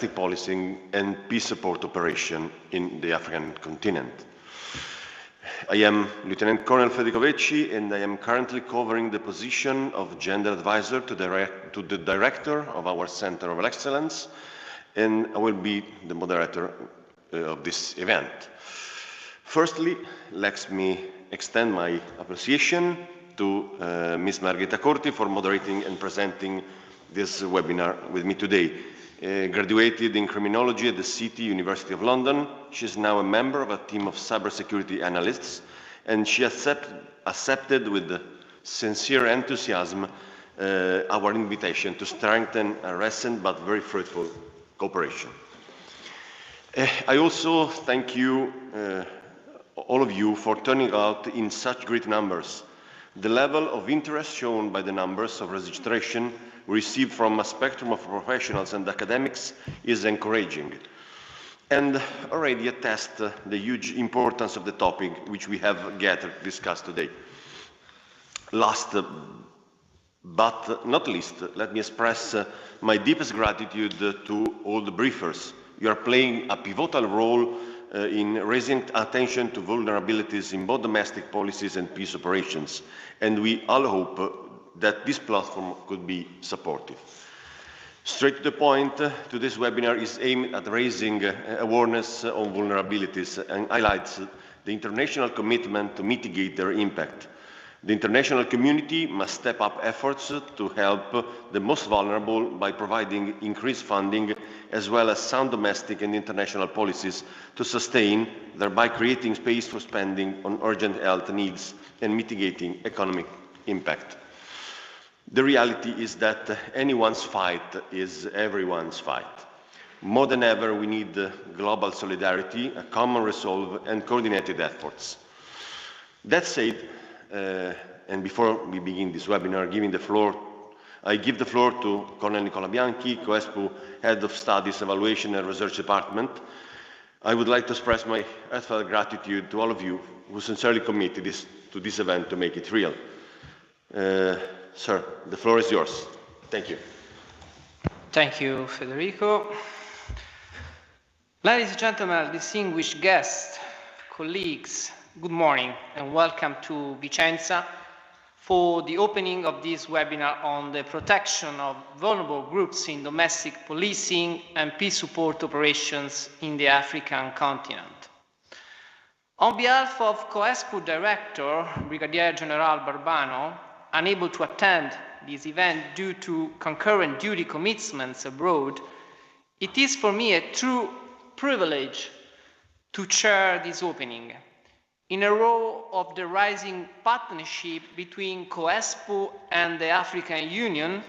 policing and peace support operation in the African continent. I am Lieutenant Colonel Federico Vecchi, and I am currently covering the position of Gender Advisor to the Director of our Center of Excellence, and I will be the moderator of this event. Firstly, let me extend my appreciation to Ms. Margherita Corti for moderating and presenting this webinar with me today. Graduated in criminology at the City University of London, she is now a member of a team of cybersecurity analysts, and she accepted with sincere enthusiasm our invitation to strengthen a recent but very fruitful cooperation. I also thank you, all of you, for turning out in such great numbers. The level of interest shown by the numbers of registration received from a spectrum of professionals and academics is encouraging and already attests the huge importance of the topic which we have gathered to discuss today. Last but not least, let me express my deepest gratitude to all the briefers. You are playing a pivotal role in raising attention to vulnerabilities in both domestic policies and peace operations, and we all hope that this platform could be supportive. Straight to the point, today's webinar is aimed at raising awareness on vulnerabilities and highlights the international commitment to mitigate their impact. The international community must step up efforts to help the most vulnerable by providing increased funding as well as sound domestic and international policies to sustain, thereby creating space for spending on urgent health needs and mitigating economic impact. The reality is that anyone's fight is everyone's fight. More than ever, we need global solidarity, a common resolve, and coordinated efforts. That said, and before we begin this webinar, I give the floor to Colonel Nicola Bianchi, COESPU Head of Studies, Evaluation and Research Department. I would like to express my heartfelt gratitude to all of you who sincerely committed to this event to make it real. Sir, the floor is yours. Thank you. Thank you, Federico. Ladies and gentlemen, distinguished guests, colleagues, good morning and welcome to Vicenza for the opening of this webinar on the protection of vulnerable groups in domestic policing and peace support operations in the African continent. On behalf of COESPU Director, Brigadier General Barbano, unable to attend this event due to concurrent duty commitments abroad, it is for me a true privilege to chair this opening in a role of the rising partnership between COESPU and the African Union,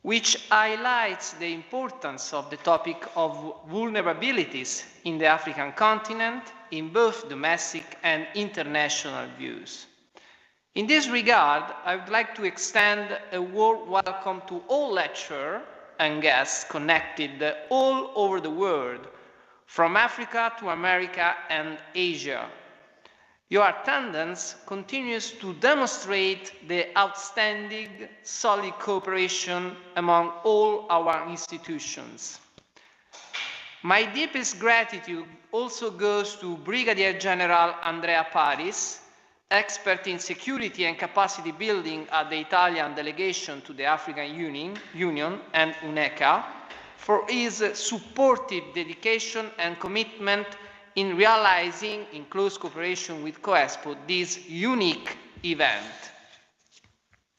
which highlights the importance of the topic of vulnerabilities in the African continent in both domestic and international views. In this regard, I would like to extend a warm welcome to all lecturers and guests connected all over the world, from Africa to America and Asia. Your attendance continues to demonstrate the outstanding, solid cooperation among all our institutions. My deepest gratitude also goes to Brigadier General Andrea Paris, expert in security and capacity building at the Italian delegation to the African Union and UNECA, for his supportive dedication and commitment in realizing, in close cooperation with COESPU, this unique event.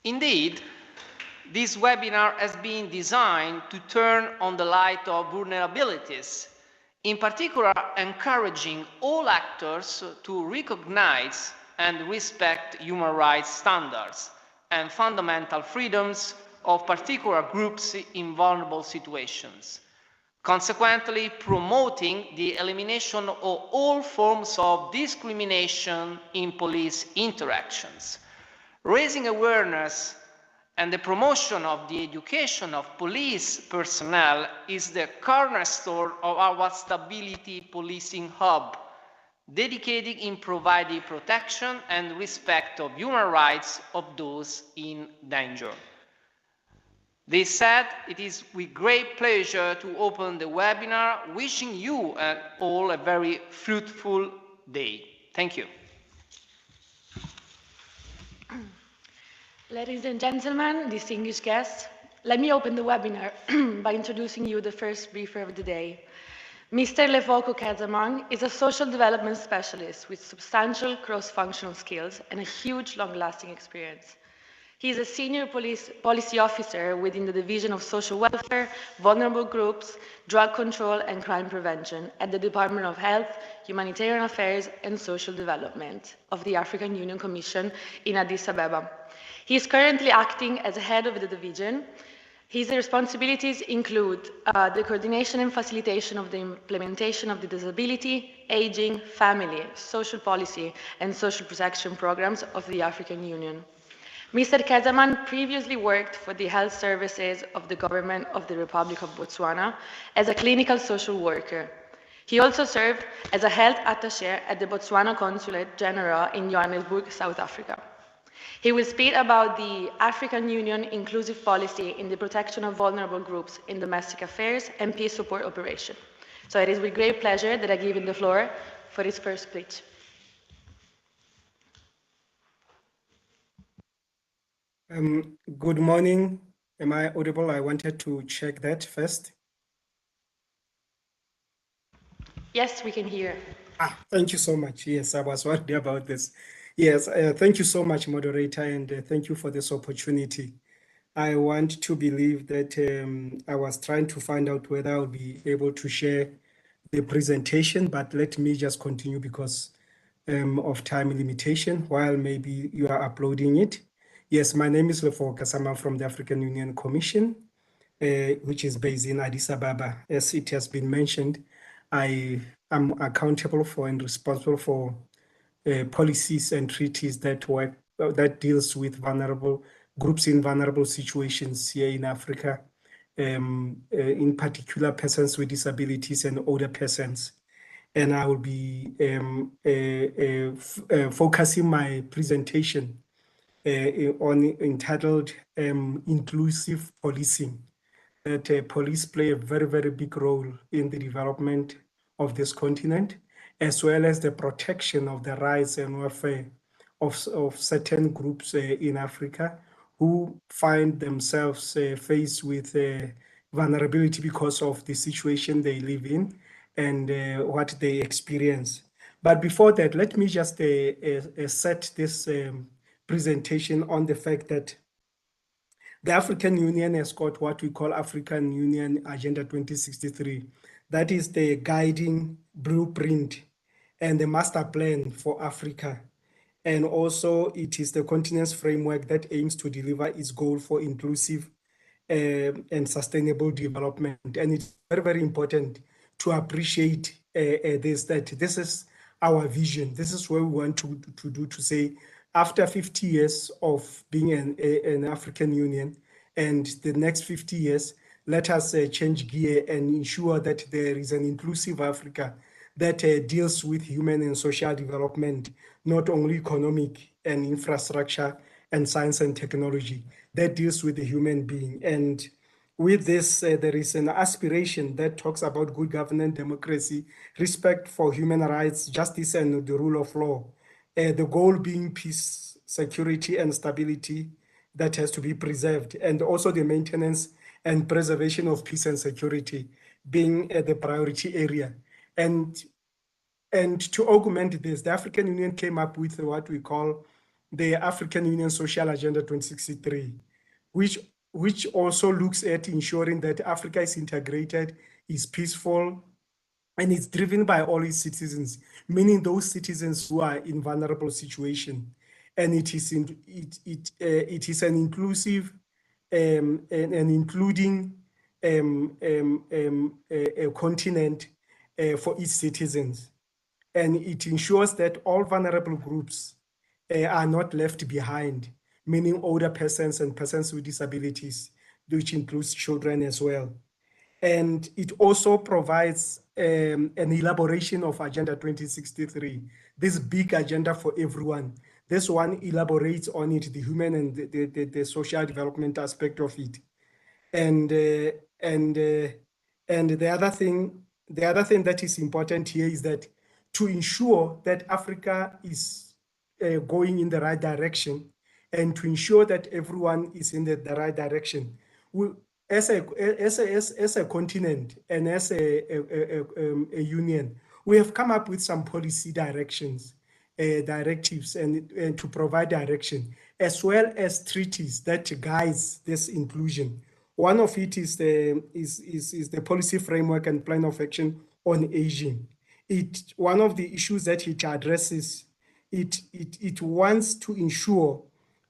Indeed, this webinar has been designed to turn on the light of vulnerabilities, in particular encouraging all actors to recognize and respect human rights standards and fundamental freedoms of particular groups in vulnerable situations, consequently promoting the elimination of all forms of discrimination in police interactions. Raising awareness and the promotion of the education of police personnel is the cornerstone of our Stability Policing Hub, dedicated in providing protection and respect of human rights of those in danger. This said, it is with great pleasure to open the webinar, wishing you all a very fruitful day. Thank you. Ladies and gentlemen, distinguished guests, let me open the webinar by introducing you the first briefer of the day. Mr. Lefoco Casamang is a social development specialist with substantial cross-functional skills and a huge long-lasting experience. He is a senior policy officer within the Division of Social Welfare, Vulnerable Groups, Drug Control and Crime Prevention at the Department of Health, Humanitarian Affairs and Social Development of the African Union Commission in Addis Ababa. He is currently acting as head of the division. His responsibilities include the coordination and facilitation of the implementation of the disability, aging, family, social policy and social protection programs of the African Union. Mr. Casamang previously worked for the health services of the government of the Republic of Botswana as a clinical social worker. He also served as a health attaché at the Botswana Consulate General in Johannesburg, South Africa. He will speak about the African Union inclusive policy in the protection of vulnerable groups in domestic affairs and peace support operation. So it is with great pleasure that I give him the floor for his first speech. Good morning. Am I audible? I wanted to check that first. Yes, we can hear. Thank you so much. Yes, I was worried about this. Yes, thank you so much, moderator, and thank you for this opportunity. I want to believe that I was trying to find out whether I'll be able to share the presentation, but let me just continue because of time limitation while maybe you are uploading it. Yes, my name is Lefoco Casamang from the African Union Commission, which is based in Addis Ababa. As it has been mentioned, I am accountable for and responsible for policies and treaties that work that deals with vulnerable groups in vulnerable situations here in Africa, in particular persons with disabilities and older persons. And I will be focusing my presentation on entitled Inclusive Policing. That police play a very, very big role in the development of this continent, as well as the protection of the rights and welfare of certain groups in Africa who find themselves faced with vulnerability because of the situation they live in and what they experience. But before that, let me just set this presentation on the fact that the African Union has got what we call African Union Agenda 2063. That is the guiding blueprint and the master plan for Africa. And also it is the continent's framework that aims to deliver its goal for inclusive and sustainable development. And it's very, very important to appreciate this, that this is our vision. This is where we want to say, after 50 years of being an African Union and the next 50 years, let us change gear and ensure that there is an inclusive Africa that deals with human and social development, not only economic and infrastructure and science and technology, that deals with the human being. And with this, there is an aspiration that talks about good governance, democracy, respect for human rights, justice, and the rule of law. The goal being peace, security, and stability that has to be preserved, and also the maintenance and preservation of peace and security being the priority area. And to augment this, the African Union came up with what we call the African Union Social Agenda 2063, which also looks at ensuring that Africa is integrated, is peaceful, and it's driven by all its citizens, meaning those citizens who are in vulnerable situation. And it is an inclusive and including a continent for its citizens. And it ensures that all vulnerable groups are not left behind, meaning older persons and persons with disabilities, which includes children as well. And it also provides an elaboration of Agenda 2063, this big agenda for everyone. This one elaborates on it, the human and the social development aspect of it. And the other thing that is important here is that to ensure that Africa is going in the right direction, and to ensure that everyone is in the right direction, we, as a continent and as a union, we have come up with some policy directions, directives, and to provide direction, as well as treaties that guides this inclusion. One of it is the policy framework and plan of action on aging. One of the issues that it addresses, it wants to ensure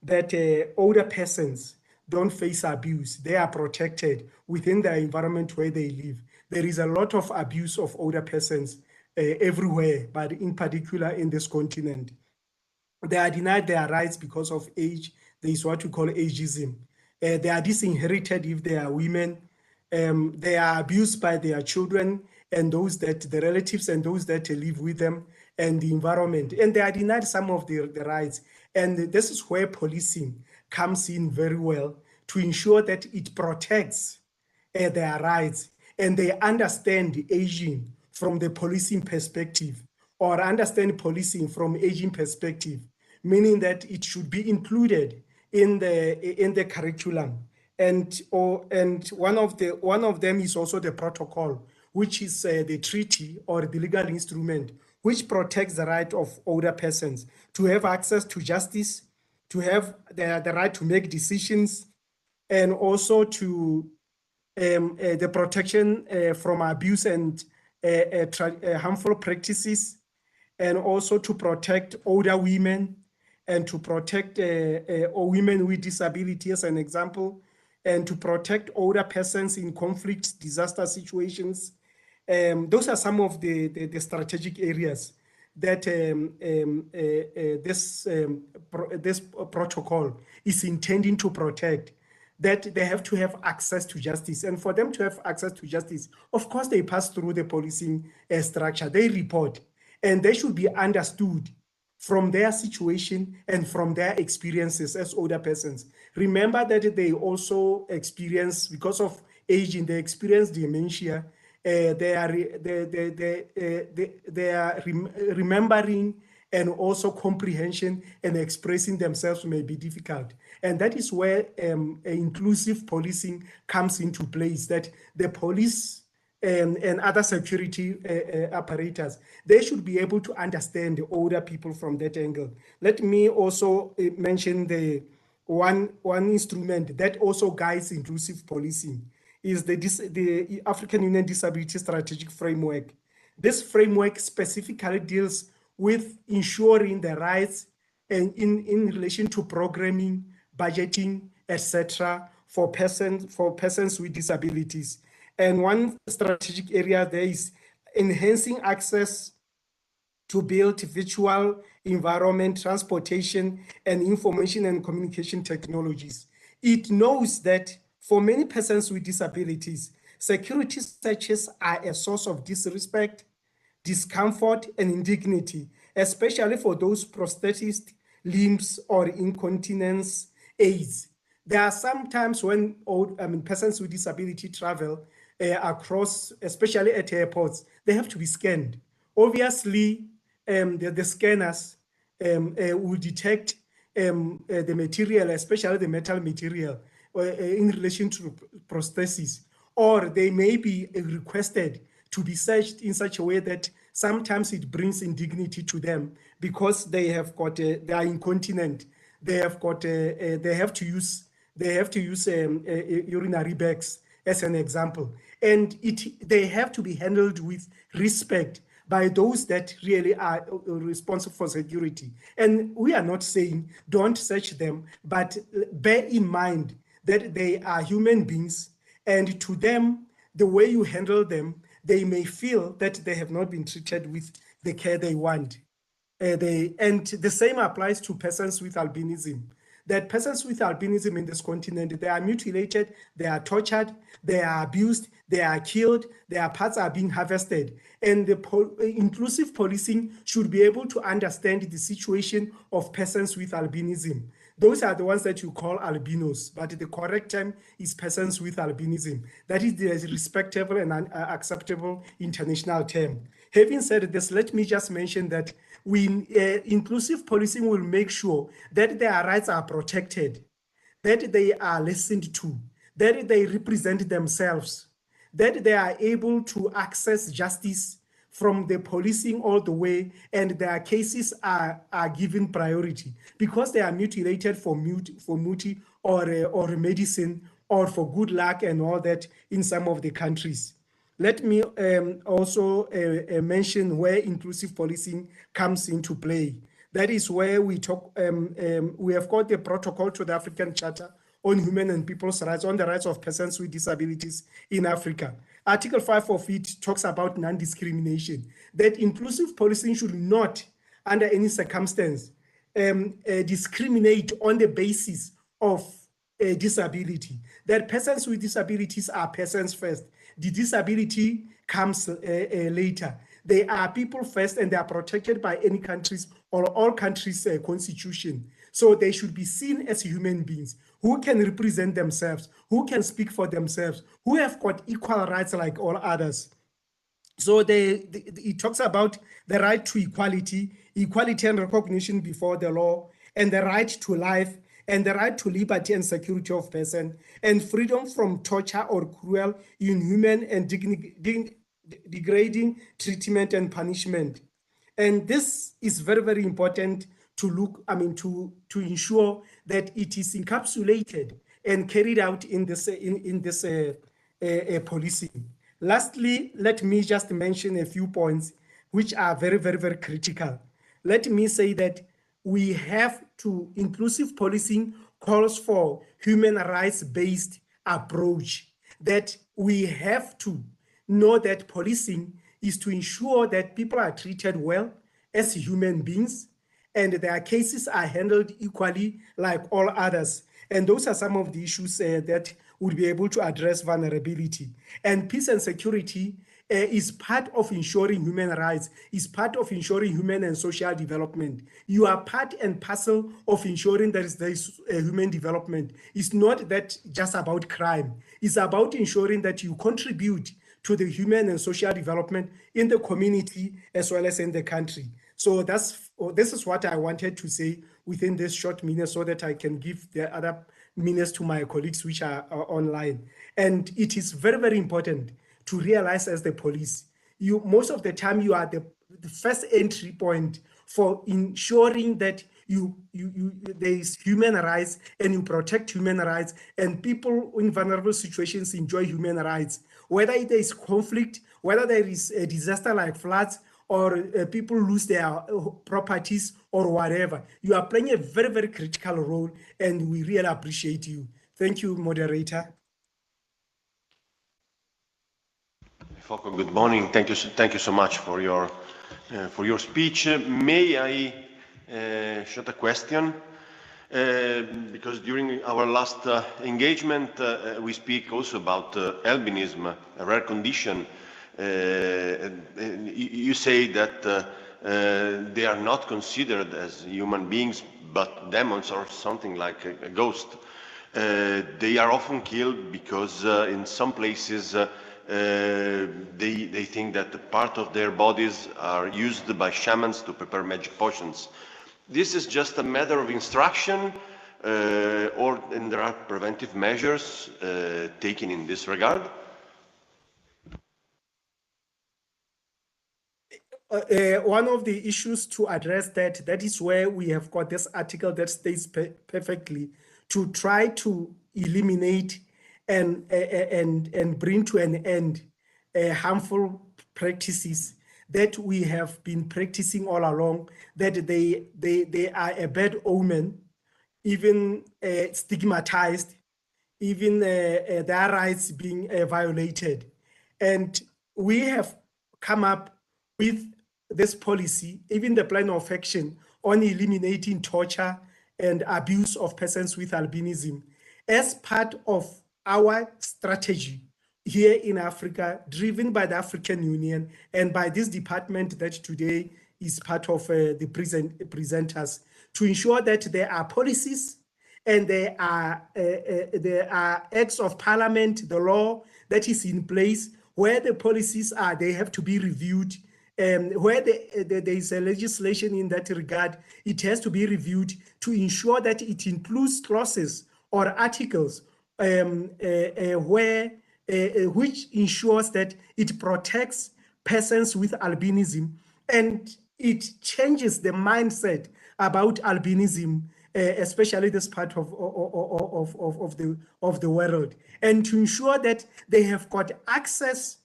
that older persons don't face abuse. They are protected within the environment where they live. There is a lot of abuse of older persons everywhere, but in particular in this continent. They are denied their rights because of age. There is what we call ageism. They are disinherited if they are women. They are abused by their children and the relatives and those that live with them and the environment. And they are denied some of the rights. And this is where policing comes in very well to ensure that it protects their rights and they understand aging from the policing perspective, or understand policing from aging perspective, meaning that it should be included in the curriculum. And one of them is also the protocol, which is the treaty or the legal instrument which protects the right of older persons to have access to justice, to have the right to make decisions, and also to the protection from abuse and harmful practices, and also to protect older women and to protect women with disability as an example, and to protect older persons in conflict, disaster situations. Those are some of the strategic areas that this protocol is intending to protect, that they have to have access to justice. And for them to have access to justice, of course, they pass through the policing structure. They report, and they should be understood from their situation and from their experiences as older persons. Remember that they also experience, because of aging, they experience dementia. They are remembering, and also comprehension and expressing themselves may be difficult. And that is where inclusive policing comes into place, that the police and other security apparatus, they should be able to understand the older people from that angle. Let me also mention the one instrument that also guides inclusive policing is the African Union Disability Strategic Framework. This framework specifically deals with ensuring the rights and in relation to programming, budgeting, etc., for persons with disabilities. And one strategic area there is enhancing access to build virtual environment, transportation, and information and communication technologies. It knows that for many persons with disabilities, security searches are a source of disrespect, discomfort, and indignity, especially for those prosthetic limbs or incontinence aids. There are some times when persons with disability travel across, especially at airports, they have to be scanned. Obviously, the scanners will detect the material, especially the metal material, in relation to prosthesis, or they may be requested to be searched in such a way that sometimes it brings indignity to them because they are incontinent. They have to use urinary bags as an example, and they have to be handled with respect by those that really are responsible for security. And we are not saying don't search them, but bear in mind that they are human beings, and to them, the way you handle them, they may feel that they have not been treated with the care they want. And the same applies to persons with albinism. That persons with albinism in this continent, they are mutilated, they are tortured, they are abused, they are killed, their parts are being harvested. And the inclusive policing should be able to understand the situation of persons with albinism. Those are the ones that you call albinos, but the correct term is persons with albinism. That is the respectable and acceptable international term. Having said this, let me just mention that inclusive policing will make sure that their rights are protected, that they are listened to, that they represent themselves, that they are able to access justice from the policing all the way, and their cases are given priority because they are mutilated for muti or medicine or for good luck and all that in some of the countries. Let me also mention where inclusive policing comes into play. That is where we talk, we have got the protocol to the African Charter on Human and People's Rights, on the rights of persons with disabilities in Africa. Article 5 of it talks about non-discrimination, that inclusive policing should not, under any circumstance, discriminate on the basis of disability, that persons with disabilities are persons first. The disability comes later. They are people first, and they are protected by any country's or all countries' constitution. So they should be seen as human beings who can represent themselves, who can speak for themselves, who have got equal rights like all others. So it talks about the right to equality, equality and recognition before the law, and the right to life, and the right to liberty and security of person, and freedom from torture or cruel, inhuman, and degrading treatment and punishment. And this is very, very important to look, to ensure that it is encapsulated and carried out in this policing. Lastly, let me just mention a few points which are very, very, very critical. Let me say that we have to, inclusive policing calls for human rights-based approach, that we have to know that policing is to ensure that people are treated well as human beings and their cases are handled equally like all others. And those are some of the issues that will be able to address vulnerability. And peace and security is part of ensuring human rights, is part of ensuring human and social development. You are part and parcel of ensuring there is human development. It's not that just about crime. It's about ensuring that you contribute to the human and social development in the community as well as in the country. So this is what I wanted to say within this short minute so that I can give the other minutes to my colleagues which are online. And it is very, very important to realize as the police, most of the time you are the first entry point for ensuring that there is human rights and you protect human rights and people in vulnerable situations enjoy human rights. Whether there is conflict, whether there is a disaster like floods, or people lose their properties or whatever, you are playing a very, very critical role and we really appreciate you. Thank you, moderator. Foko, good morning. Thank you so much for your speech. May I shoot a question? Because during our last engagement, we speak also about albinism, a rare condition. You say that they are not considered as human beings, but demons or something like a ghost. They are often killed because in some places they think that part of their bodies are used by shamans to prepare magic potions. This is just a matter of instruction, and there are preventive measures taken in this regard? One of the issues to address that is where we have got this article that states perfectly to try to eliminate and bring to an end harmful practices that we have been practicing all along, that they are a bad omen, even stigmatized, even their rights being violated. And we have come up with this policy, even the plan of action on eliminating torture and abuse of persons with albinism as part of our strategy here in Africa, driven by the African Union and by this department that today is part of the presenters, to ensure that there are policies and there are acts of parliament, the law that is in place, where the policies are, they have to be reviewed. Where there is a legislation in that regard, it has to be reviewed to ensure that it includes clauses or articles where which ensures that it protects persons with albinism, and it changes the mindset about albinism, especially this part of the world, and to ensure that they have got access.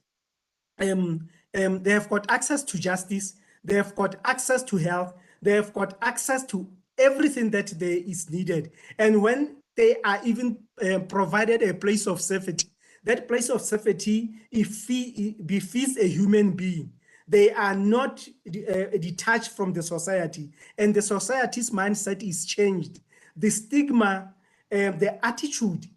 They have got access to justice, they have got access to health, they have got access to everything that there is needed. And when they are even provided a place of safety, that place of safety befits a human being. They are not detached from the society, and the society's mindset is changed. The stigma, the attitude,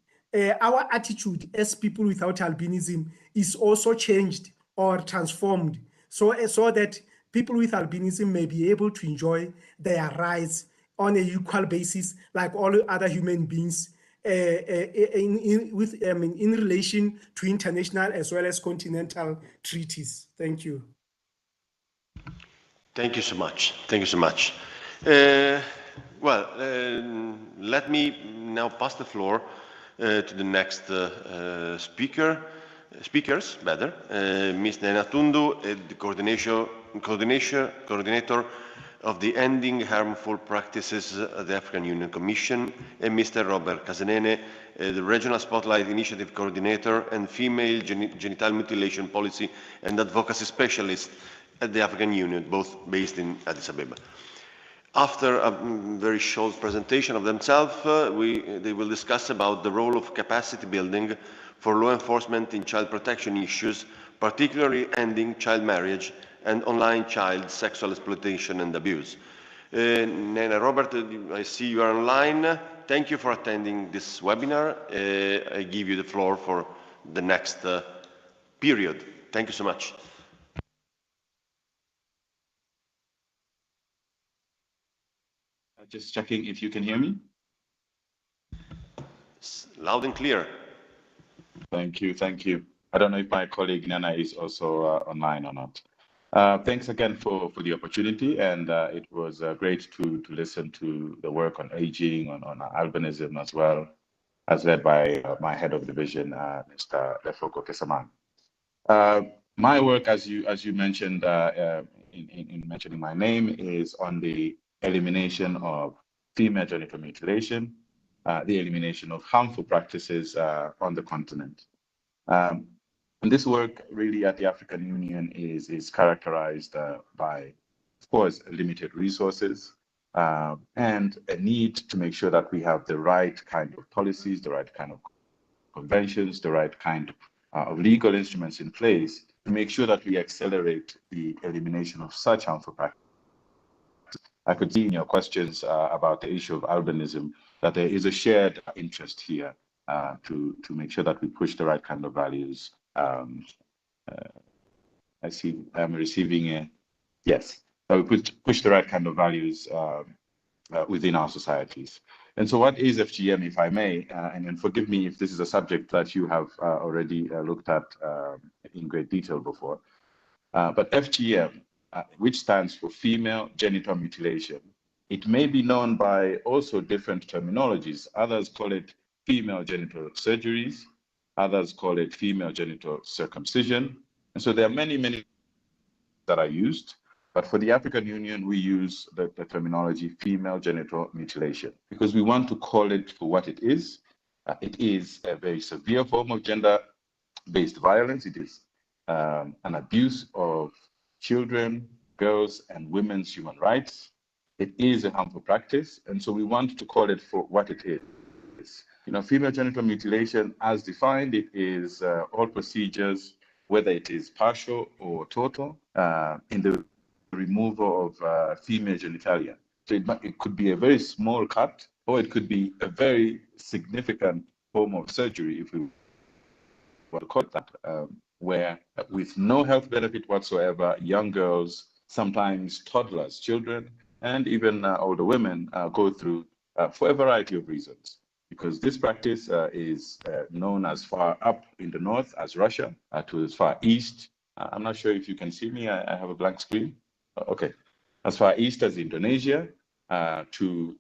our attitude as people without albinism is also changed or transformed, so that people with albinism may be able to enjoy their rights on an equal basis like all other human beings, in relation to international as well as continental treaties. Thank you. Thank you so much. Thank you so much. Let me now pass the floor to the next speakers, better. Ms. Nena Tundu, the coordinator of the Ending Harmful Practices at the African Union Commission, and Mr. Robert Casanene, the Regional Spotlight Initiative Coordinator and Female Genital Mutilation Policy and Advocacy Specialist at the African Union, both based in Addis Ababa. After a very short presentation of themselves, they will discuss about the role of capacity building for law enforcement in child protection issues, particularly ending child marriage and online child sexual exploitation and abuse. Nena, Robert, I see you are online. Thank you for attending this webinar. I give you the floor for the next period. Thank you so much. Just checking if you can hear me. Loud and clear. Thank you, thank you. I don't know if my colleague Nana is also online or not. Thanks again for the opportunity, and it was great to listen to the work on aging, on albinism as well, as led by my head of division, Mr. Lefoko Kesaman. My work, as you mentioned in mentioning my name, is on the elimination of female genital mutilation, the elimination of harmful practices on the continent. And this work really at the African Union is characterized by, of course, limited resources and a need to make sure that we have the right kind of policies, the right kind of conventions, the right kind of legal instruments in place to make sure that we accelerate the elimination of such harmful practices. I could see in your questions about the issue of albinism that there is a shared interest here to make sure that we push the right kind of values. I see I'm receiving a yes. So we push the right kind of values within our societies. And so what is FGM, if I may, and forgive me if this is a subject that you have already looked at in great detail before, but FGM, which stands for female genital mutilation, it may be known by also different terminologies. Others call it female genital surgeries, others call it female genital circumcision. And so there are many that are used. But for the African Union, we use the terminology female genital mutilation because we want to call it for what it is. It is a very severe form of gender-based violence. It is an abuse of children, girls, and women's human rights. It is a harmful practice, and so we want to call it for what it is. You know, female genital mutilation, as defined, it is all procedures, whether it is partial or total, in the removal of female genitalia. So it could be a very small cut, or it could be a very significant form of surgery, if we want to call it that, where with no health benefit whatsoever, young girls, sometimes toddlers, children, and even older women go through for a variety of reasons. Because this practice is known as far up in the north as Russia, to as far east. I'm not sure if you can see me. I have a blank screen. Okay. As far east as Indonesia, to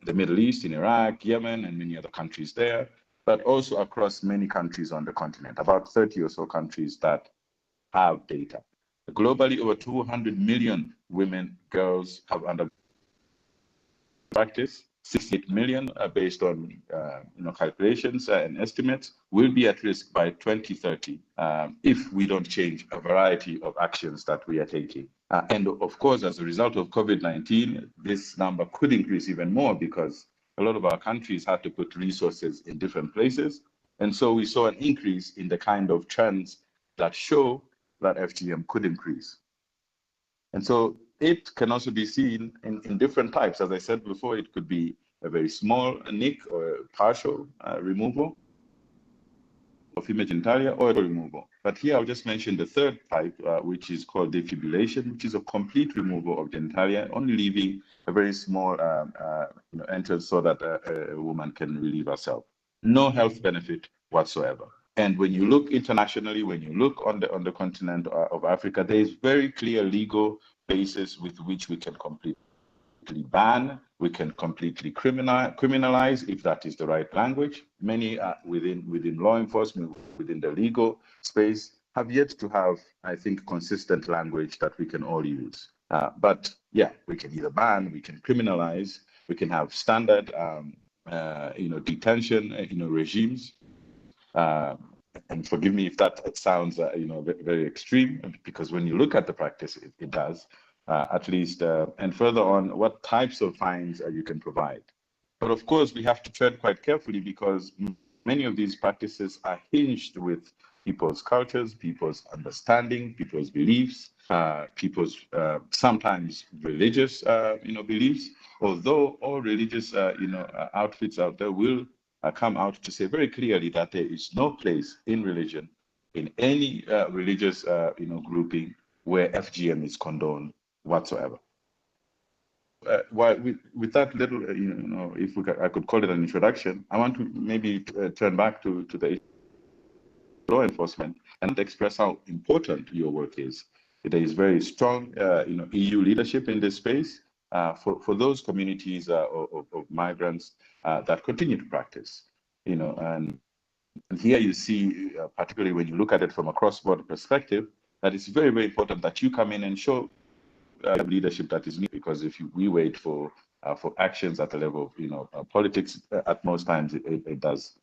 the Middle East in Iraq, Yemen, and many other countries there, but also across many countries on the continent, about 30 or so countries that have data. Globally, over 200 million women, girls have undergone practice. 68 million, based on calculations and estimates, will be at risk by 2030 if we don't change a variety of actions that we are taking. And of course, as a result of COVID-19, this number could increase even more because a lot of our countries had to put resources in different places. And so we saw an increase in the kind of trends that show that FGM could increase. And so it can also be seen in different types. As I said before, it could be a very small nick or partial removal of female genitalia or removal. But here I'll just mention the third type, which is called defibrillation, which is a complete removal of genitalia, only leaving a very small entrance so that a woman can relieve herself. No health benefit whatsoever. And when you look internationally, when you look on the continent of Africa, there is very clear legal basis with which we can completely ban, we can completely criminalize, if that is the right language. Many within law enforcement, within the legal space, have yet to have, I think, consistent language that we can all use. But yeah, we can either ban, we can criminalize, we can have standard, detention, regimes. And forgive me if that sounds, very extreme, because when you look at the practice, it does, at least, and further on, what types of fines you can provide. But of course, we have to tread quite carefully because many of these practices are hinged with people's cultures, people's understanding, people's beliefs, people's sometimes religious, beliefs. Although all religious, outfits out there will come out to say very clearly that there is no place in religion, in any religious, grouping where FGM is condoned whatsoever. With that little, if I could call it an introduction, I want to maybe turn back to the law enforcement and express how important your work is. There is very strong, EU leadership in this space for those communities of migrants that continue to practice, and here you see, particularly when you look at it from a cross-border perspective, that it's very, very important that you come in and show leadership that is needed, because if we wait for actions at the level of politics, at most times it does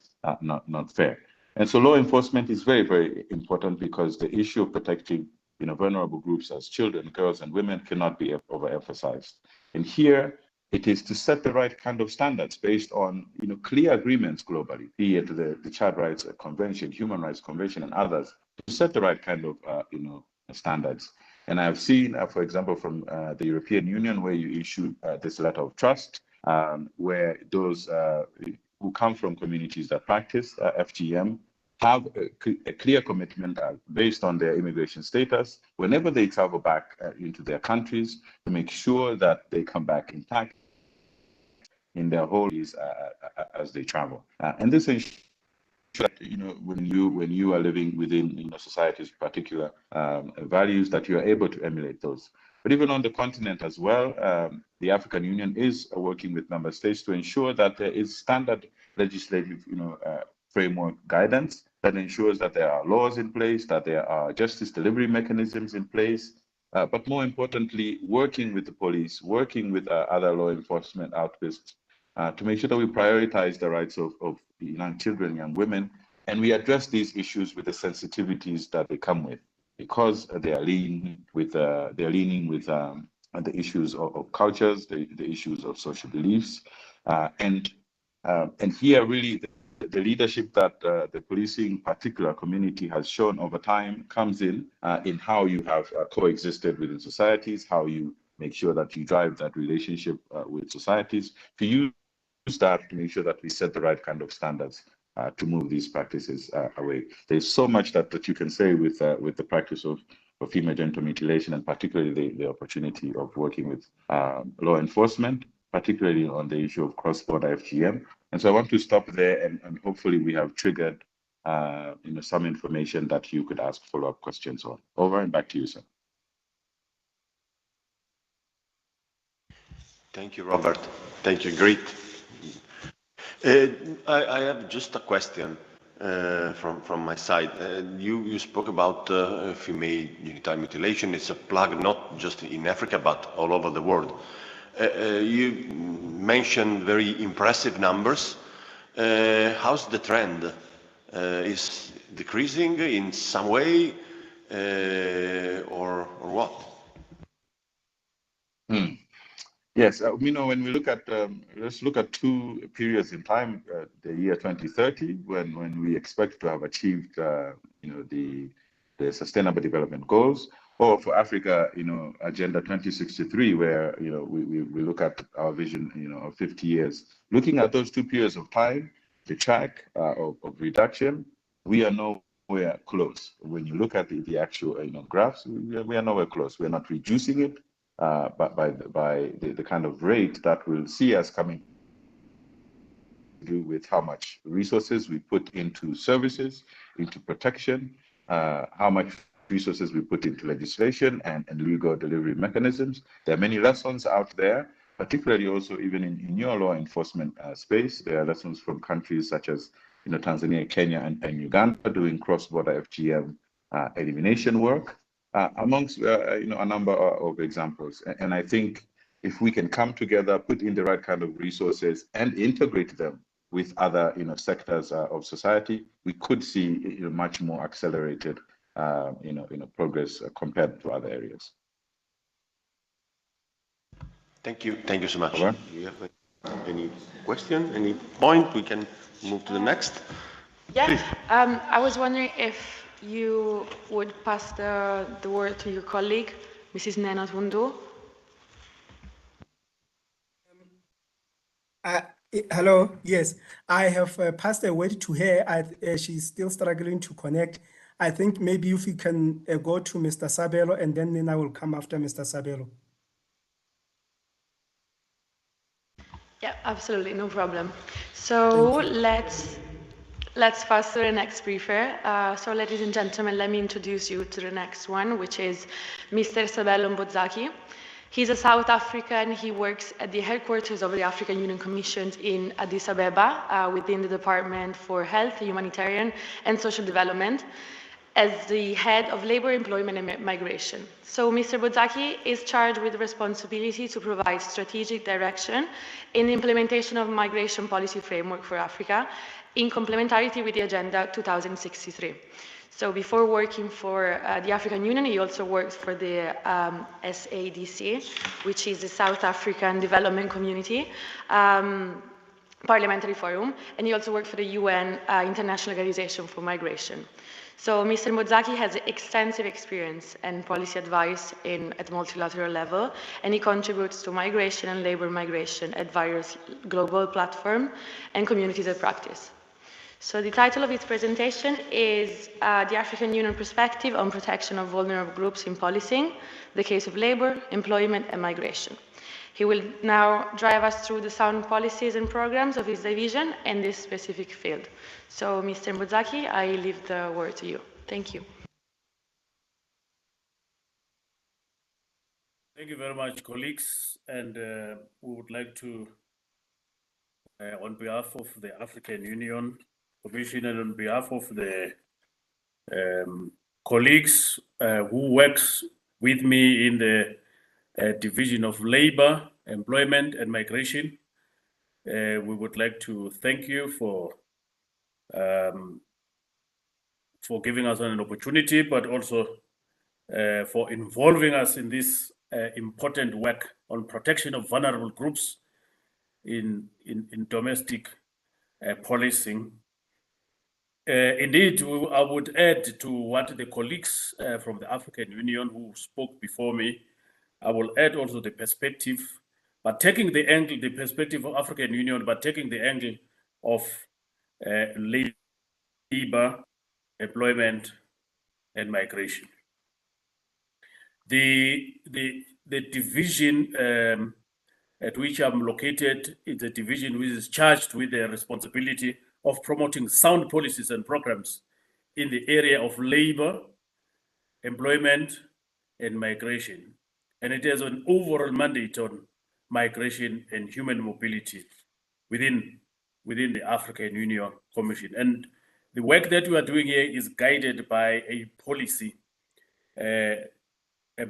not fair. And so law enforcement is very, very important because the issue of protecting vulnerable groups as children, girls, and women cannot be overemphasized. And here it is to set the right kind of standards based on clear agreements globally, be it the Child Rights Convention, Human Rights Convention, and others, to set the right kind of standards. And I've seen, for example, from the European Union, where you issued this letter of trust, where those who come from communities that practice FGM have a clear commitment based on their immigration status, whenever they travel back into their countries, to make sure that they come back intact in their whole lives as they travel. And this ensures that, when you are living within society's particular values, that you are able to emulate those. But even on the continent as well, the African Union is working with member states to ensure that there is standard legislative, framework guidance that ensures that there are laws in place, that there are justice delivery mechanisms in place, but more importantly, working with the police, working with other law enforcement outposts to make sure that we prioritize the rights of young children, young women, and we address these issues with the sensitivities that they come with, because they are leaning with the issues of cultures, the issues of social beliefs, and here really the leadership that the policing particular community has shown over time comes in how you have coexisted within societies, how you make sure that you drive that relationship with societies, to use that to make sure that we set the right kind of standards to move these practices away. There's so much that you can say with the practice of female genital mutilation, and particularly the opportunity of working with law enforcement. particularly on the issue of cross-border FGM. And so I want to stop there, and hopefully we have triggered some information that you could ask follow-up questions on. Over and back to you, sir. Thank you, Robert. Thank you. Great. I have just a question from my side. You spoke about female genital mutilation. It's a plague not just in Africa, but all over the world. You mentioned very impressive numbers. How's the trend? Is decreasing in some way or what? Yes, when we look at, let's look at two periods in time, the year 2030, when we expect to have achieved, the Sustainable Development Goals, or for Africa, Agenda 2063, where, we look at our vision, of 50 years. Looking at those two periods of time, the track of reduction, we are nowhere close. When you look at the actual, graphs, we are nowhere close. We're not reducing it. But by the kind of rate that will see us coming to do with how much resources we put into services, into protection, how much resources we put into legislation and legal delivery mechanisms. There are many lessons out there, particularly also even in your law enforcement space. There are lessons from countries such as Tanzania, Kenya, and Uganda doing cross-border FGM elimination work. Amongst a number of examples, and I think if we can come together, put in the right kind of resources, and integrate them with other sectors of society, we could see much more accelerated progress compared to other areas. Thank you so much. Over. Do you have any question, any point? We can move to the next. Yeah, I was wondering if you would pass the word to your colleague, Mrs. Nena Tundu. Hello, yes, I have passed the word to her. She's still struggling to connect. I think maybe if you can go to Mr. Sabelo, and then Nena will come after Mr. Sabelo. Yeah, absolutely, no problem. So let's pass to the next briefer. So ladies and gentlemen, let me introduce you to the next one, which is Mr. Sabelo Mbozaki. He's a South African. He works at the headquarters of the African Union Commission in Addis Ababa within the Department for Health, Humanitarian and Social Development as the head of labor, employment and migration. So Mr. Mbozaki is charged with the responsibility to provide strategic direction in the implementation of migration policy framework for Africa in complementarity with the Agenda 2063. So before working for the African Union, he also worked for the SADC, which is the South African Development Community Parliamentary Forum, and he also worked for the UN International Organization for Migration. So Mr. Mbozaki has extensive experience and policy advice at multilateral level, and he contributes to migration and labor migration at various global platforms and communities of practice. So the title of his presentation is The African Union Perspective on Protection of Vulnerable Groups in Policing, the Case of Labor, Employment and Migration. He will now drive us through the sound policies and programs of his division in this specific field. So, Mr. Mbozaki, I leave the word to you. Thank you. Thank you very much, colleagues. And we would like to, on behalf of the African Union Commission and on behalf of the colleagues who works with me in the Division of Labor, Employment and Migration, we would like to thank you for giving us an opportunity, but also for involving us in this important work on protection of vulnerable groups in domestic policing. Indeed, I would add to what the colleagues from the African Union who spoke before me, I will add also the perspective, but taking the angle, the perspective of African Union, but taking the angle of labor, employment, and migration. The division at which I'm located, is a division which is charged with the responsibility of promoting sound policies and programs in the area of labor, employment, and migration. And it has an overall mandate on migration and human mobility within the African Union Commission. And the work that we are doing here is guided by a policy, a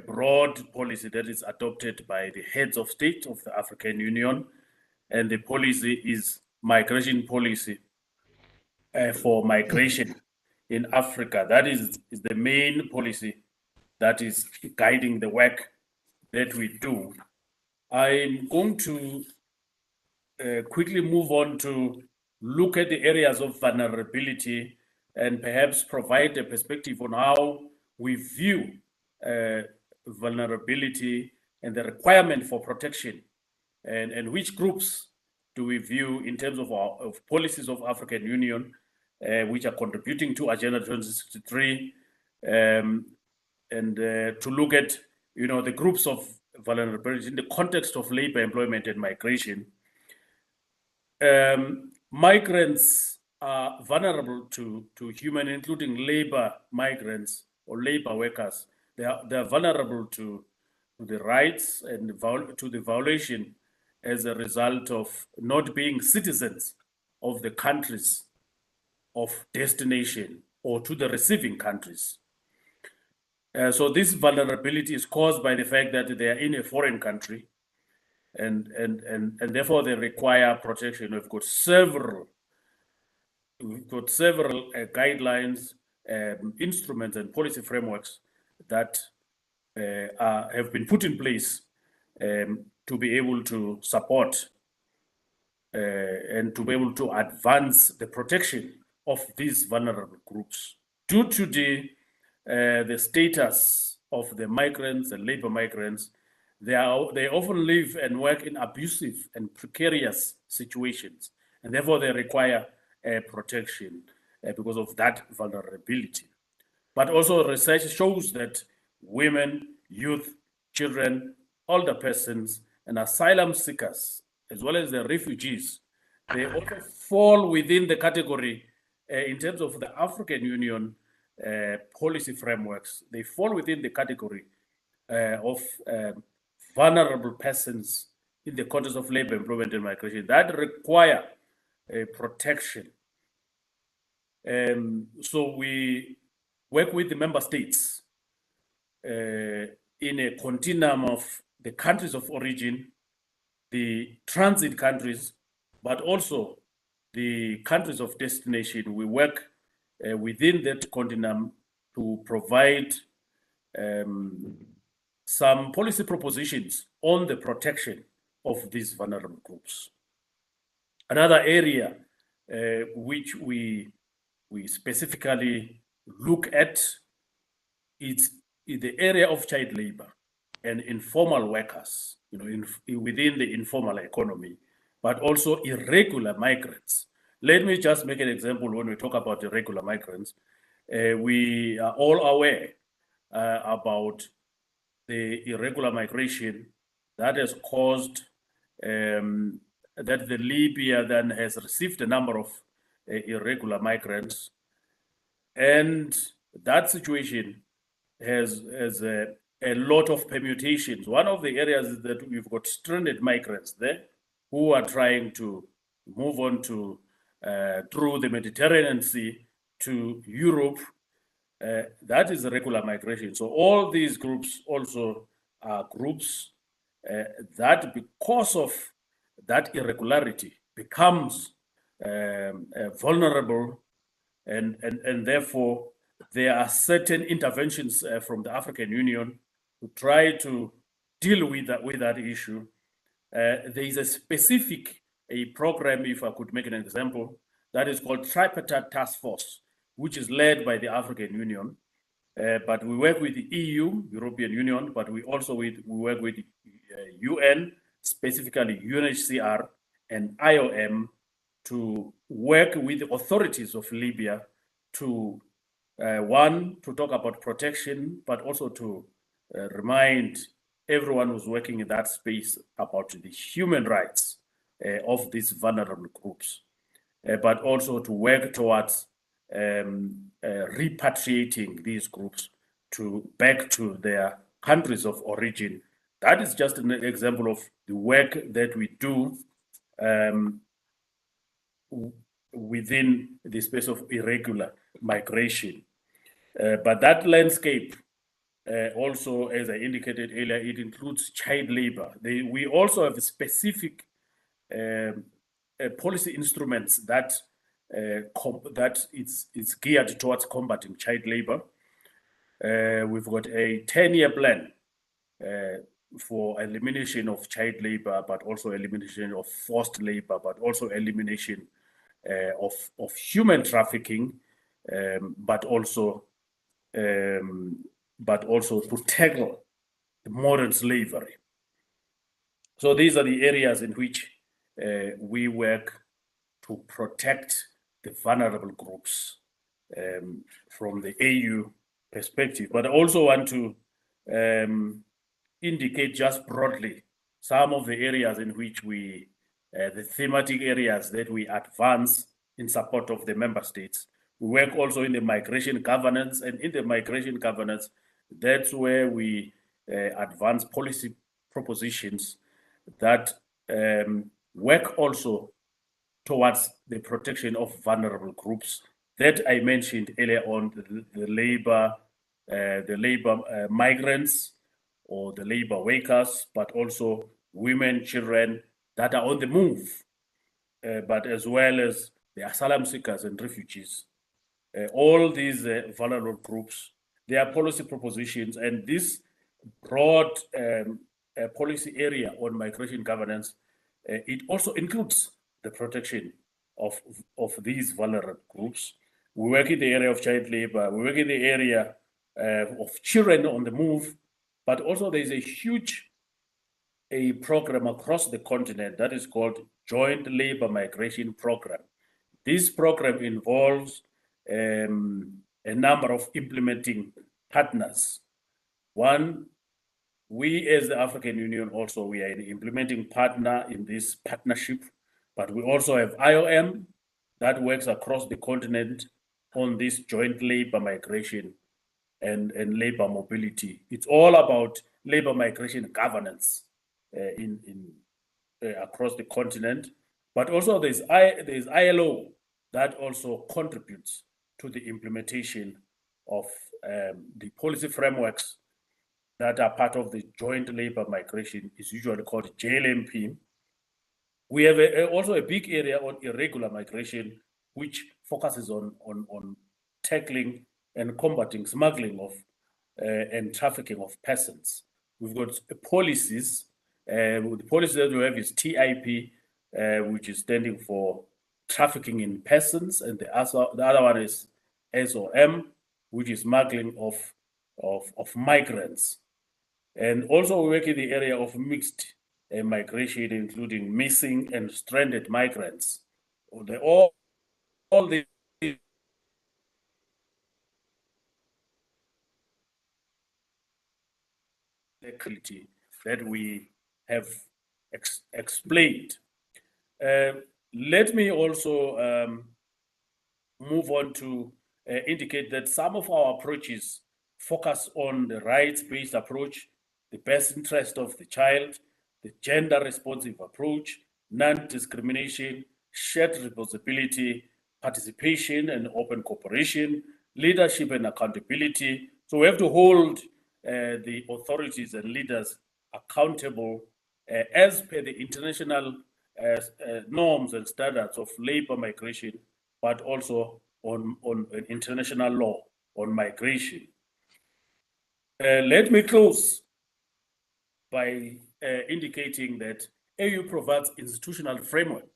broad policy that is adopted by the heads of state of the African Union. And the policy is migration policy for migration in Africa. That is the main policy that is guiding the work that we do. I'm going to quickly move on to look at the areas of vulnerability and perhaps provide a perspective on how we view vulnerability and the requirement for protection, and which groups do we view in terms of policies of African Union, which are contributing to Agenda 2063, and to look at the groups of vulnerability in the context of labor, employment, and migration. Migrants are vulnerable to human, including labor migrants or labor workers. They are vulnerable to the rights and to the violation as a result of not being citizens of the countries of destination or to the receiving countries. So this vulnerability is caused by the fact that they are in a foreign country, and therefore they require protection. We've got several guidelines, instruments, and policy frameworks that have been put in place to be able to support and to be able to advance the protection of these vulnerable groups. Due to the status of the migrants and labor migrants, they often live and work in abusive and precarious situations, and therefore they require protection because of that vulnerability. But also research shows that women, youth, children, older persons, and asylum seekers, as well as the refugees, they also fall within the category in terms of the African Union policy frameworks. They fall within the category of vulnerable persons in the context of labor, employment, and migration that require protection. So we work with the member states in a continuum of the countries of origin, the transit countries, but also the countries of destination. We work within that continuum to provide some policy propositions on the protection of these vulnerable groups. Another area which we specifically look at is the area of child labor and informal workers, within the informal economy, but also irregular migrants. Let me just make an example. When we talk about irregular migrants, we are all aware about the irregular migration that has caused that the Libya then has received a number of irregular migrants, and that situation has a lot of permutations. One of the areas is that we've got stranded migrants there who are trying to move on to through the Mediterranean Sea to Europe. That is irregular migration. So all these groups also are groups that, because of that irregularity, becomes vulnerable, and therefore there are certain interventions from the African Union to try to deal with that issue. There is a specific program, if I could make an example, that is called Tripartite Task Force, which is led by the African Union. But we work with the EU, European Union, but we also we work with UN, specifically UNHCR and IOM, to work with the authorities of Libya to one, to talk about protection, but also to remind everyone who's working in that space about the human rights of these vulnerable groups, but also to work towards repatriating these groups back to their countries of origin. That is just an example of the work that we do within the space of irregular migration. But that landscape also, as I indicated earlier, it includes child labor. We also have specific policy instruments that it's geared towards combating child labor. We've got a 10-year plan for elimination of child labor, but also elimination of forced labor, but also elimination of human trafficking, but also to tackle the modern slavery. So these are the areas in which we work to protect the vulnerable groups from the AU perspective. But I also want to indicate just broadly some of the areas in which the thematic areas that we advance in support of the member states. We work also in the migration governance, and in the migration governance, that's where we advance policy propositions that work also towards the protection of vulnerable groups that I mentioned earlier on, the labor migrants or the labor workers, but also women, children that are on the move, but as well as the asylum seekers and refugees. All these vulnerable groups, their policy propositions, and this broad policy area on migration governance, it also includes the protection of these vulnerable groups. We work in the area of child labor, we work in the area of children on the move, but also there's a huge program across the continent that is called Joint Labor Migration Program. This program involves a number of implementing partners. One, we as the African Union also, we are an implementing partner in this partnership, but we also have IOM that works across the continent on this joint labor migration and labor mobility. It's all about labor migration governance across the continent, but also there's ILO that also contributes to the implementation of the policy frameworks that are part of the joint labor migration. Is usually called JLMP. We have also a big area on irregular migration, which focuses on tackling and combating smuggling of and trafficking of persons. We've got policies. The policy that we have is TIP, which is standing for trafficking in persons, and the other one is SOM, which is smuggling of migrants. And also we work in the area of mixed migration, including missing and stranded migrants. All the that we have explained. Let me also move on to indicate that some of our approaches focus on the rights-based approach, the best interest of the child, the gender-responsive approach, non-discrimination, shared responsibility, participation and open cooperation, leadership and accountability. So we have to hold the authorities and leaders accountable as per the international norms and standards of labor migration, but also on international law on migration. Let me close by indicating that AU provides institutional framework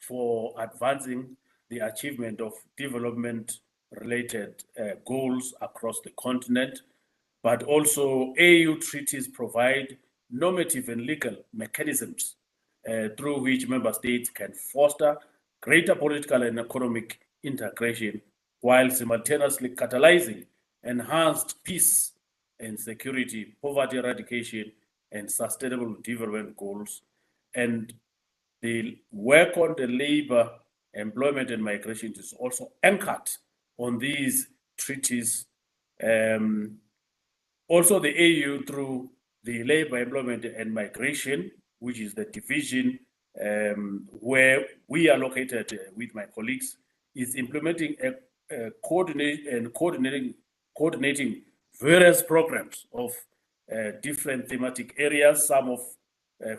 for advancing the achievement of development-related goals across the continent, but also AU treaties provide normative and legal mechanisms through which member states can foster greater political and economic integration while simultaneously catalyzing enhanced peace and security, poverty eradication, and Sustainable Development Goals. And the work on the labor, employment, and migration is also anchored on these treaties. Also, the AU, through the labor, employment, and migration, which is the division where we are located with my colleagues, is implementing a coordinating various programs of different thematic areas, some of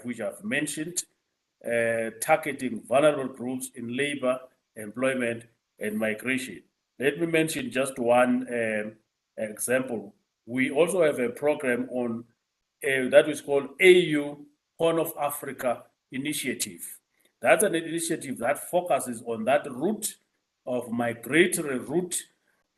which I've mentioned, targeting vulnerable groups in labor, employment, and migration. Let me mention just one example. We also have a program on that is called AU Horn of Africa Initiative. That's an initiative that focuses on that route of migratory route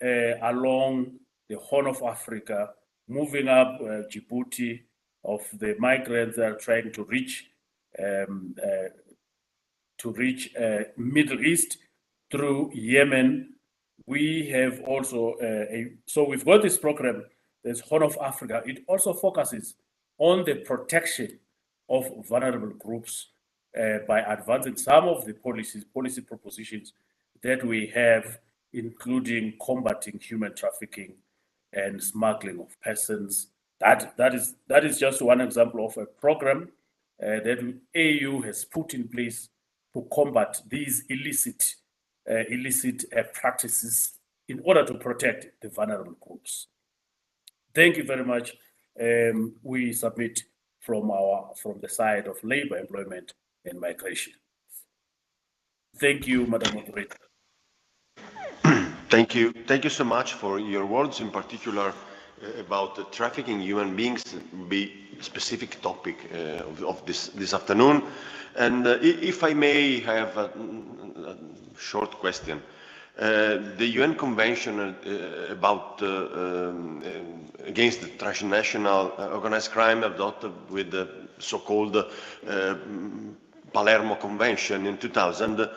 along the Horn of Africa, moving up Djibouti, of the migrants that are trying to reach Middle East through Yemen. We have also so we've got this program, there's Horn of Africa. It also focuses on the protection of vulnerable groups by advancing some of the policy propositions that we have, including combating human trafficking and smuggling of persons. That is just one example of a program that AU has put in place to combat these illicit practices in order to protect the vulnerable groups. Thank you very much. We submit from the side of labor, employment, and migration. Thank you, Madam Moderator. Thank you so much for your words, in particular about trafficking human beings, be specific topic of this afternoon. And if I may have a short question. The UN Convention about against the transnational organized crime adopted with the so-called Palermo Convention in 2000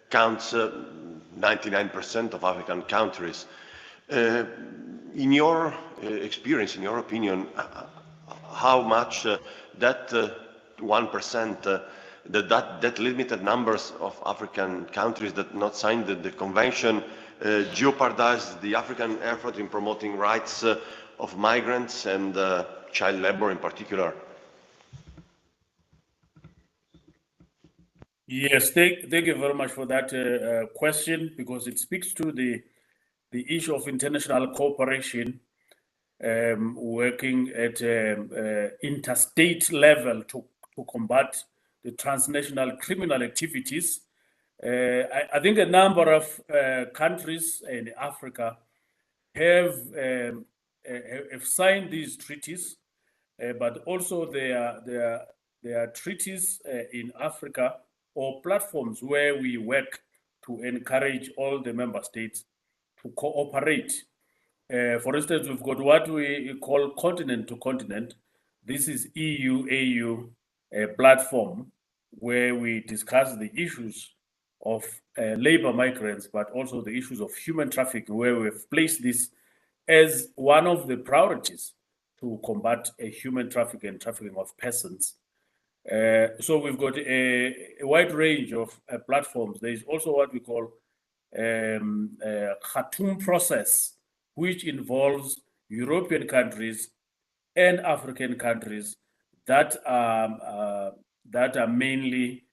counts 99% of African countries. In your experience, in your opinion, how much that 1%, that limited numbers of African countries that not signed the convention jeopardize the African effort in promoting rights of migrants and child labor in particular? Yes, thank you very much for that question, because it speaks to the issue of international cooperation, working at interstate level to combat the transnational criminal activities. I think a number of countries in Africa have signed these treaties, but also there are treaties in Africa or platforms where we work to encourage all the member states to cooperate. For instance, we've got what we call continent to continent. This is EU-AU platform where we discuss the issues of labor migrants, but also the issues of human trafficking, where we've placed this as one of the priorities to combat human trafficking and trafficking of persons. So we've got a wide range of platforms. There is also what we call Khartoum process, which involves European countries and African countries that are mainly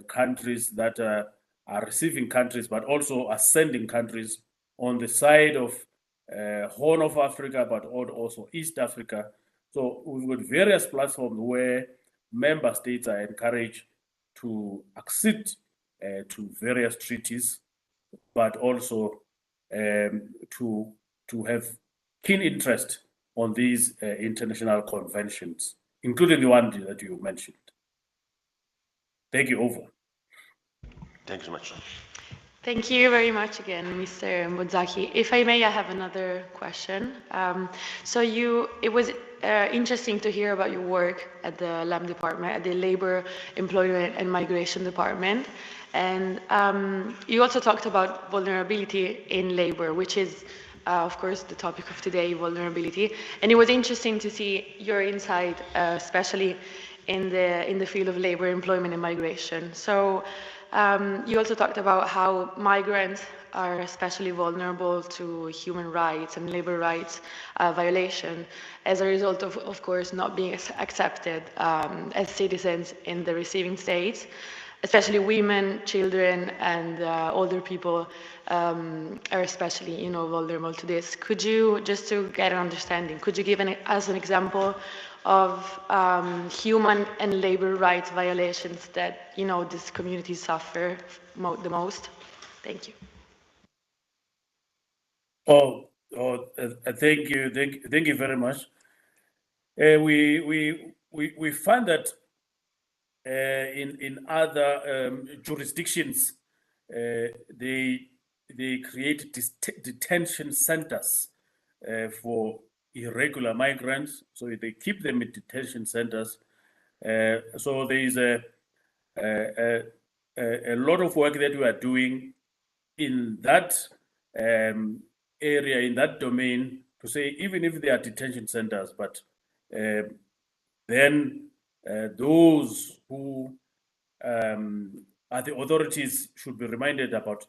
countries that are receiving countries, but also are sending countries on the side of Horn of Africa, but also East Africa. So we've got various platforms where member states are encouraged to accede to various treaties, but also to have keen interest on these international conventions, including the one that you mentioned. Thank you. Over. Thank you so much. Thank you very much again, Mr. Muzaki. If I may, I have another question. It was interesting to hear about your work at the LAM department, at the Labor, Employment and Migration Department. And you also talked about vulnerability in labor, which is of course, the topic of today, vulnerability. And it was interesting to see your insight, especially in the field of labor, employment, and migration. So you also talked about how migrants are especially vulnerable to human rights and labor rights violation as a result of course, not being accepted as citizens in the receiving states. Especially women, children, and older people are especially, vulnerable to this. Could you, just to get an understanding, could you give us an example of human and labor rights violations that, these communities suffer the most? Thank you. Thank you very much. We find that in other jurisdictions, they create detention centers for irregular migrants. So they keep them in detention centers. So there is a lot of work that we are doing in that area, in that domain, to say even if they are detention centers, but then those who are the authorities should be reminded about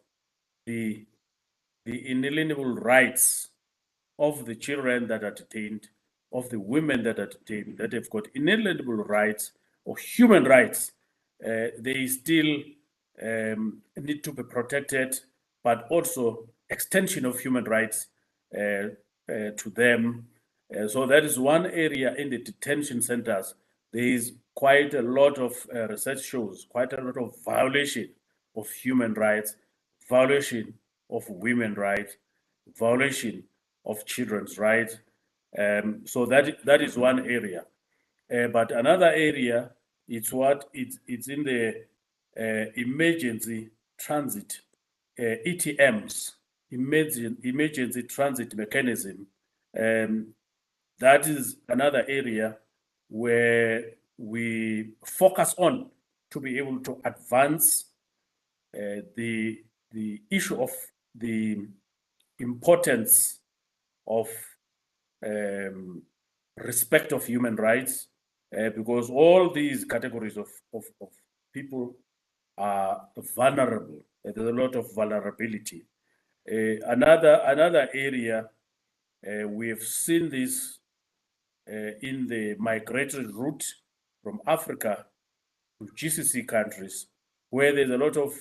the inalienable rights of the children that are detained, of the women that are detained, that have got inalienable rights or human rights. They still need to be protected, but also extension of human rights to them. So that is one area in the detention centers. There is quite a lot of research shows, quite a lot of violation of human rights, violation of women's rights, violation of children's rights. So that is one area. But another area, it's in the emergency transit, ETMs, emergency transit mechanism. That is another area where we focus on to be able to advance the issue of the importance of respect of human rights, because all these categories of people are vulnerable. There's a lot of vulnerability. Another area, we have seen this in the migratory route from Africa to GCC countries, where there's a lot of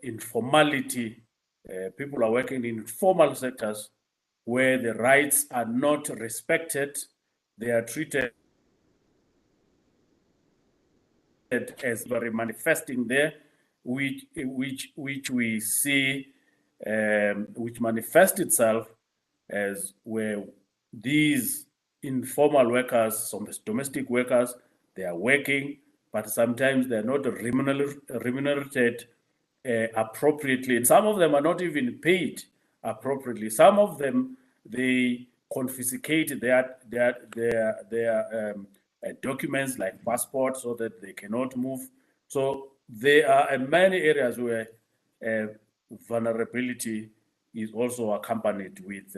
informality. People are working in informal sectors where the rights are not respected. They are treated as very manifesting there, which we see, which manifests itself as where these informal workers, some domestic workers, they are working, but sometimes they're not remunerated appropriately. And some of them are not even paid appropriately. Some of them, they confiscate their documents like passports so that they cannot move. So there are many areas where vulnerability is also accompanied with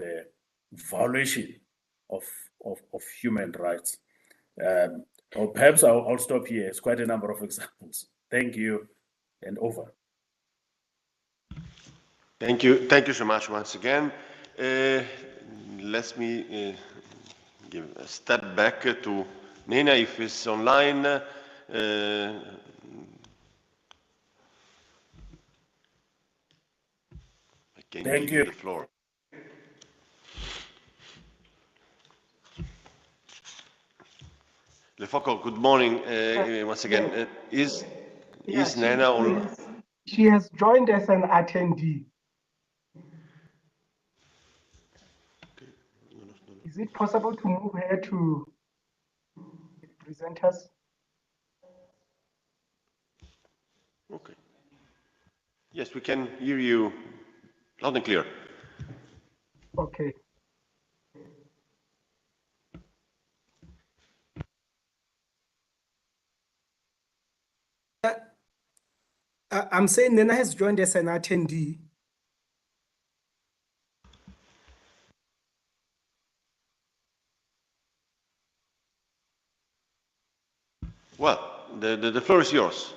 violation of human rights. Or perhaps I'll stop here. It's quite a number of examples. Thank you, and over. Thank you so much once again. Let me give a step back to Nina, if it's online. I can give you the floor. Lefoco, good morning once again. Is Nina online? She has joined as an attendee. Is it possible to move her to presenters? Okay. Yes, we can hear you loud and clear. Okay. I'm saying Nina has joined as an attendee. Well, the floor is yours.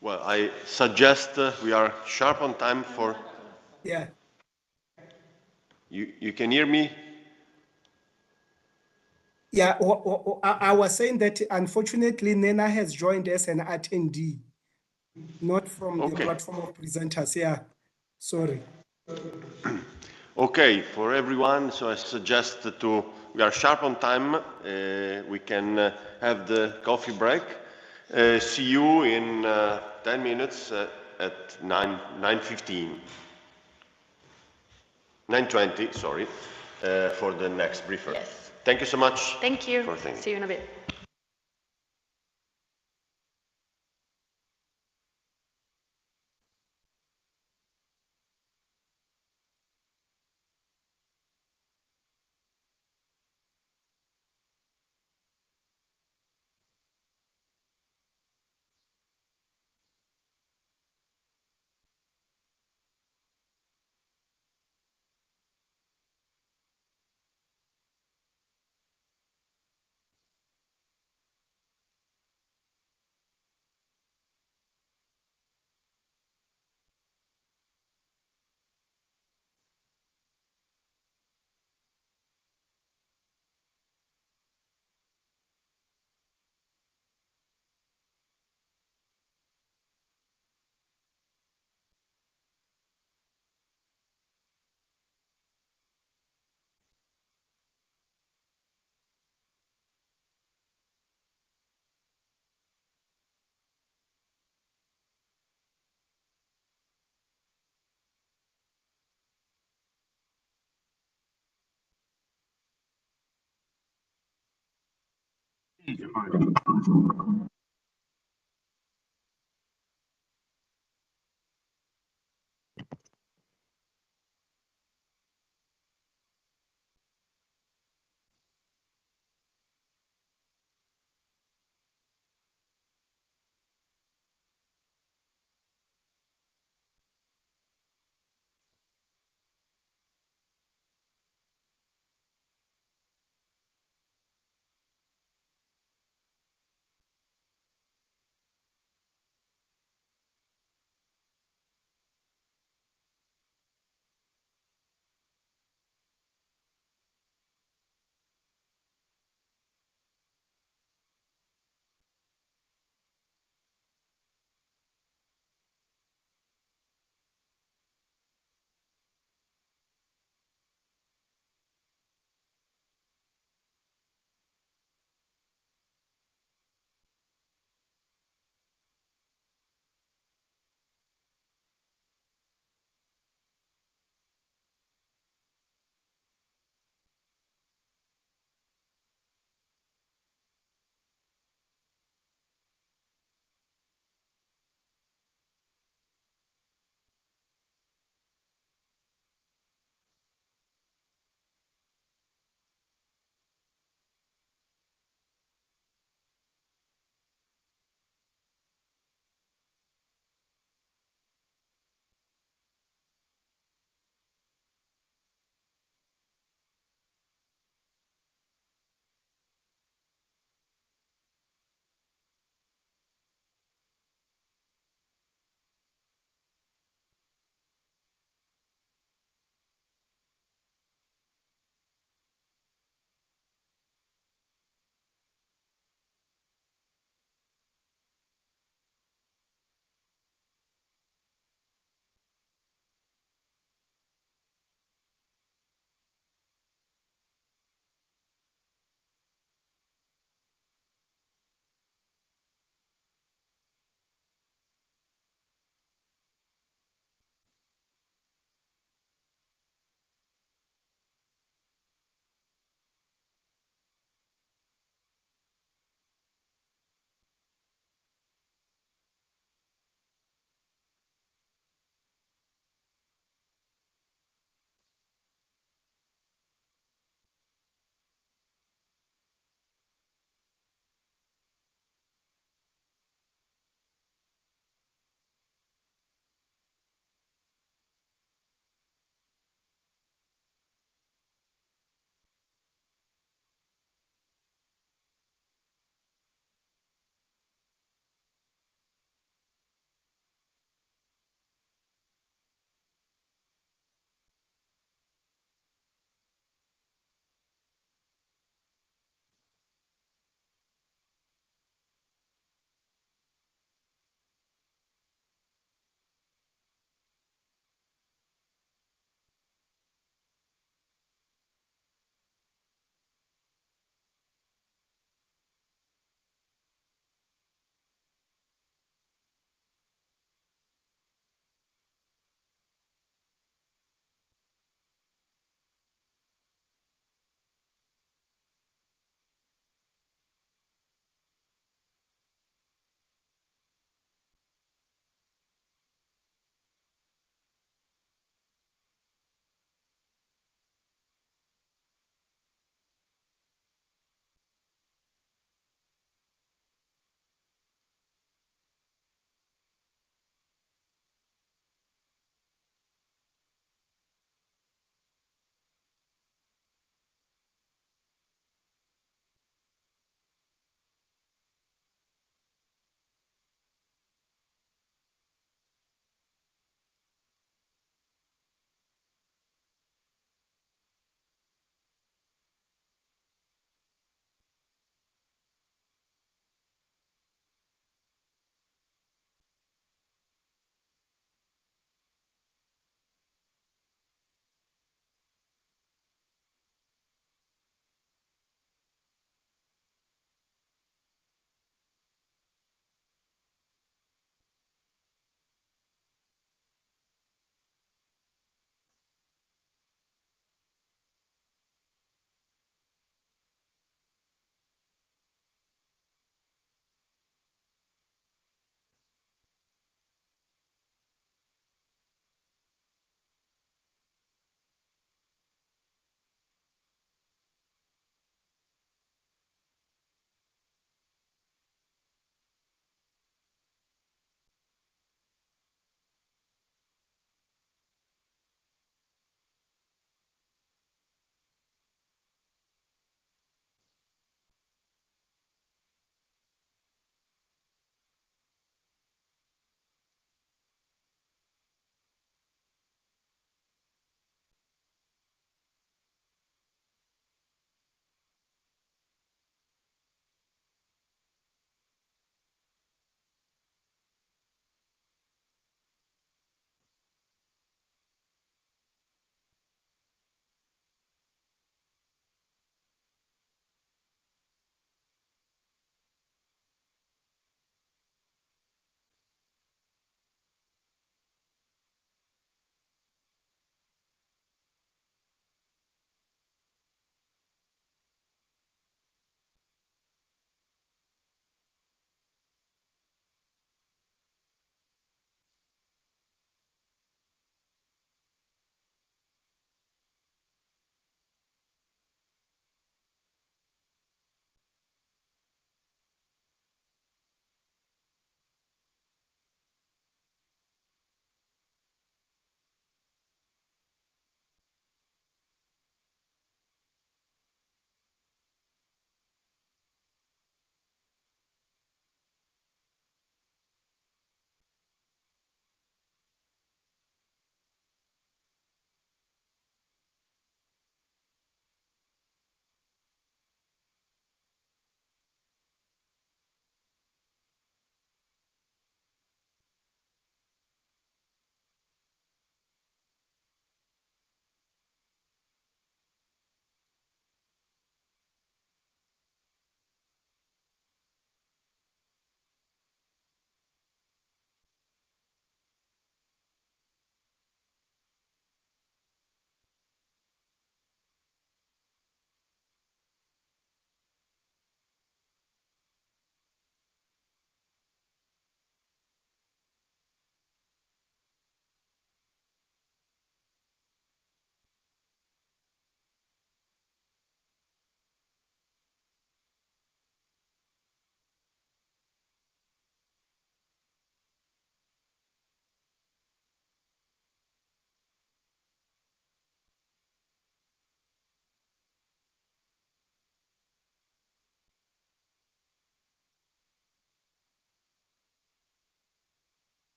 Well, I suggest we are sharp on time for. Yeah. You can hear me? Yeah, I was saying that unfortunately, Nena has joined as an attendee, not from the Okay. platform of presenters. Yeah, sorry. Okay, for everyone, so I suggest we are sharp on time. We can have the coffee break. See you in 10 minutes at 9:15. 9:20, sorry, for the next briefer. Yes. Thank you so much. Thank you. For thinking. See you in a bit.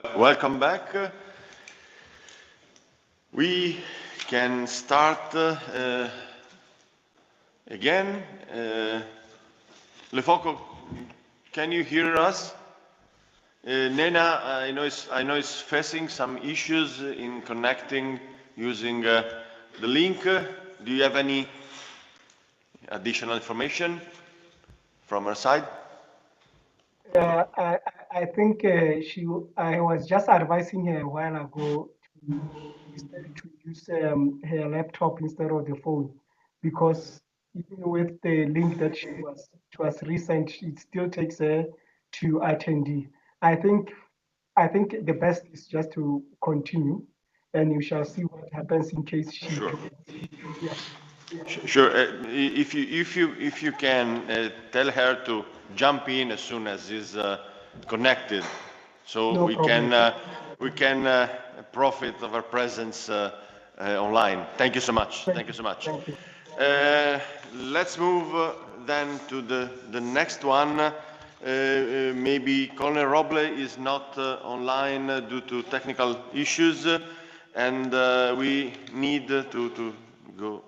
Welcome back. We can start again. Lefoco, can you hear us? Nena, I know it's facing some issues in connecting using the link. Do you have any additional information from her side? I think I was just advising her a while ago to use her laptop instead of the phone, because even with the link that she was resent, it still takes her to attendee. I think the best is just to continue, and you shall see what happens in case she. Sure. Yeah. Sure. If you can tell her to jump in as soon as is connected, so No problem. we can profit of her presence online. Thank you so much. Thank you so much. Thank you. Let's move then to the next one. Maybe Colonel Roble is not online due to technical issues, and we need to go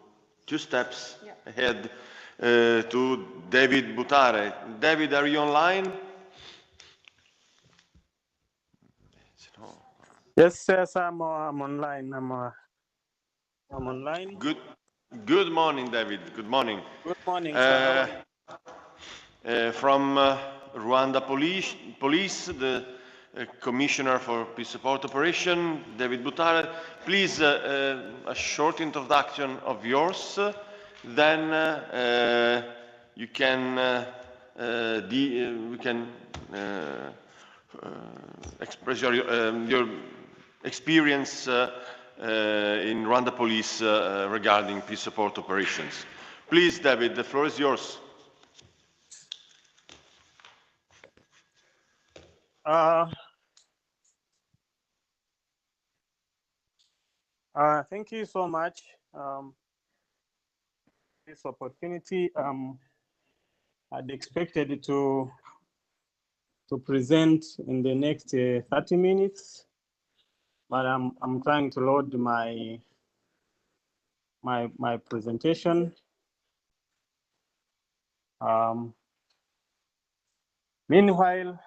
2 steps ahead to David Butare. David, are you online? Yes, I'm online. I'm online. Good morning, David. Good morning. Good morning, sir. From Rwanda Police, the Commissioner for Peace Support Operation, David Butare. Please, a short introduction of yours. Then you can we can express your experience in Rwanda Police regarding peace support operations. Please, David, the floor is yours. Thank you so much. This opportunity. I'd expected to present in the next 30 minutes, but I'm trying to load my presentation. Meanwhile,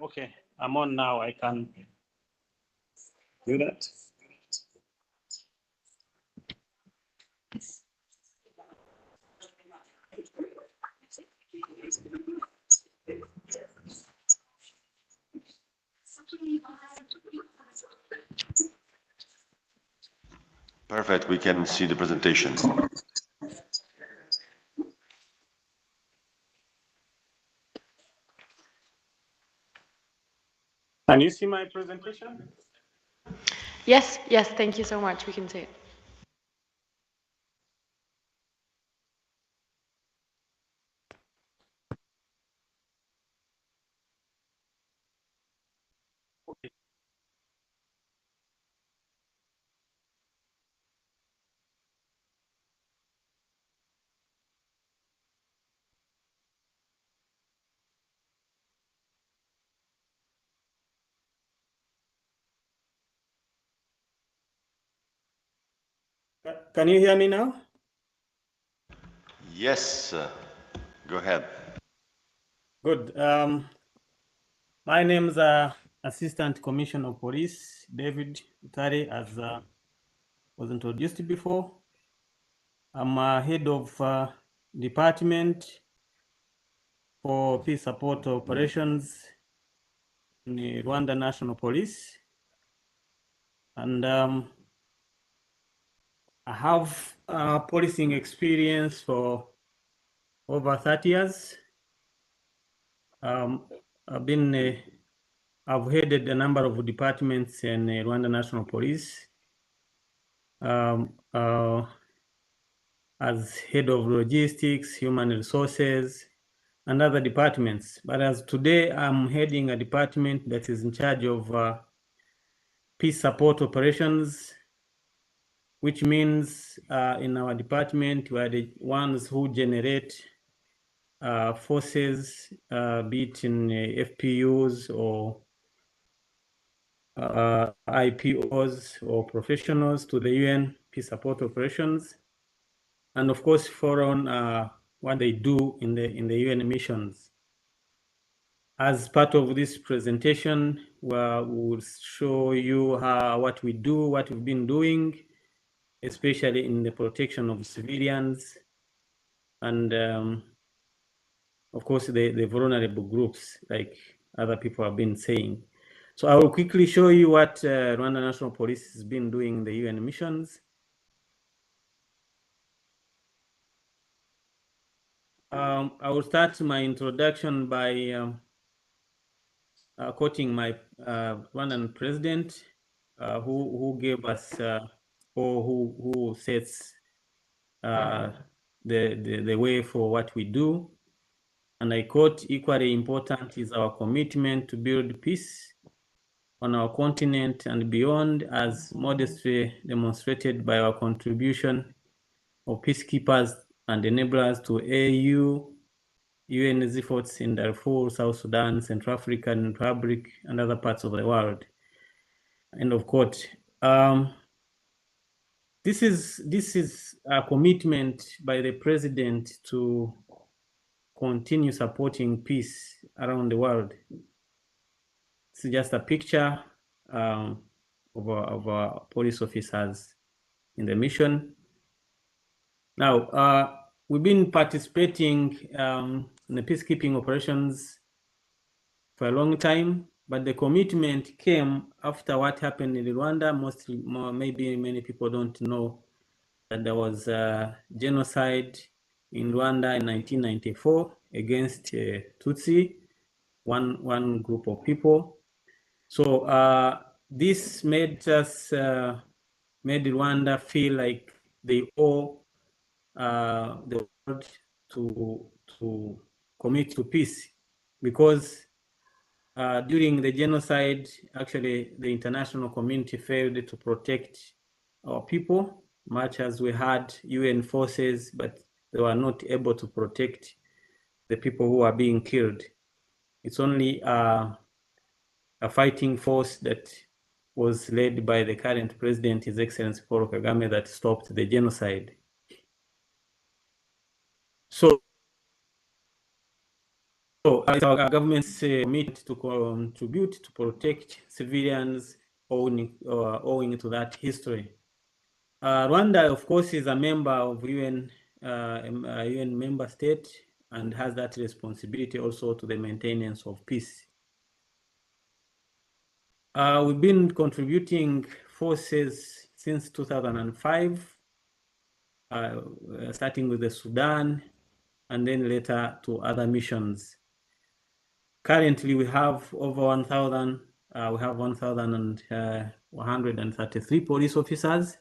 okay, I'm on now. I can do that. Perfect, we can see the presentation. Can you see my presentation? Yes, thank you so much. We can see it. Okay. Can you hear me now? Yes, go ahead. Good. My name is Assistant Commissioner of Police David Butare, as was introduced before. I'm head of Department for Peace Support Operations in the Rwanda National Police, and I have policing experience for over 30 years. I've headed a number of departments in Rwanda National Police as head of logistics, human resources, and other departments. But as today, I'm heading a department that is in charge of peace support operations, which means in our department, we are the ones who generate forces, be it in FPUs or IPOs or professionals to the UN peace support operations, and of course foreign what they do in the UN missions. As part of this presentation, we will show you what we do, what we've been doing, especially in the protection of civilians and of course the vulnerable groups, like other people have been saying. So I will quickly show you what Rwanda National Police has been doing in the UN missions. I will start my introduction by quoting my Rwandan president, who gave us or who sets the way for what we do. And I quote, "Equally important is our commitment to build peace on our continent and beyond, as modestly demonstrated by our contribution of peacekeepers and enablers to AU, UN's efforts in Darfur, South Sudan, Central African Republic, and other parts of the world." End of quote. This is a commitment by the president to continue supporting peace around the world. It's just a picture of our police officers in the mission. Now, we've been participating in the peacekeeping operations for a long time, but the commitment came after what happened in Rwanda. Maybe many people don't know that there was a genocide in Rwanda in 1994 against Tutsi, one group of people. So this made Rwanda feel like they owe the world to commit to peace, because during the genocide, actually, the international community failed to protect our people, much as we had UN forces, but they were not able to protect the people who are being killed. It's only a fighting force that was led by the current president, His Excellency Paul Kagame, that stopped the genocide. So it's our government's commitment to contribute to protect civilians owing to that history. Rwanda, of course, is a member of UN member state and has that responsibility also to the maintenance of peace. We've been contributing forces since 2005, starting with the Sudan, and then later to other missions. Currently, we have over 1,000. We have 1,133 police officers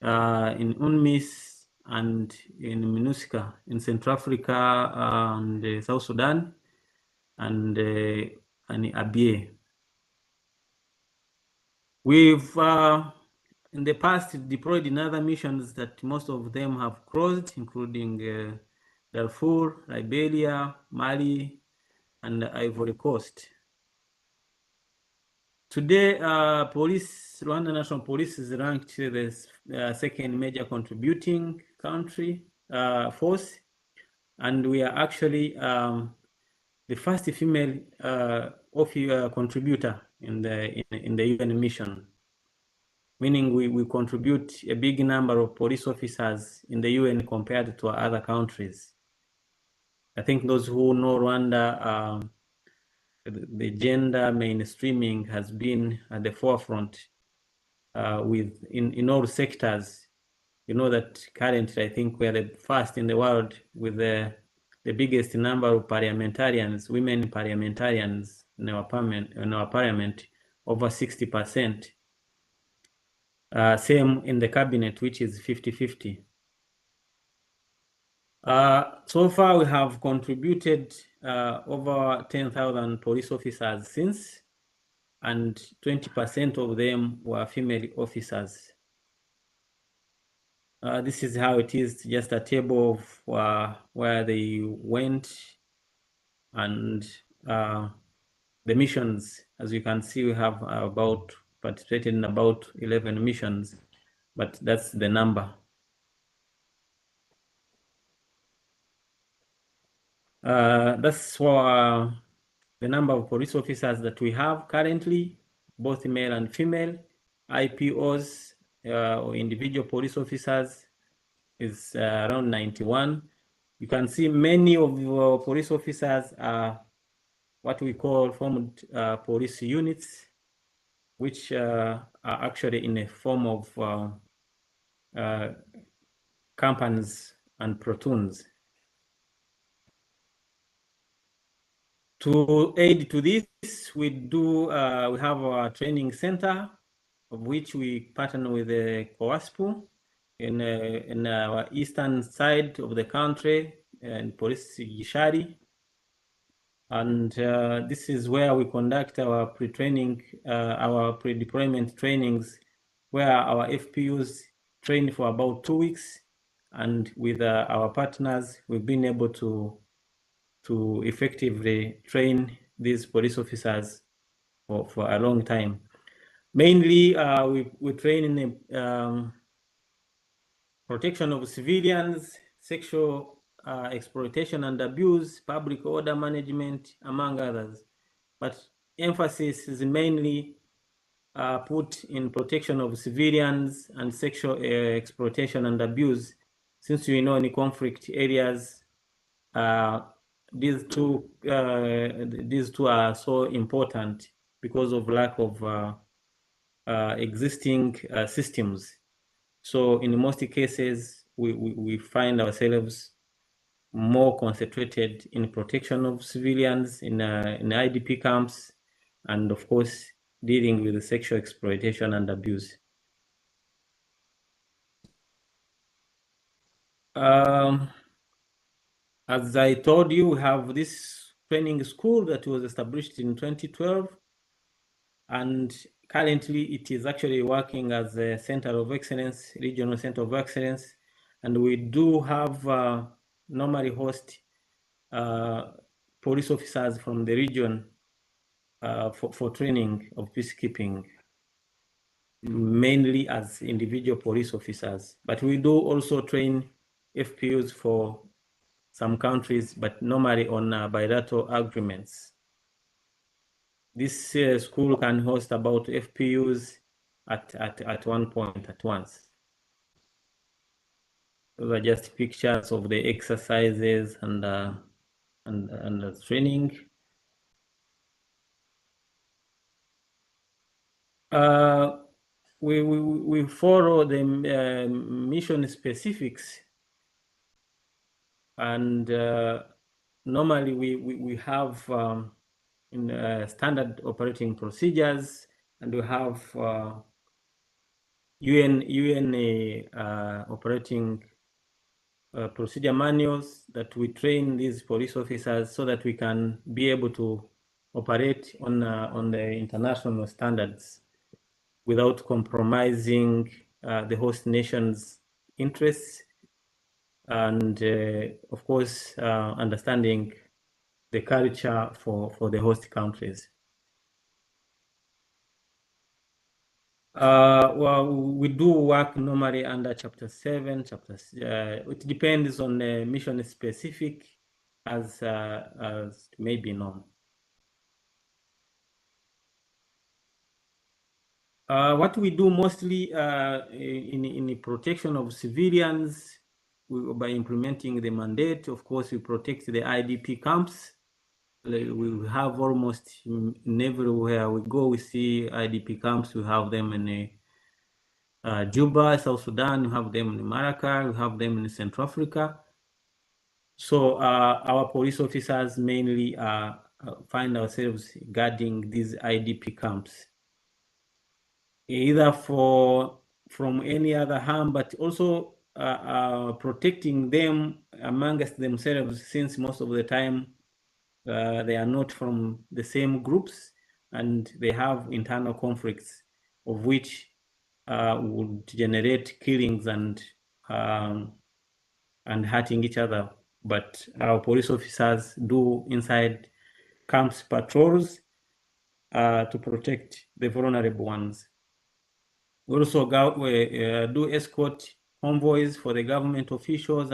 in UNMISS and in MINUSCA in Central Africa and South Sudan and Abyei. We've in the past deployed in other missions that most of them have closed, including Darfur, Liberia, Mali, and Ivory Coast. Today, Rwanda National Police is ranked the second major contributing country force, and we are actually the first female contributor in the UN mission, meaning we contribute a big number of police officers in the UN compared to other countries. I think those who know Rwanda, the gender mainstreaming has been at the forefront in all sectors. You know that currently, I think we're the first in the world with the biggest number of parliamentarians, women parliamentarians in our parliament, over 60%. Same in the cabinet, which is 50-50. So far, we have contributed over 10,000 police officers since, and 20% of them were female officers. This is how it is, just a table of where they went and the missions. As you can see, we have participated in about 11 missions, but that's the number. That's for the number of police officers that we have currently, both male and female. IPOs or individual police officers is around 91. You can see many of police officers are what we call formed police units, which are actually in a form of companies and platoons. To aid to this, we have our training center, of which we partner with the COASPU in our eastern side of the country, and Police Gishari. And this is where we conduct our pre-training, our pre-deployment trainings, where our FPUs train for about 2 weeks. And with our partners, we've been able to effectively train these police officers for a long time. Mainly, we train in the protection of civilians, sexual exploitation and abuse, public order management, among others. But emphasis is mainly put in protection of civilians and sexual exploitation and abuse, since we know in conflict areas, these two are so important because of lack of existing systems. So in most cases, we find ourselves more concentrated in protection of civilians in IDP camps, and of course, dealing with the sexual exploitation and abuse. As I told you, we have this training school that was established in 2012, and currently it is actually working as a center of excellence, regional center of excellence, and we do have normally host police officers from the region for training of peacekeeping, mainly as individual police officers. But we do also train FPUs for some countries, but normally on bilateral agreements. This school can host about FPUs at one point at once. Those are just pictures of the exercises and the training. We follow the mission specifics, and normally we have standard operating procedures, and we have UN operating procedure manuals that we train these police officers so that we can be able to operate on the international standards without compromising the host nation's interests, and of course understanding the culture for the host countries. Well, we do work normally under Chapter 7, it depends on the mission specific as may be known. What we do mostly in the protection of civilians, by implementing the mandate, of course, we protect the IDP camps. We have almost in everywhere we go, we see IDP camps. We have them in Juba, South Sudan, we have them in Malacca, we have them in Central Africa. So our police officers mainly find ourselves guarding these IDP camps, either from any other harm, but also protecting them amongst themselves, since most of the time they are not from the same groups and they have internal conflicts, of which would generate killings and hurting each other. But our police officers do inside camps patrols, to protect the vulnerable ones. We also do escort convoys for the government officials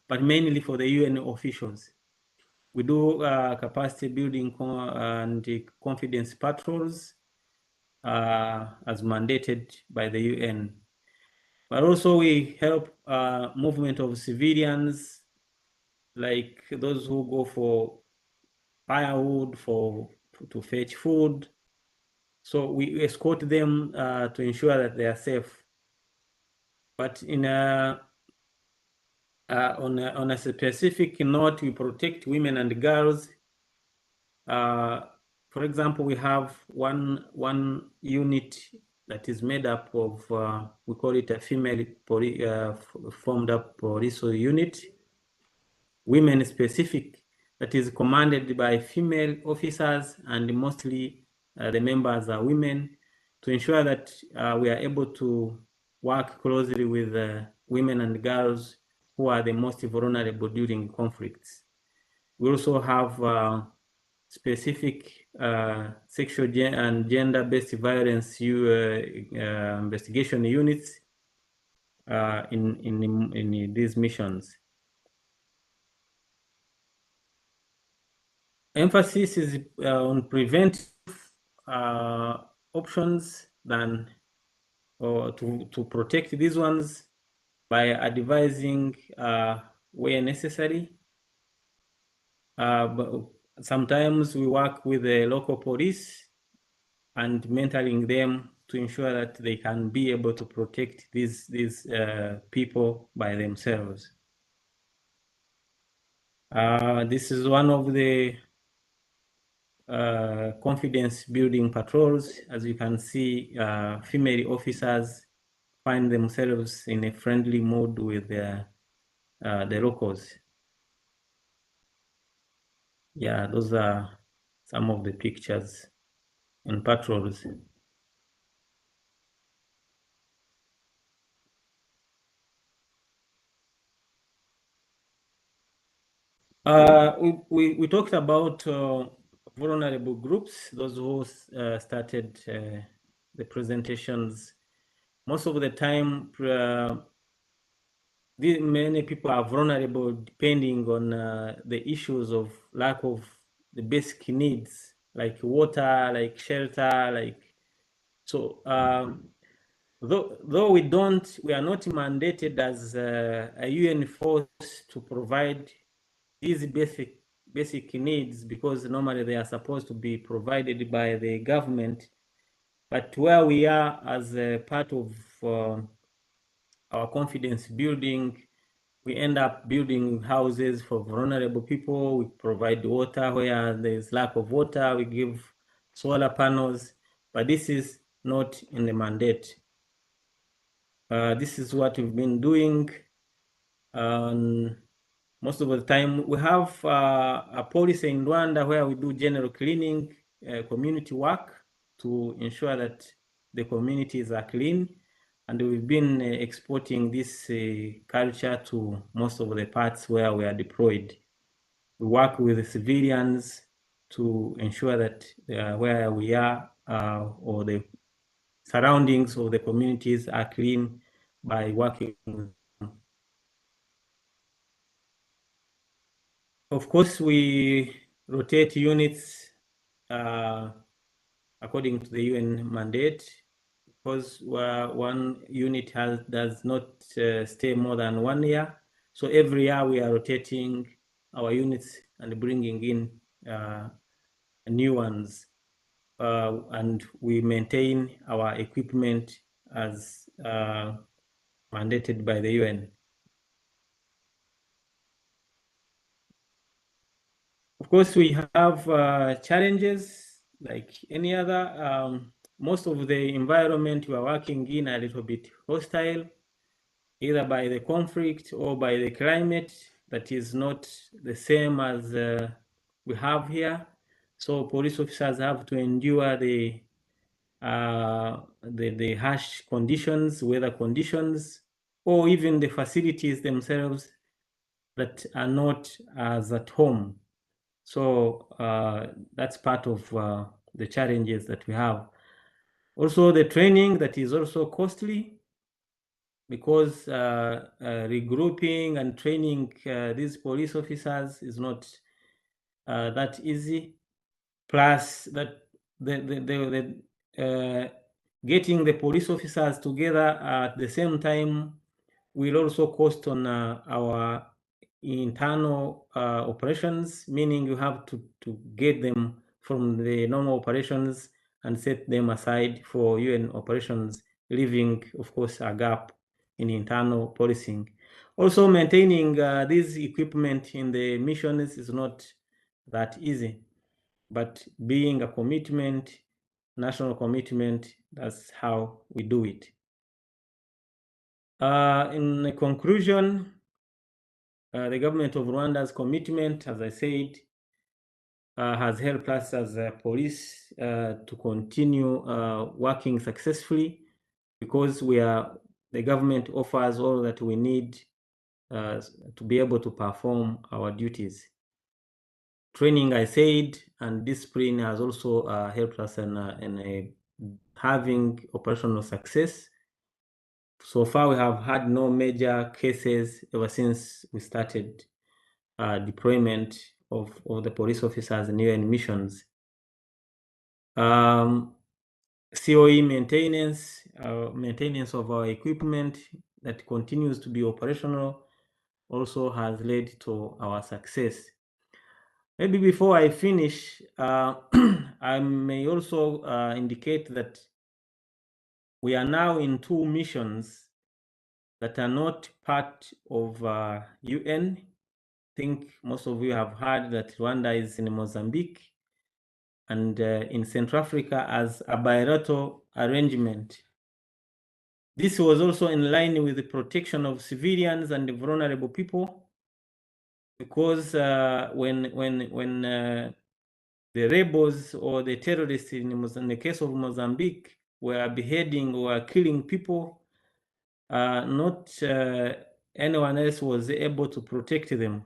but mainly for the UN officials. We do capacity building and confidence patrols as mandated by the UN. But also we help movement of civilians, like those who go for firewood to fetch food. So we escort them to ensure that they are safe. But on a specific note, we protect women and girls. For example, we have one unit that is made up of, we call it a female formed up police unit, women specific, that is commanded by female officers, and mostly the members are women, to ensure that we are able to work closely with women and girls who are the most vulnerable during conflicts. We also have specific sexual and gender-based violence investigation units in these missions. Emphasis is on preventive options to protect these ones by advising where necessary. But sometimes we work with the local police and mentoring them to ensure that they can be able to protect these people by themselves. This is one of the confidence building patrols. As you can see, female officers find themselves in a friendly mood with the locals. Yeah, those are some of the pictures in patrols. We talked about vulnerable groups, those who started the presentations. Most of the time, many people are vulnerable depending on the issues of lack of the basic needs, like water, like shelter, so. Though we are not mandated as a UN force to provide these basic needs, because normally they are supposed to be provided by the government. But where we are as a part of our confidence building, we end up building houses for vulnerable people. We provide water where there's lack of water. We give solar panels, but this is not in the mandate. This is what we've been doing. Most of the time, we have a policy in Rwanda where we do general cleaning, community work to ensure that the communities are clean. And we've been exporting this culture to most of the parts where we are deployed. We work with the civilians to ensure that where we are or the surroundings of the communities are clean by working with them. Of course, we rotate units according to the UN mandate, because one unit does not stay more than 1 year. So every year we are rotating our units and bringing in new ones. And we maintain our equipment as mandated by the UN. Of course, we have challenges like any other. Most of the environment we are working in are a little bit hostile, either by the conflict or by the climate that is not the same as we have here. So police officers have to endure the harsh conditions, weather conditions, or even the facilities themselves that are not as at home. So that's part of the challenges that we have. Also, the training that is also costly, because regrouping and training these police officers is not that easy. Plus, that getting the police officers together at the same time will also cost on our internal operations, meaning you have to get them from the normal operations and set them aside for UN operations, leaving, of course, a gap in internal policing. Also, maintaining this equipment in the missions is not that easy, but being a commitment, national commitment, that's how we do it. In conclusion, the government of Rwanda's commitment, as I said, has helped us as a police to continue working successfully, because the government offers all that we need to be able to perform our duties. Training, I said, and discipline has also helped us in having operational success. So far, we have had no major cases ever since we started deployment of the police officers in UN missions. COE maintenance of our equipment that continues to be operational also has led to our success. Maybe before I finish, I may also indicate that we are now in 2 missions that are not part of UN. I think most of you have heard that Rwanda is in Mozambique and in Central Africa as a bilateral arrangement. This was also in line with the protection of civilians and vulnerable people, because when the rebels or the terrorists in the case of Mozambique were beheading or killing people, not anyone else was able to protect them.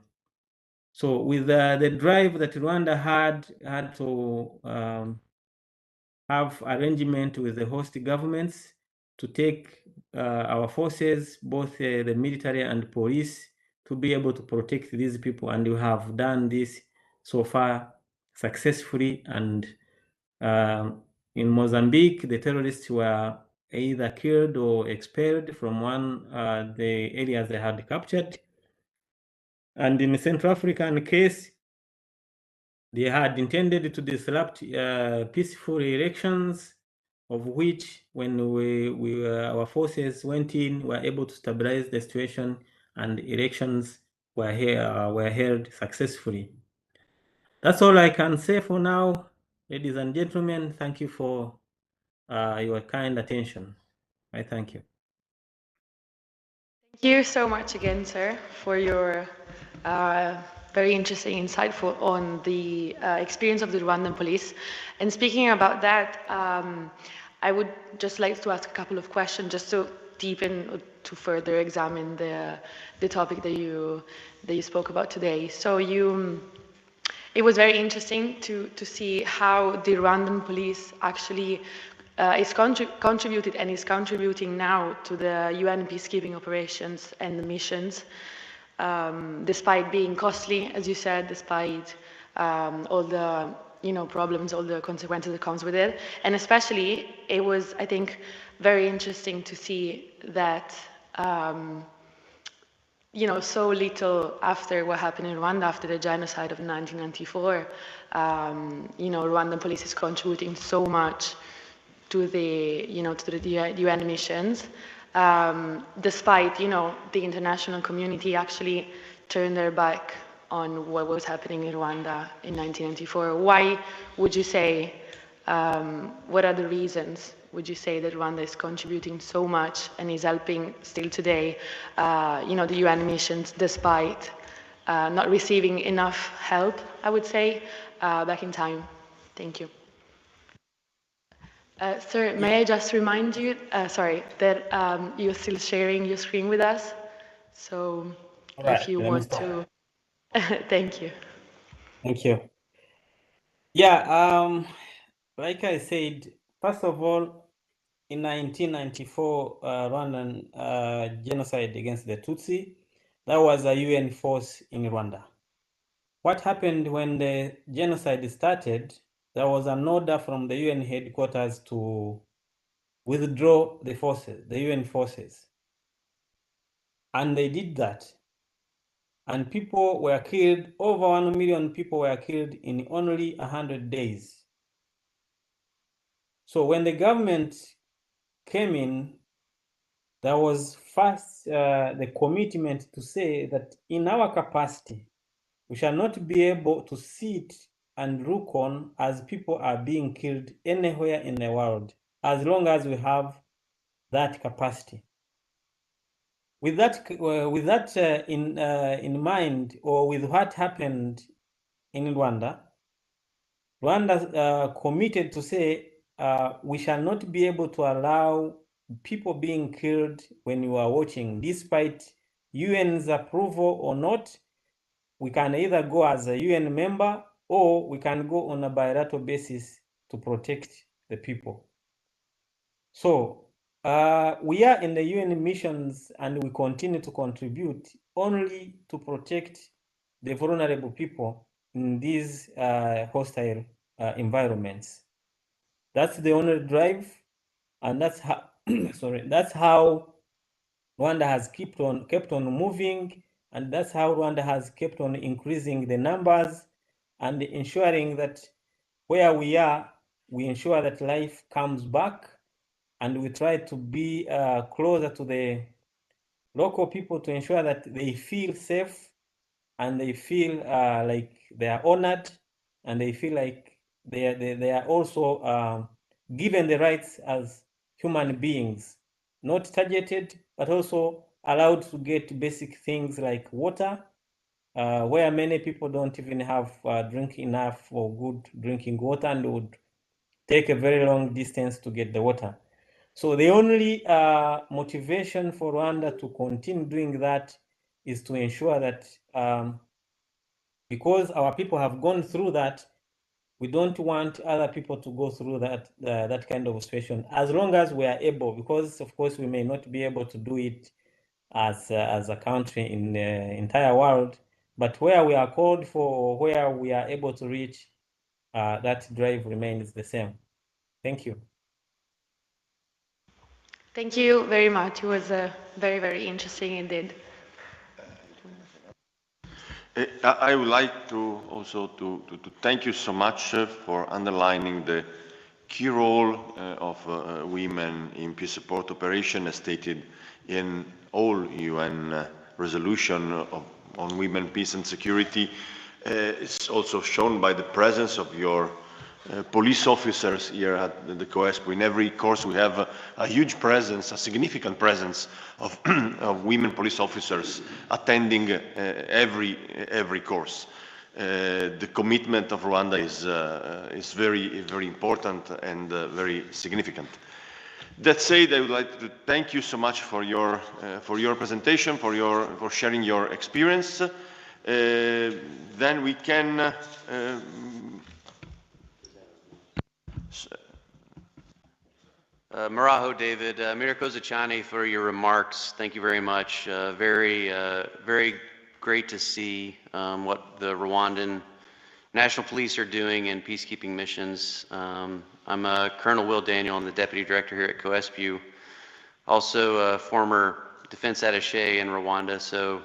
So with the drive that Rwanda had to have arrangement with the host governments to take our forces, both the military and police, to be able to protect these people, and we have done this so far successfully. And in Mozambique, the terrorists were either killed or expelled from the areas they had captured. And in the Central African case, they had intended to disrupt peaceful elections, of which, when our forces went in, were able to stabilize the situation, and elections were held successfully. That's all I can say for now, ladies and gentlemen. Thank you for your kind attention. I thank you. Thank you so much again, sir, for your very interesting, insightful on the experience of the Rwandan police. And speaking about that, I would just like to ask a couple of questions just to deepen, to further examine the topic that you spoke about today. So it was very interesting to see how the Rwandan police actually is contributed and is contributing now to the UN peacekeeping operations and the missions, despite being costly, as you said, despite all the problems, all the consequences that comes with it. And especially, it was, I think, very interesting to see that so little after what happened in Rwanda, after the genocide of 1994, Rwandan police is contributing so much to the UN missions, despite, the international community actually turned their back on what was happening in Rwanda in 1994. Why would you say, what are the reasons, would you say, that Rwanda is contributing so much and is helping still today, the UN missions, despite not receiving enough help, I would say, back in time? Thank you. Sir, may I just remind you, that you're still sharing your screen with us. So if you want to, thank you. Thank you. Yeah, like I said, first of all, in 1994 Rwandan genocide against the Tutsi, that was a UN force in Rwanda. What happened when the genocide started, there was an order from the UN headquarters to withdraw the forces, the UN forces. And they did that. And people were killed, over 1 million people were killed in only 100 days. So when the government came in, there was first the commitment to say that in our capacity, we shall not be able to sit and look on as people are being killed anywhere in the world, as long as we have that capacity. With that in mind, or with what happened in Rwanda, Rwanda committed to say we shall not be able to allow people being killed when you are watching, despite UN's approval or not. We can either go as a UN member or we can go on a bilateral basis to protect the people. So we are in the UN missions and we continue to contribute only to protect the vulnerable people in these hostile environments. That's the only drive, and that's how that's how Rwanda has kept on moving, and that's how Rwanda has kept on increasing the numbers and ensuring that where we are, we ensure that life comes back, and we try to be closer to the local people to ensure that they feel safe and they feel like they are honored and they feel like they are also given the rights as human beings, not targeted, but also allowed to get basic things like water, where many people don't even have drink enough or good drinking water and would take a very long distance to get the water. So the only motivation for Rwanda to continue doing that is to ensure that because our people have gone through that, we don't want other people to go through that kind of situation, as long as we are able, because of course we may not be able to do it as a country in the entire world, but where we are called for, or where we are able to reach, that drive remains the same. Thank you. Thank you very much. It was very, very interesting indeed. I would like to also to thank you so much for underlining the key role of women in peace support operation as stated in all UN resolution on women, peace and security. It's also shown by the presence of your police officers here at the COESPO. In every course we have a huge presence, a significant presence of, of women police officers attending every course. The commitment of Rwanda is very important and very significant. That said, I would like to thank you so much for your presentation, for sharing your experience. Then we can Maraho, David. Mirko Zachani for your remarks. Thank you very much. Very great to see what the Rwandan National Police are doing in peacekeeping missions. I'm Colonel Will Daniel. I'm the Deputy Director here at COESPU. Also a former defense attaché in Rwanda, so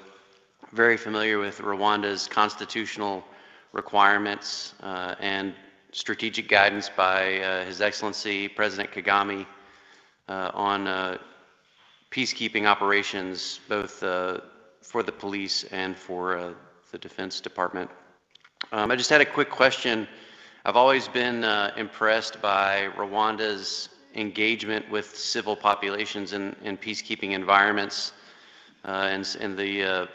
very familiar with Rwanda's constitutional requirements and strategic guidance by His Excellency President Kagame on peacekeeping operations, both for the police and for the Defense Department. I just had a quick question. I've always been impressed by Rwanda's engagement with civil populations in peacekeeping environments and the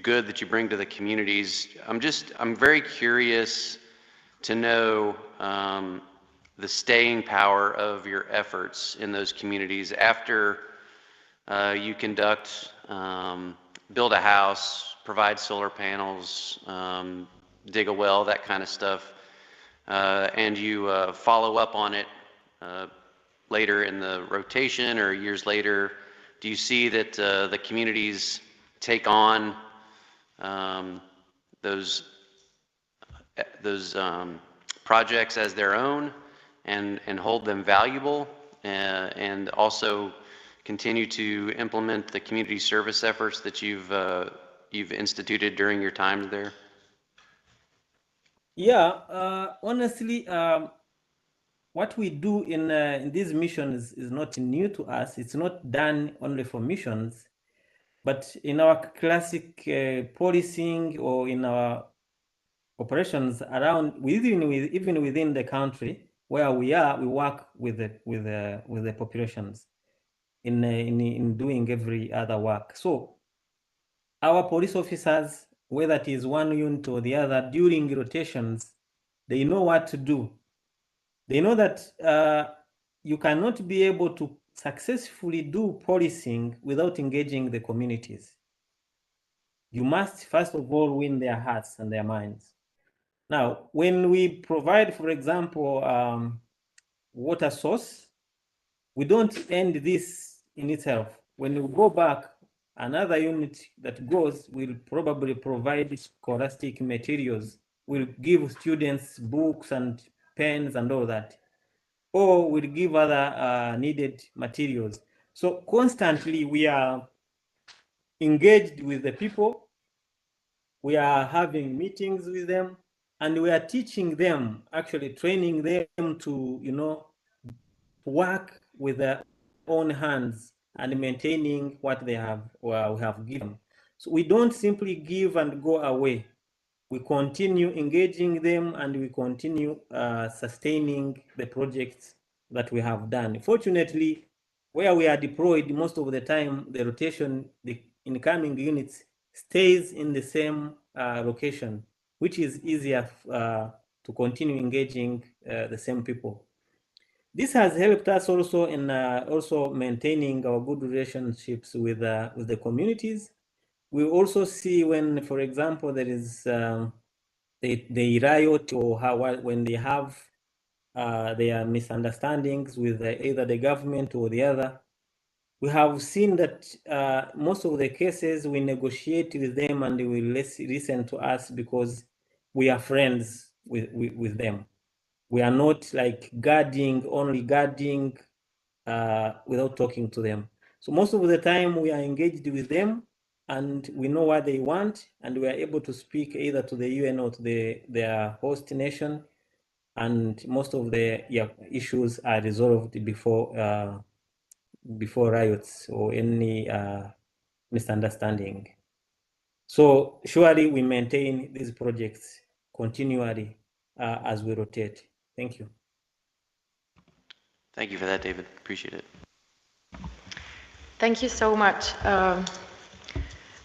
good that you bring to the communities. I'm very curious to know the staying power of your efforts in those communities after you conduct, build a house, provide solar panels, dig a well, that kind of stuff. and you follow up on it later in the rotation or years later, do you see that the communities take on those projects as their own and hold them valuable, and also continue to implement the community service efforts that you've instituted during your time there? Yeah, honestly, what we do in these missions is not new to us. It's not done only for missions, but in our classic policing or in our operations around, even within the country where we are, we work with the populations in doing every other work. So our police officers, whether it is one unit or the other, during rotations, they know what to do. They know that you cannot be able to successfully do policing without engaging the communities. You must, first of all, win their hearts and their minds. Now, when we provide, for example, water source, we don't end this in itself. When you go back, another unit that goes will probably provide scholastic materials, will give students books and pens and all that, or will give other needed materials. So constantly we are engaged with the people, we are having meetings with them, and we are teaching them, actually training them to, work with their own hands and maintaining what they have we have given. So we don't simply give and go away. We continue engaging them and we continue sustaining the projects that we have done. Fortunately, where we are deployed, most of the time, the rotation, the incoming units stays in the same location, which is easier to continue engaging the same people. This has helped us also in also maintaining our good relationships with the communities. We also see when, for example, there is they riot or when they have their misunderstandings with either the government or the other. We have seen that most of the cases we negotiate with them and they will listen to us because we are friends with them. We are not like only guarding without talking to them. So most of the time we are engaged with them and we know what they want and we are able to speak either to the UN or to their host nation, and most of the issues are resolved before riots or any misunderstanding. So surely we maintain these projects continually as we rotate. Thank you. Thank you for that, David. Appreciate it. Thank you so much,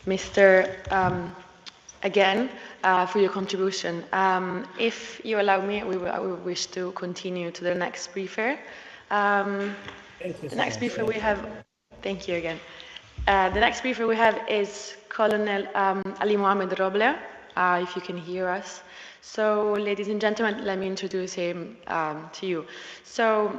Mr. Again, for your contribution. If you allow me, I would wish to continue to the next briefer. Thank you. The next briefer we have, thank you again. The next briefer we have is Colonel Ali Mohamed Roble, if you can hear us. So, ladies and gentlemen, let me introduce him to you. So,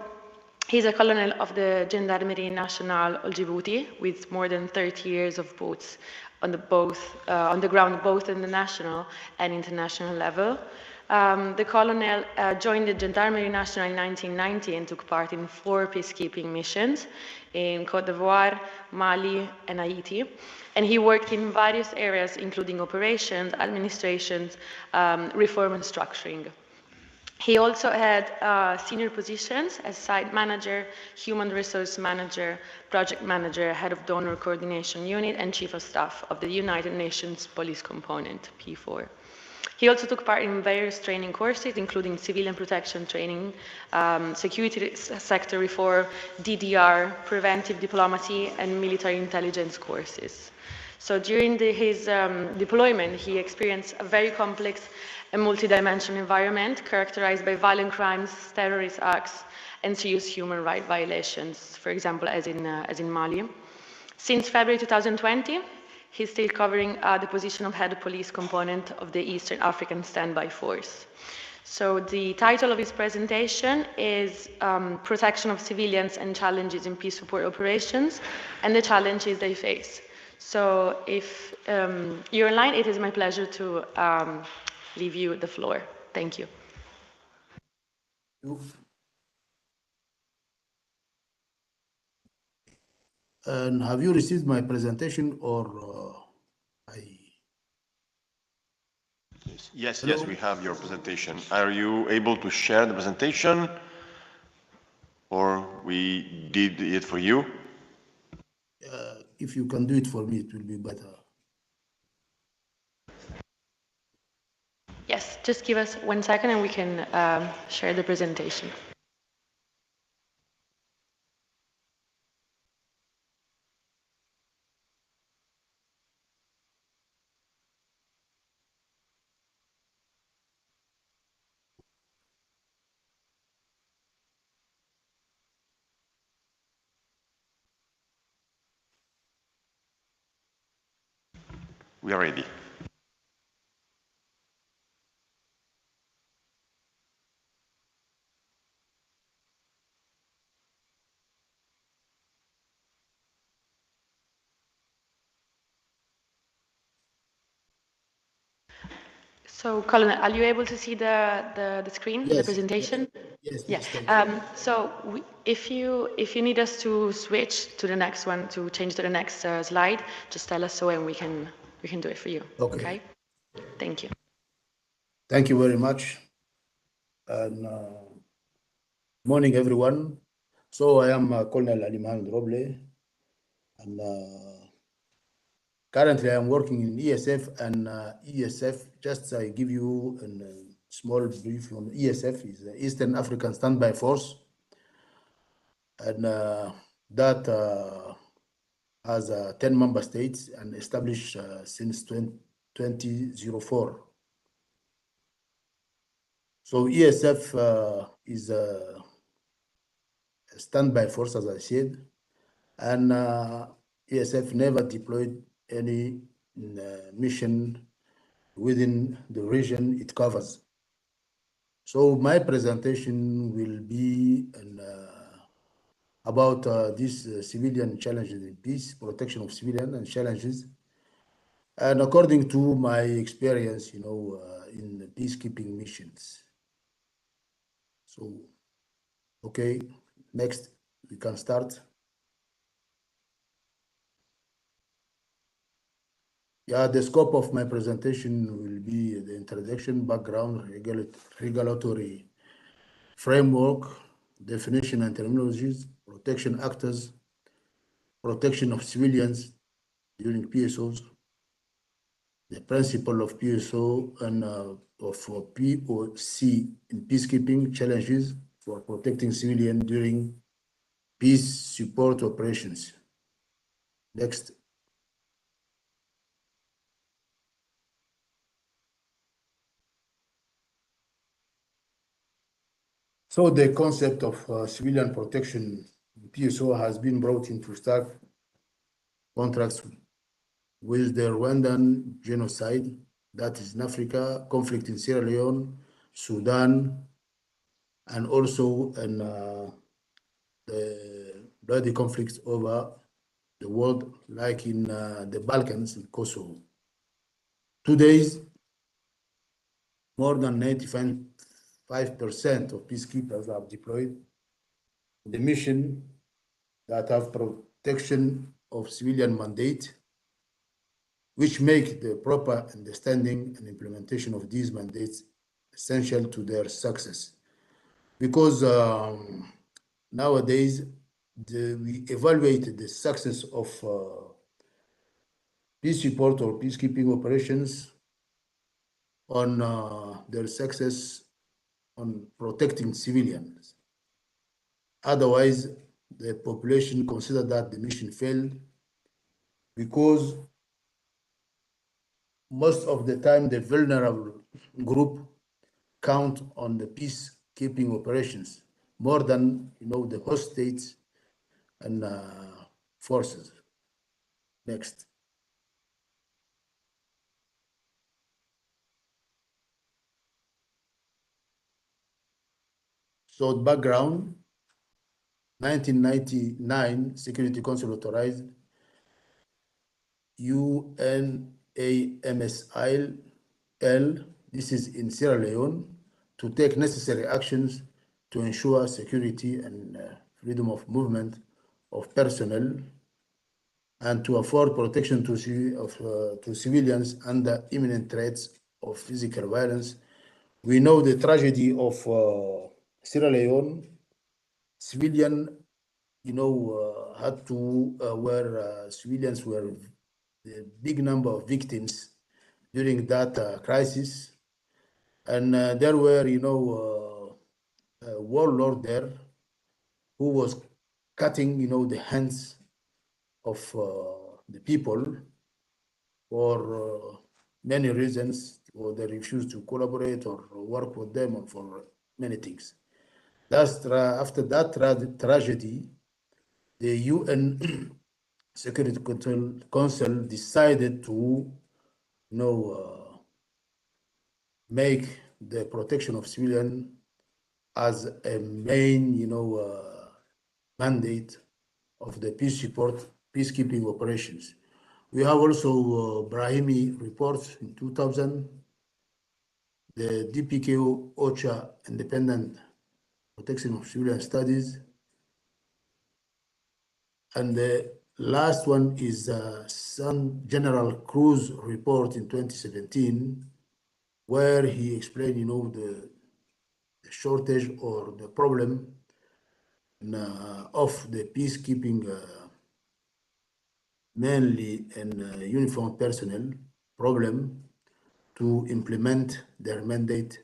he's a colonel of the Gendarmerie Nationale of Djibouti with more than 30 years of boots on the ground, both in the national and international level. The colonel joined the Gendarmerie Nationale in 1990 and took part in 4 peacekeeping missions in Côte d'Ivoire, Mali, and Haiti. And he worked in various areas, including operations, administrations, reform and structuring. He also had senior positions as site manager, human resource manager, project manager, head of donor coordination unit, and chief of staff of the United Nations Police Component, P4. He also took part in various training courses, including civilian protection training, security sector reform, DDR, preventive diplomacy, and military intelligence courses. So during his deployment, he experienced a very complex and multidimensional environment characterized by violent crimes, terrorist acts, and serious human rights violations, for example, as in Mali. Since February 2020, he's still covering the position of head of police component of the Eastern African Standby Force. So the title of his presentation is Protection of Civilians and Challenges in Peace Support Operations and the Challenges They Face. So if you're in line, it is my pleasure to leave you the floor. Thank you. And have you received my presentation or I? Yes, yes, we have your presentation. Are you able to share the presentation or we did it for you? If you can do it for me, it will be better. Yes, just give us 1 second and we can share the presentation. We are ready. So, Colin, are you able to see the screen, Yes, the presentation? Yes, Yeah. yes, thank you. So, if you need us to switch to the next one, to change to the next slide, just tell us so, and we can do it for you. Okay. Thank you. Thank you very much. And morning, everyone. So I am Colonel Ali Mohamed Roble, and currently I am working in ESF and ESF. Just I give you a small brief on ESF is the Eastern African Standby Force, and that has 10 member states and established since 2004. So ESF is a standby force, as I said, and ESF never deployed any mission within the region it covers. So my presentation will be about these civilian challenges in peace, protection of civilian and challenges. And according to my experience, in peacekeeping missions. So, okay, next we can start. Yeah, the scope of my presentation will be the introduction, background, regulatory framework, definition and terminologies, protection actors, protection of civilians during PSOs, the principle of PSO and of POC in peacekeeping, challenges for protecting civilians during peace support operations. Next. So the concept of civilian protection PSO has been brought into stark contrast with the Rwandan genocide, that is in Africa, conflict in Sierra Leone, Sudan, and also in the bloody conflicts over the world, like in the Balkans in Kosovo. Today, more than 95% of peacekeepers are deployed. The mission that have protection of civilian mandate, which make the proper understanding and implementation of these mandates essential to their success. Because nowadays, we evaluate the success of peace support or peacekeeping operations on their success on protecting civilians. Otherwise, the population consider that the mission failed because most of the time the vulnerable group count on the peacekeeping operations more than the host states and forces. Next. So background, 1999 Security Council authorized UNAMSIL, this is in Sierra Leone, to take necessary actions to ensure security and freedom of movement of personnel and to afford protection to civilians under imminent threats of physical violence. We know the tragedy of Sierra Leone. Civilian, had to where civilians were the big number of victims during that crisis, and there were, a warlord there who was cutting, the hands of the people for many reasons, or they refused to collaborate or work with them, or for many things. After that tragedy, the UN Security Council decided to, make the protection of civilians as a main, mandate of the peacekeeping operations. We have also Brahimi reports in 2000, the DPKO OCHA Independent Protection of Civilian Studies, and the last one is San General Cruz report in 2017, where he explained, the shortage or the problem of the peacekeeping, mainly in uniformed personnel problem to implement their mandate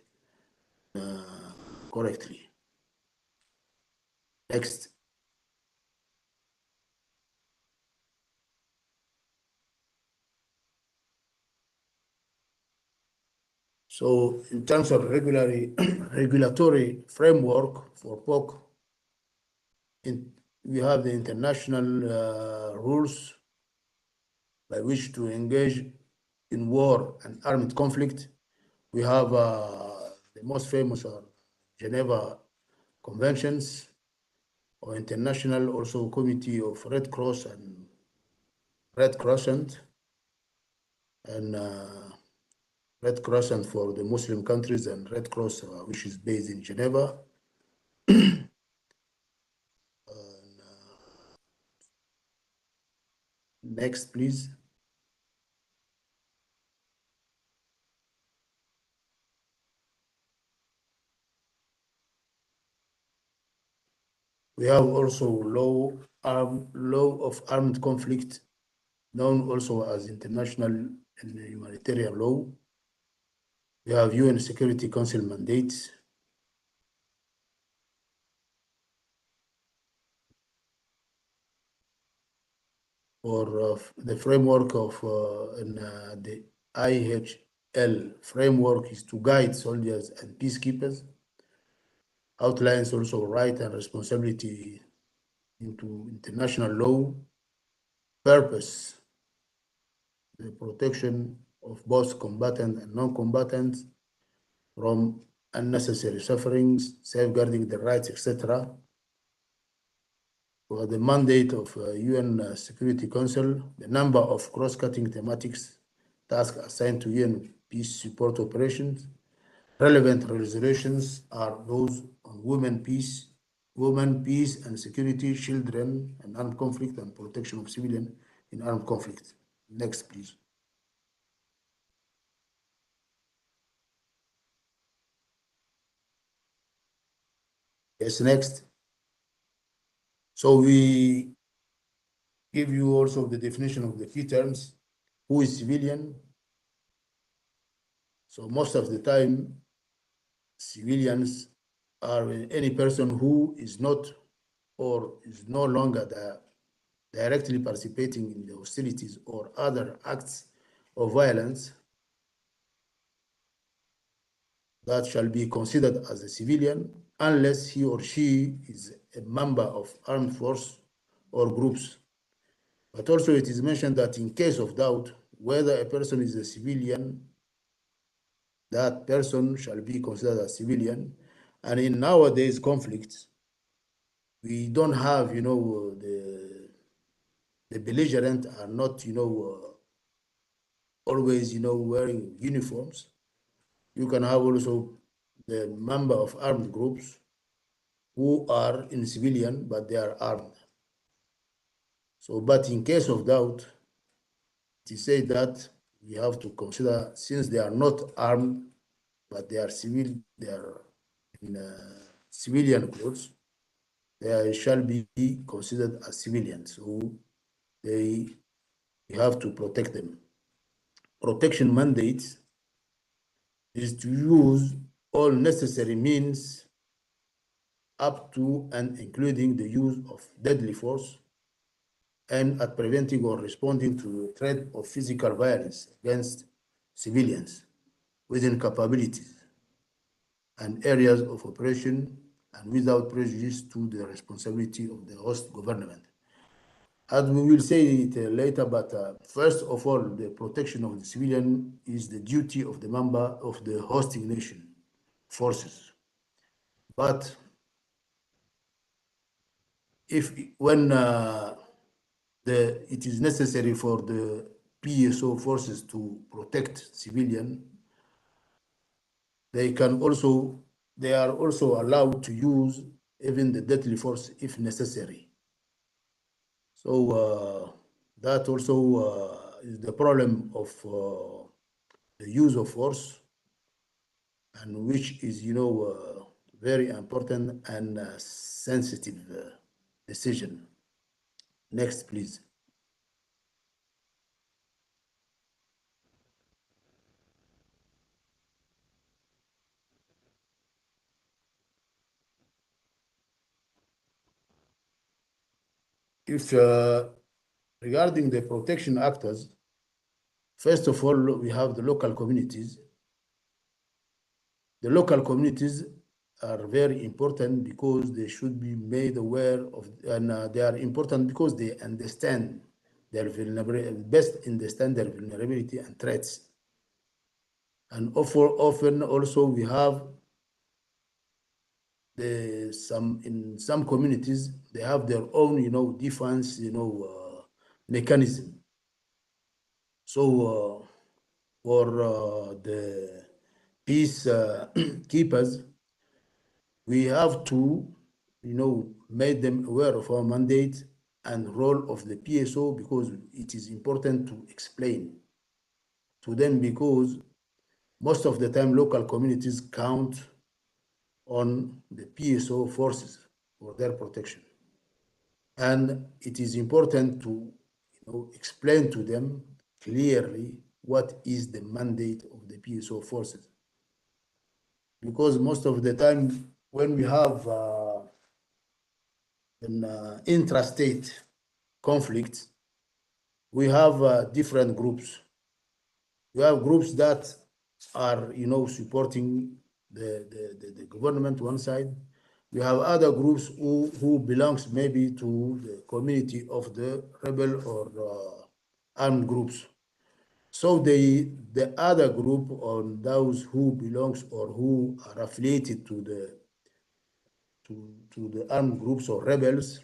correctly. Next. So in terms of regulatory framework for POC, we have the international rules by which to engage in war and armed conflict. We have the most famous are Geneva Conventions, or International also Committee of Red Cross and Red Crescent, and Red Crescent for the Muslim countries, and Red Cross, which is based in Geneva. Next, please. We have also law of armed conflict, known also as international and humanitarian law. We have UN Security Council mandates. For the framework of the IHL framework is to guide soldiers and peacekeepers, outlines also right and responsibility into international law, purpose, the protection of both combatant and non-combatants from unnecessary sufferings, safeguarding the rights, etc. For the mandate of UN Security Council, the number of cross-cutting thematics tasks assigned to UN peace support operations. Relevant resolutions are those on women, peace and security, children and armed conflict, and protection of civilians in armed conflict. Next, please. Yes, next. So we give you also the definition of the key terms. Who is civilian? So most of the time, civilians are any person who is not or is no longer directly participating in the hostilities or other acts of violence that shall be considered as a civilian unless he or she is a member of armed force or groups. But also it is mentioned that in case of doubt, whether a person is a civilian, that person shall be considered a civilian And in nowadays conflicts, we don't have, the belligerent are not, always, wearing uniforms. You can have also the member of armed groups who are in civilian, but they are armed. So, but in case of doubt, it is said that we have to consider, since they are not armed, but they are in civilian clothes, they shall be considered as civilians. So we have to protect them. Protection mandates is to use all necessary means up to and including the use of deadly force and at preventing or responding to the threat of physical violence against civilians within capabilities and areas of operation and without prejudice to the responsibility of the host government. As we will say it later, but first of all, the protection of the civilian is the duty of the member of the hosting nation forces. But if when it is necessary for the PSO forces to protect civilian, they are also allowed to use even the deadly force if necessary. So that also is the problem of the use of force, and which is, very important and sensitive decision. Next, please. If regarding the protection actors, first of all, we have the local communities. The local communities are very important because they should be made aware of, and they are important because they understand their vulnerability, best understand their vulnerability and threats. And often also we have in some communities, they have their own, defense, mechanism. So for the peace keepers, we have to, make them aware of our mandate and role of the PSO, because it is important to explain to them, because most of the time local communities count on the PSO forces for their protection. And it is important to, explain to them clearly what is the mandate of the PSO forces. Because most of the time when we have an intrastate conflict, we have different groups. We have groups that are, supporting the government one side. We have other groups who belongs maybe to the community of the rebel or armed groups. So the other group, or those who belongs or who are affiliated to the armed groups or rebels,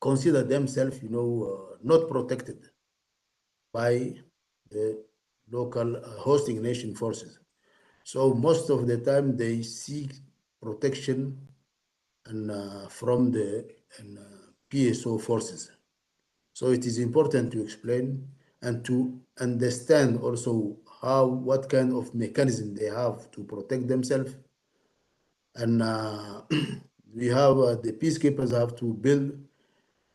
consider themselves, not protected by the local hosting nation forces. So most of the time they seek protection and from the PSO forces. So it is important to explain and to understand also what kind of mechanism they have to protect themselves. And we have the peacekeepers have to build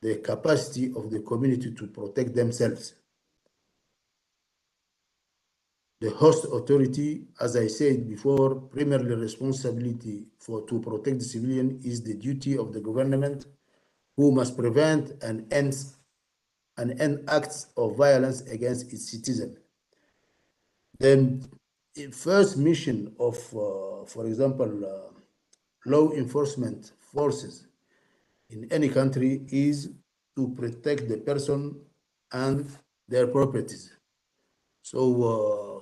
the capacity of the community to protect themselves. The host authority, as I said before, primarily responsibility to protect the civilian is the duty of the government, who must prevent and end acts of violence against its citizens. The first mission of, for example, law enforcement forces in any country is to protect the person and their properties. So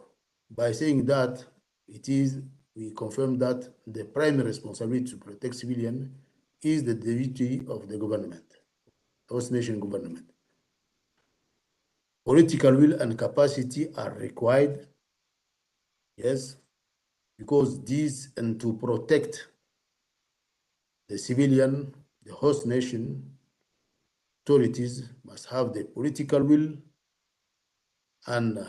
by saying that, it is we confirm that the primary responsibility to protect civilians is the duty of the government, host nation government. Political will and capacity are required, yes, because these and to protect the civilian, the host nation authorities must have the political will, and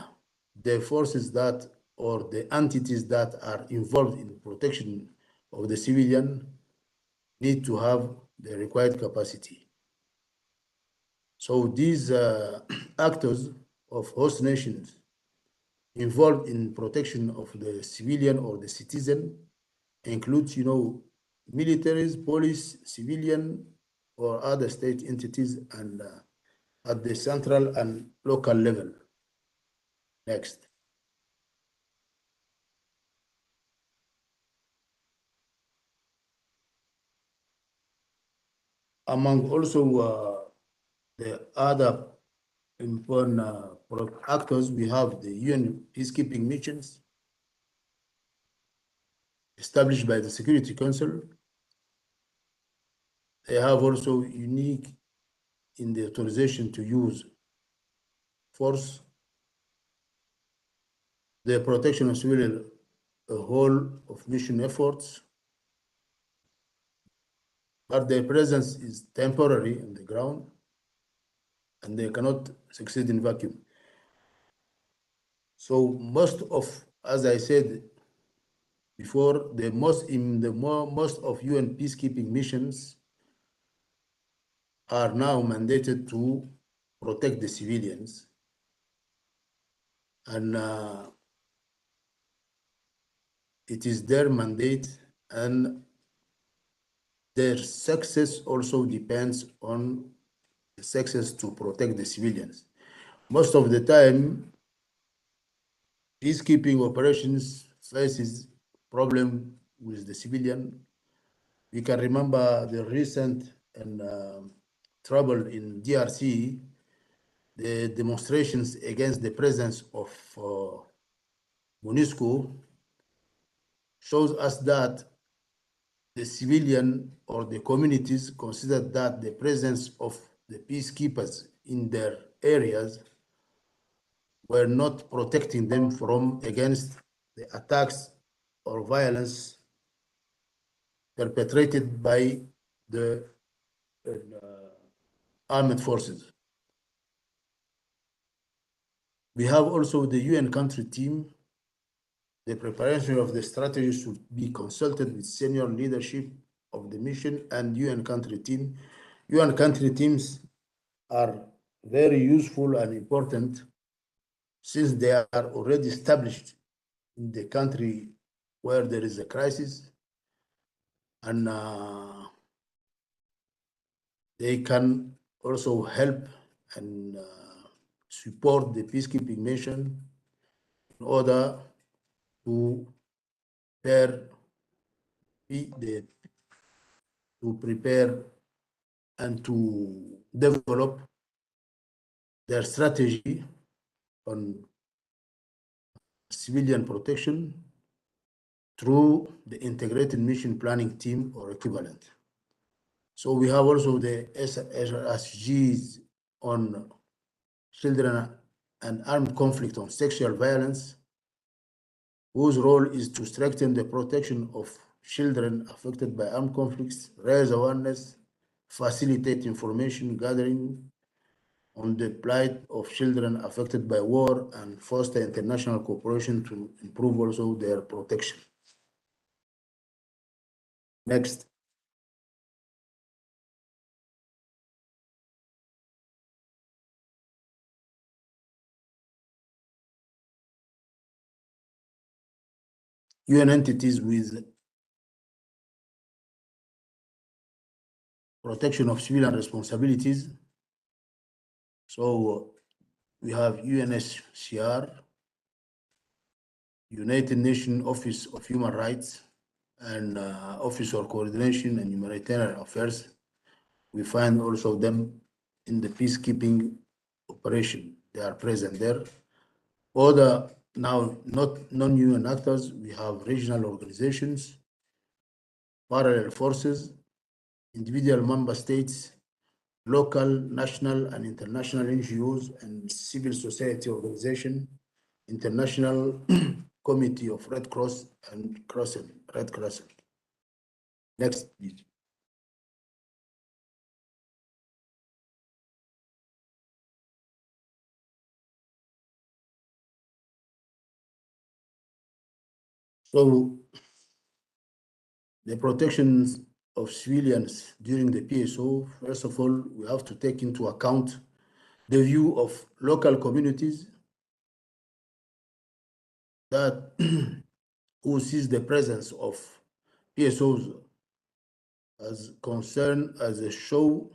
the forces that or the entities that are involved in protection of the civilian need to have the required capacity. So these actors of host nations involved in protection of the civilian or the citizen includes, militaries, police, civilian, or other state entities, and at the central and local level. Next. Among also the other important actors, we have the UN peacekeeping missions established by the Security Council. They have also unique in the authorization to use force, the protection of civilian, a whole of mission efforts, but their presence is temporary on the ground and they cannot succeed in vacuum. So most of, as I said before, most of UN peacekeeping missions are now mandated to protect the civilians, and it is their mandate, and their success also depends on the success to protect the civilians. Most of the time, peacekeeping operations faces problem with the civilian. We can remember the recent trouble in DRC, the demonstrations against the presence of MONUSCO shows us that the civilian or the communities consider that the presence of the peacekeepers in their areas were not protecting them from against the attacks or violence perpetrated by the armed forces. We have also the UN country team. The preparation of the strategy should be consulted with senior leadership of the mission and UN country team. UN country teams are very useful and important since they are already established in the country where there is a crisis, and they can also help and support the peacekeeping mission in order to prepare and to develop their strategy on civilian protection through the integrated mission planning team or equivalent. So we have also the SRSGs on children and armed conflict on sexual violence, whose role is to strengthen the protection of children affected by armed conflicts, raise awareness, facilitate information gathering on the plight of children affected by war, and foster international cooperation to improve also their protection. Next. UN entities with protection of civilian responsibilities. So we have UNHCR, United Nations Office of Human Rights, and Office for Coordination and Humanitarian Affairs. We find also them in the peacekeeping operation. They are present there. Other now not non-UN actors, we have regional organizations, parallel forces, individual member states, local, national, and international NGOs and civil society organization, International Committee of Red Cross and Red Crescent. Next, please. So the protections of civilians during the PSO, first of all, we have to take into account the view of local communities that who sees the presence of PSOs as concern as a show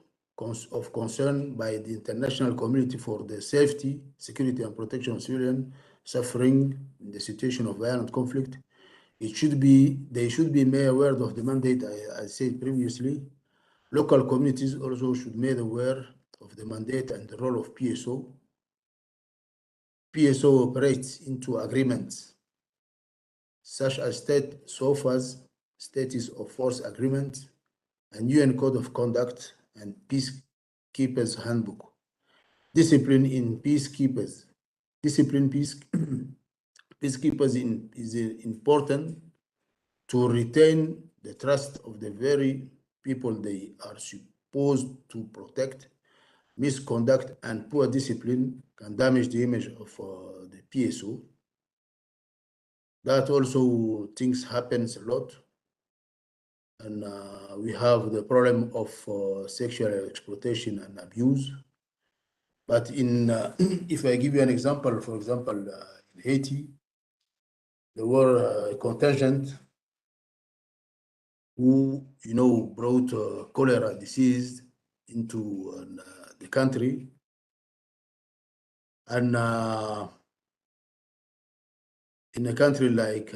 of concern by the international community for the safety, security, and protection of civilians suffering in the situation of violent conflict. They should be made aware of the mandate I said previously. Local communities also should be made aware of the mandate and the role of PSO. PSO operates into agreements such as state SOFA's status of force agreement and UN Code of Conduct and Peacekeepers Handbook. Discipline in peacekeepers. Peacekeepers is important to retain the trust of the very people they are supposed to protect. Misconduct and poor discipline can damage the image of the PSO. That also things happens a lot. And we have the problem of sexual exploitation and abuse. But in if I give you an example, for example, in Haiti, there were a contingent who, brought cholera disease into the country, and in a country like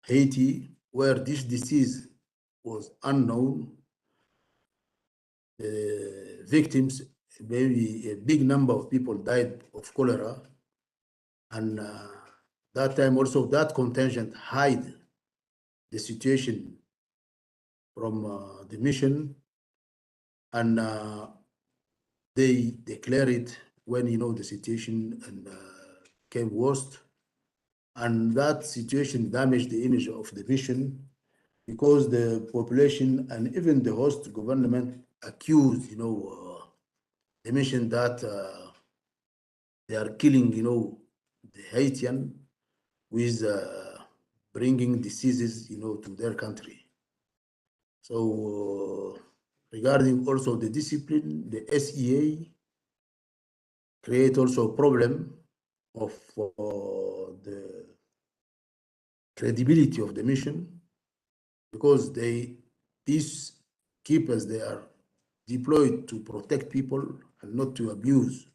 Haiti, where this disease was unknown, the victims, maybe a big number of people died of cholera, and that time also that contingent hide the situation from the mission, and they declare it when the situation and came worst, and that situation damaged the image of the mission because the population and even the host government accused the mission that they are killing the Haitian with bringing diseases to their country. So regarding also the discipline, the SEA create also a problem of the credibility of the mission, because peacekeepers, they are deployed to protect people and not to abuse.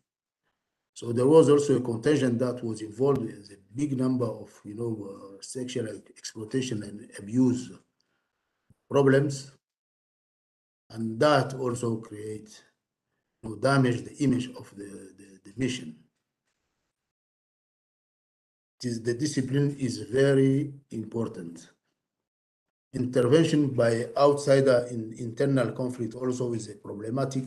So there was also a contingent that was involved in a big number of sexual exploitation and abuse problems, and that also creates damage the image of the mission. The discipline is very important. Intervention by outsider in internal conflict also is a problematic,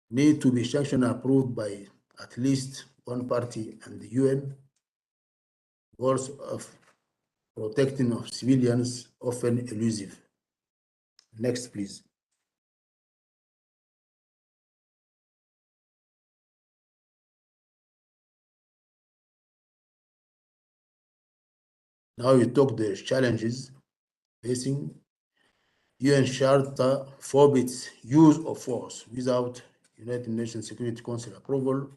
need to be sanctioned and approved by at least one party and the UN. Goals of protecting of civilians often elusive. Next, please. Now you talk the challenges facing. UN Charter forbids use of force without United Nations Security Council approval.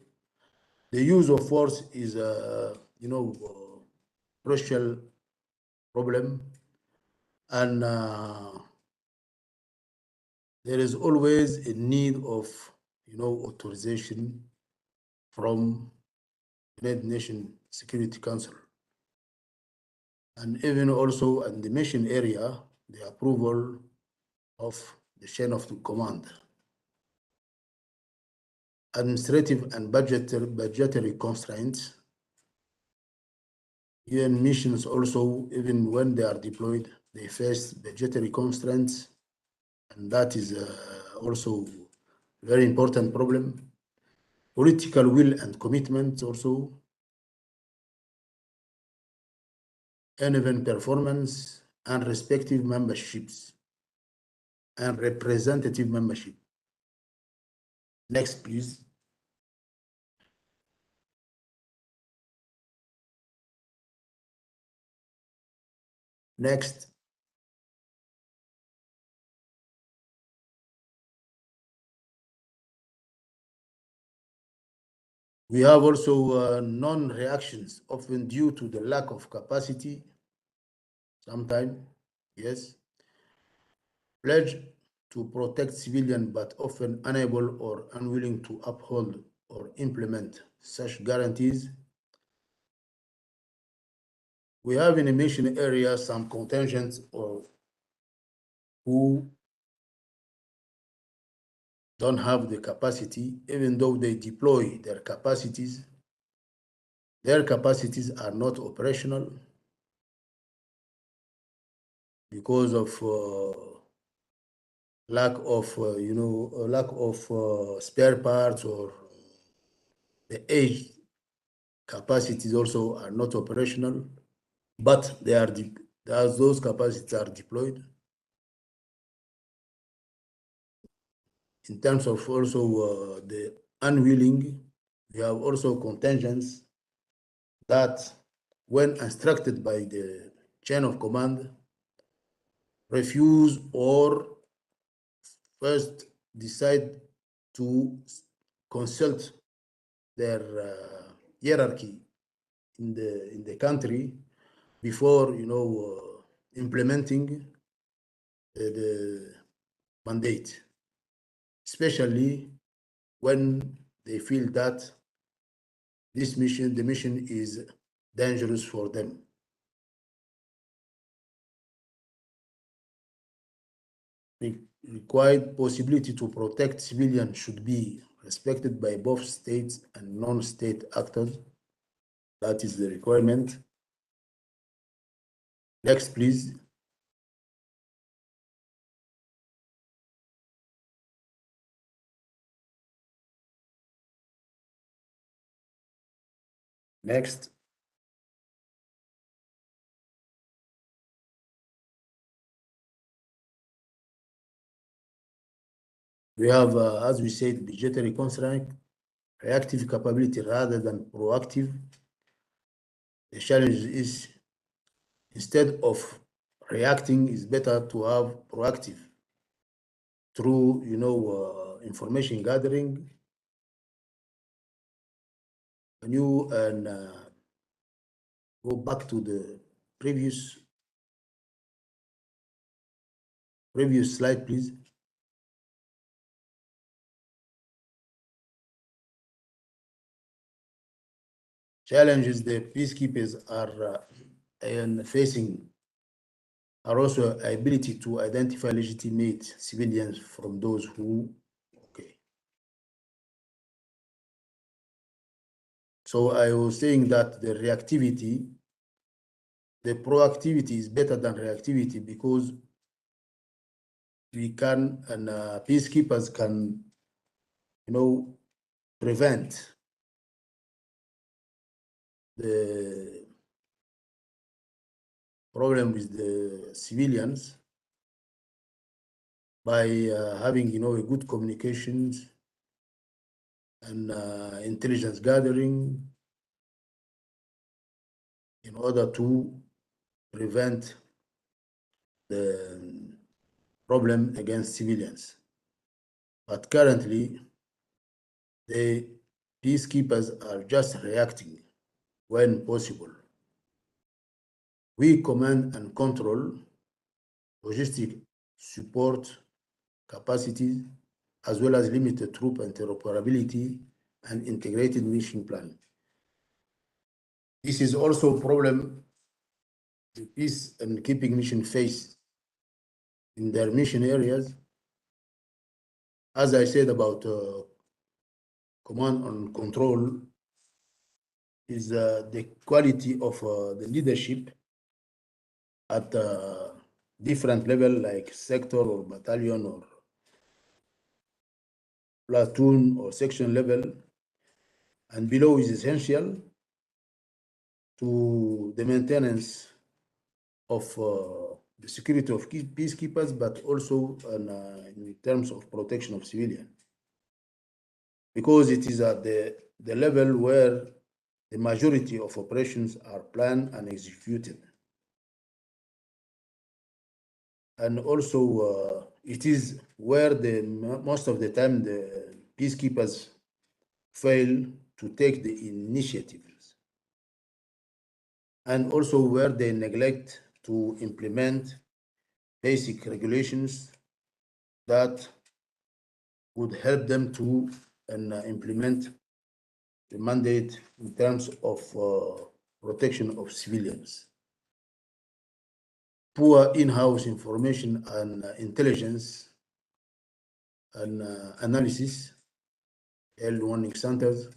The use of force is a crucial problem, and there is always a need of authorization from United Nations Security Council, and even also in the mission area, the approval of the chain of command. administrative and budgetary constraints. UN missions also, even when they are deployed, they face budgetary constraints, and that is also a very important problem. Political will and commitment also, uneven performance, and respective memberships and representative membership. Next, please. Next. We have also non-reactions, often due to the lack of capacity, sometimes, yes. Pledge to protect civilians, but often unable or unwilling to uphold or implement such guarantees. We have in a mission area some contingents or who don't have the capacity, even though they deploy their capacities are not operational because of lack of spare parts, or the age capacities also are not operational, but they are as those capacities are deployed. In terms of also the unwilling, we have also contingents that, when instructed by the chain of command, refuse or first decide to consult their hierarchy in the country before implementing the mandate, especially when they feel that the mission is dangerous for them. The required possibility to protect civilians should be respected by both states and non-state actors. That is the requirement. Next, please. Next. We have, as we said, budgetary constraint, reactive capability rather than proactive. The challenge is, instead of reacting, it's better to have proactive through, information gathering. When you go back to the previous slide, please. Challenges the peacekeepers are facing are also ability to identify legitimate civilians from those who, okay. So I was saying that the proactivity is better than reactivity, because we can, and peacekeepers can, prevent the problem with the civilians by having, a good communications and intelligence gathering in order to prevent the problem against civilians. But currently, the peacekeepers are just reacting when possible. We command and control logistic support capacities, as well as limited troop interoperability and integrated mission planning. This is also a problem the peace and keeping mission face in their mission areas. As I said about command and control is the quality of the leadership at different level like sector or battalion or platoon or section level, and below is essential to the maintenance of the security of peacekeepers, but also in terms of protection of civilians, because it is at the level where the majority of operations are planned and executed. And also, it is where most of the time the peacekeepers fail to take the initiatives, and also where they neglect to implement basic regulations that would help them to implement the mandate in terms of protection of civilians. Poor in-house information and intelligence and analysis, early warning centers,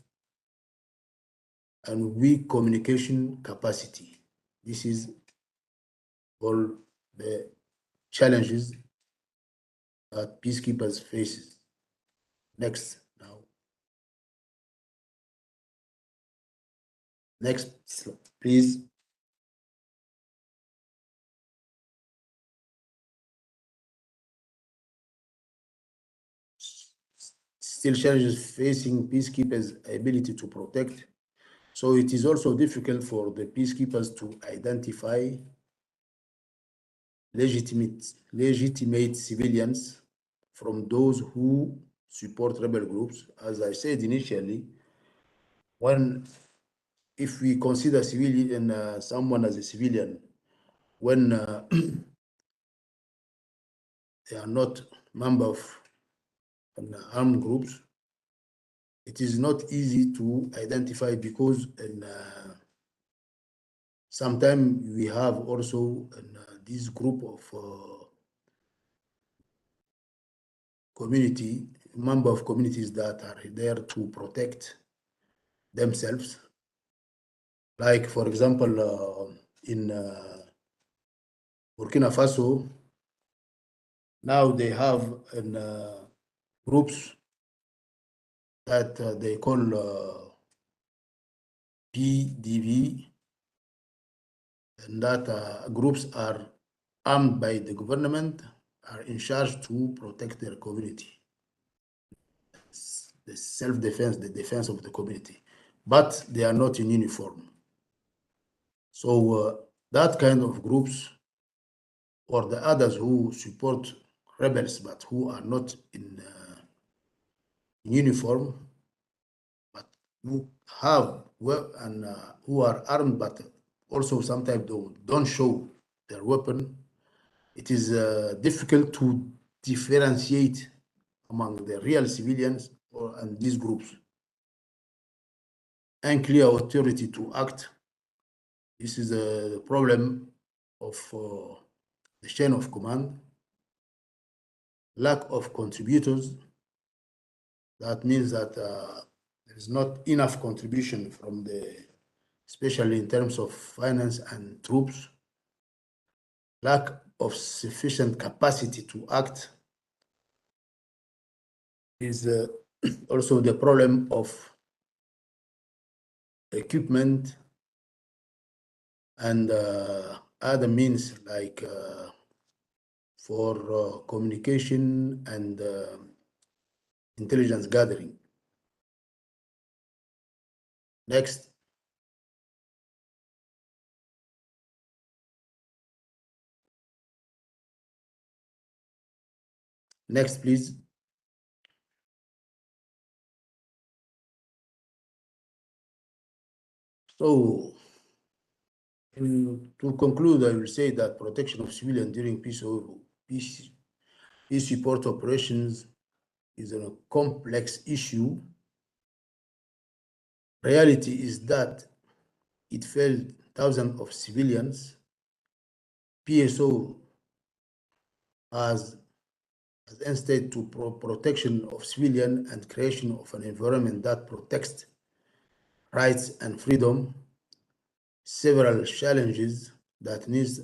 and weak communication capacity. This is all the challenges that peacekeepers faces. Next now. Next slide, please. Still challenges facing peacekeepers' ability to protect. So it is also difficult for the peacekeepers to identify legitimate civilians from those who support rebel groups. As I said initially, if we consider civilian someone as a civilian, when they are not member of armed groups, it is not easy to identify, because sometimes we have also this group of member of communities that are there to protect themselves. Like, for example, in Burkina Faso, now they have groups that they call PDV, and that groups are armed by the government, are in charge to protect their community. The self-defense, the defense of the community, but they are not in uniform. So that kind of groups, or the others who support rebels but who are not in uniform, but who have who are armed, but also sometimes don't show their weapon, it is difficult to differentiate among the real civilians and these groups. Unclear authority to act. This is the problem of the chain of command. Lack of contributors. That means that there is not enough contribution from especially in terms of finance and troops. Lack of sufficient capacity to act is also the problem of equipment and other means like for communication and intelligence gathering. Next. Next, please. So, to conclude, I will say that protection of civilians during peace support operations is a complex issue. Reality is that it failed thousands of civilians. PSO has as instead to protection of civilian and creation of an environment that protects rights and freedom, several challenges that needs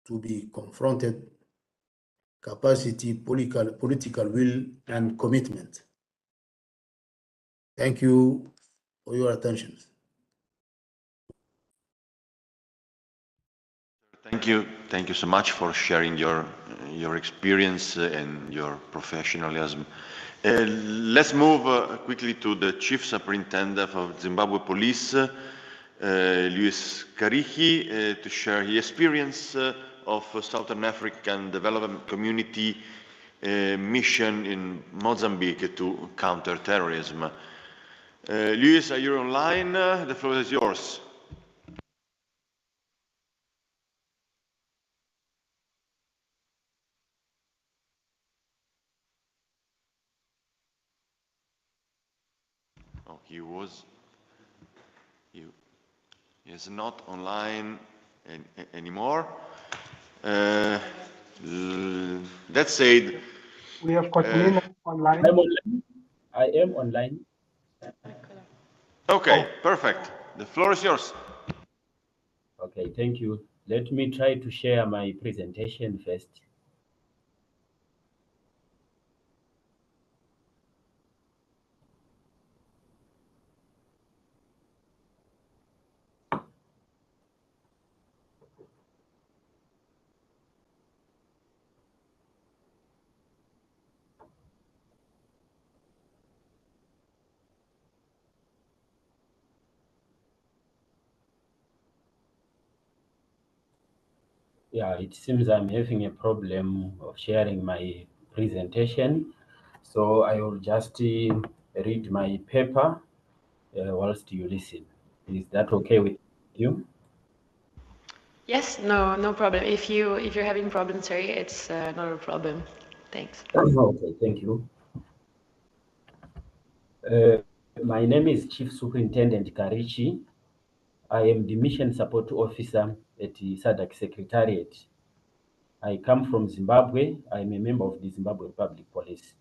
to be confronted: capacity, political will, and commitment. Thank you for your attention. Thank you so much for sharing your experience and your professionalism. Let's move quickly to the Chief Superintendent of Zimbabwe Police, Luis Karihi, to share his experience of Southern African Development Community mission in Mozambique to counter terrorism. Luis, are you online? The floor is yours. Oh, he is not online anymore. That said, We have got Nina online. I'm online. I am online. Okay, perfect. The floor is yours. Okay, thank you. Let me try to share my presentation first. Yeah, it seems I'm having a problem of sharing my presentation. So I will just read my paper whilst you listen. Is that okay with you? Yes, no problem. If you're having problems, sorry, it's not a problem. Thanks. Okay, thank you. My name is Chief Superintendent Karichi. I am the Mission Support Officer at the SADC Secretariat. I come from Zimbabwe. I'm a member of the Zimbabwe Public Police,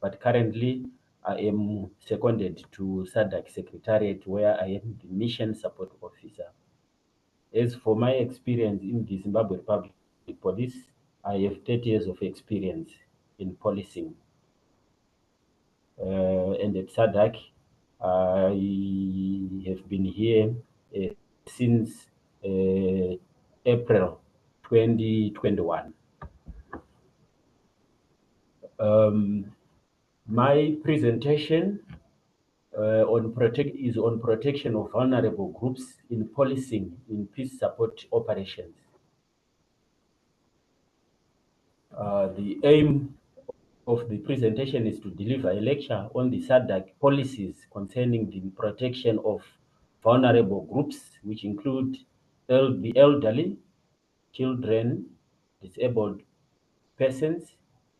but currently I am seconded to SADC Secretariat, where I am the Mission Support Officer. As for my experience in the Zimbabwe Public Police, I have 30 years of experience in policing. And at SADC, I have been here since April 2021. My presentation on protection of vulnerable groups in policing in peace support operations. The aim of the presentation is to deliver a lecture on the SADC policies concerning the protection of vulnerable groups, which include the elderly, children, disabled persons,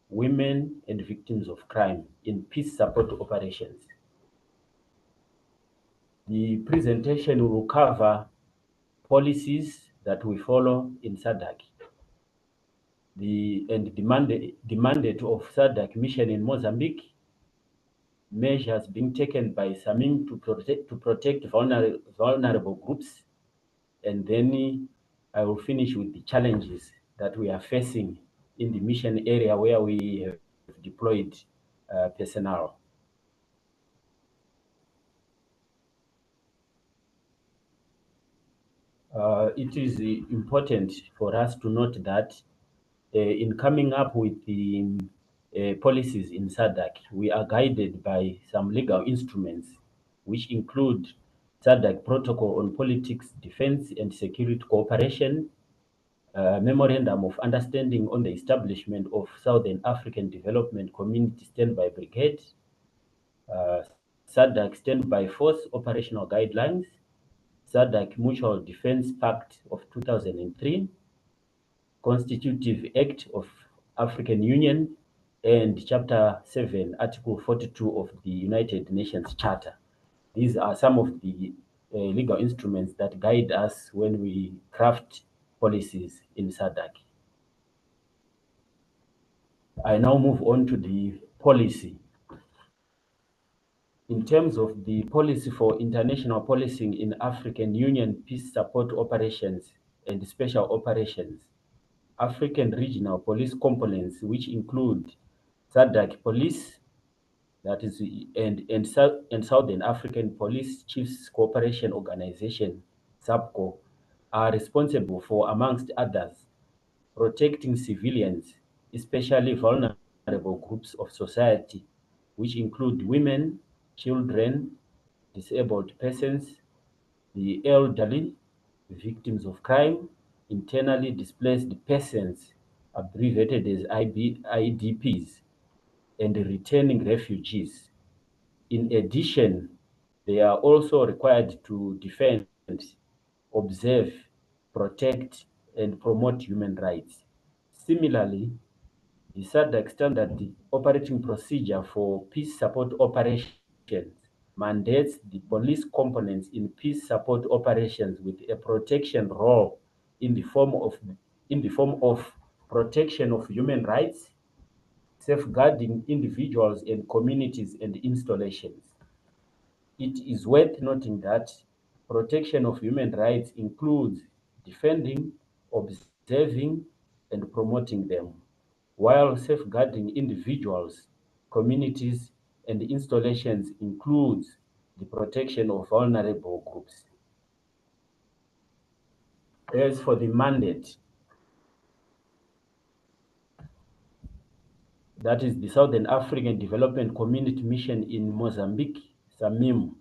women, and victims of crime in peace support operations. The presentation will cover policies that we follow in SADC, the mandate of SADC mission in Mozambique, measures being taken by SAMIM to protect vulnerable groups, and then I will finish with the challenges that we are facing in the mission area where we have deployed personnel. It is important for us to note that in coming up with the policies in SADC, we are guided by some legal instruments, which include SADC Protocol on Politics, Defense and Security Cooperation, Memorandum of Understanding on the Establishment of Southern African Development Community Standby Brigade, SADC Standby Force Operational Guidelines, SADC Mutual Defense Pact of 2003, Constitutive Act of African Union, and Chapter 7, Article 42 of the United Nations Charter. These are some of the legal instruments that guide us when we craft policies in SADC. I now move on to the policy. In terms of the policy for international policing in African Union peace support operations and special operations, African regional police components, which include SADC police, that is, and Southern African Police Chiefs Cooperation Organization, SAPCO, are responsible for, amongst others, protecting civilians, especially vulnerable groups of society, which include women, children, disabled persons, the elderly, victims of crime, internally displaced persons, abbreviated as IDPs, and returning refugees. In addition, they are also required to defend, observe, protect, and promote human rights. Similarly, the SADC standard operating procedure for peace support operations mandates the police components in peace support operations with a protection role in the form of protection of human rights, safeguarding individuals and communities and installations. It is worth noting that protection of human rights includes defending, observing, and promoting them, while safeguarding individuals, communities, and installations includes the protection of vulnerable groups. As for the mandate, that is the Southern African Development Community Mission in Mozambique, SAMIM.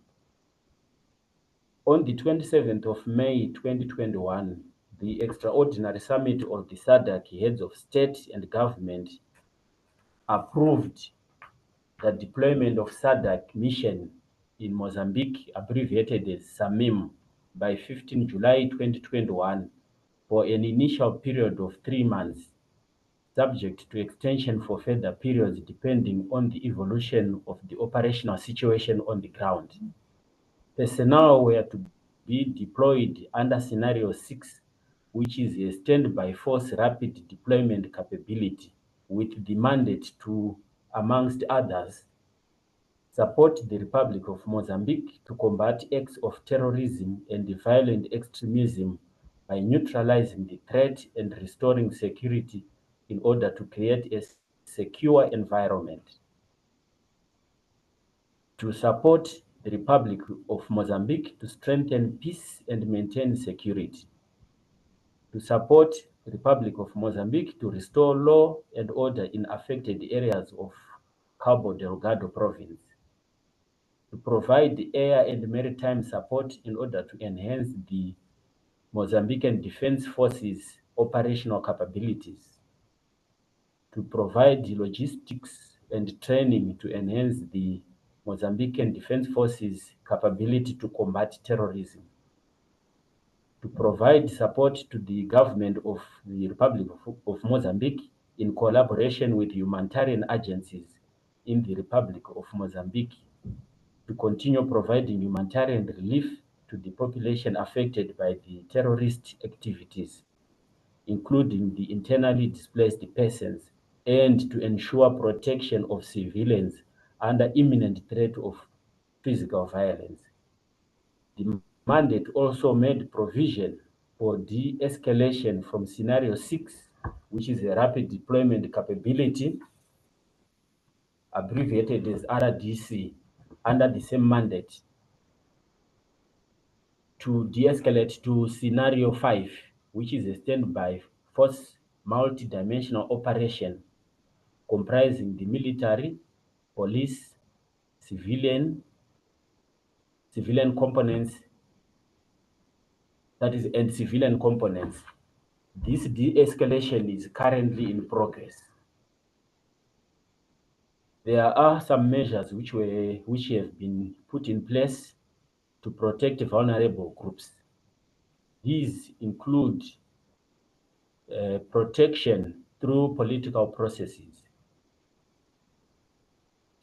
On the 27th of May 2021, the extraordinary summit of the SADC heads of state and government approved the deployment of SADC mission in Mozambique, abbreviated as SAMIM, by 15 July 2021 for an initial period of 3 months, subject to extension for further periods depending on the evolution of the operational situation on the ground. Personnel were to be deployed under Scenario 6, which is a standby force rapid deployment capability, with the mandate to, amongst others, support the Republic of Mozambique to combat acts of terrorism and violent extremism by neutralizing the threat and restoring security in order to create a secure environment. To support the Republic of Mozambique to strengthen peace and maintain security. To support the Republic of Mozambique to restore law and order in affected areas of Cabo Delgado province. To provide air and maritime support in order to enhance the Mozambican Defense Forces operational capabilities. To provide logistics and training to enhance the Mozambican Defense Forces capability to combat terrorism. To provide support to the government of the Republic of Mozambique in collaboration with humanitarian agencies in the Republic of Mozambique to continue providing humanitarian relief to the population affected by the terrorist activities, including the internally displaced persons, and to ensure protection of civilians under imminent threat of physical violence. The mandate also made provision for de-escalation from Scenario 6, which is a rapid deployment capability, abbreviated as RDC, under the same mandate, to de-escalate to Scenario 5, which is a standby force multi-dimensional operation comprising the military, police, civilian components, and civilian components. This de-escalation is currently in progress. There are some measures which have been put in place to protect vulnerable groups. These include protection through political processes.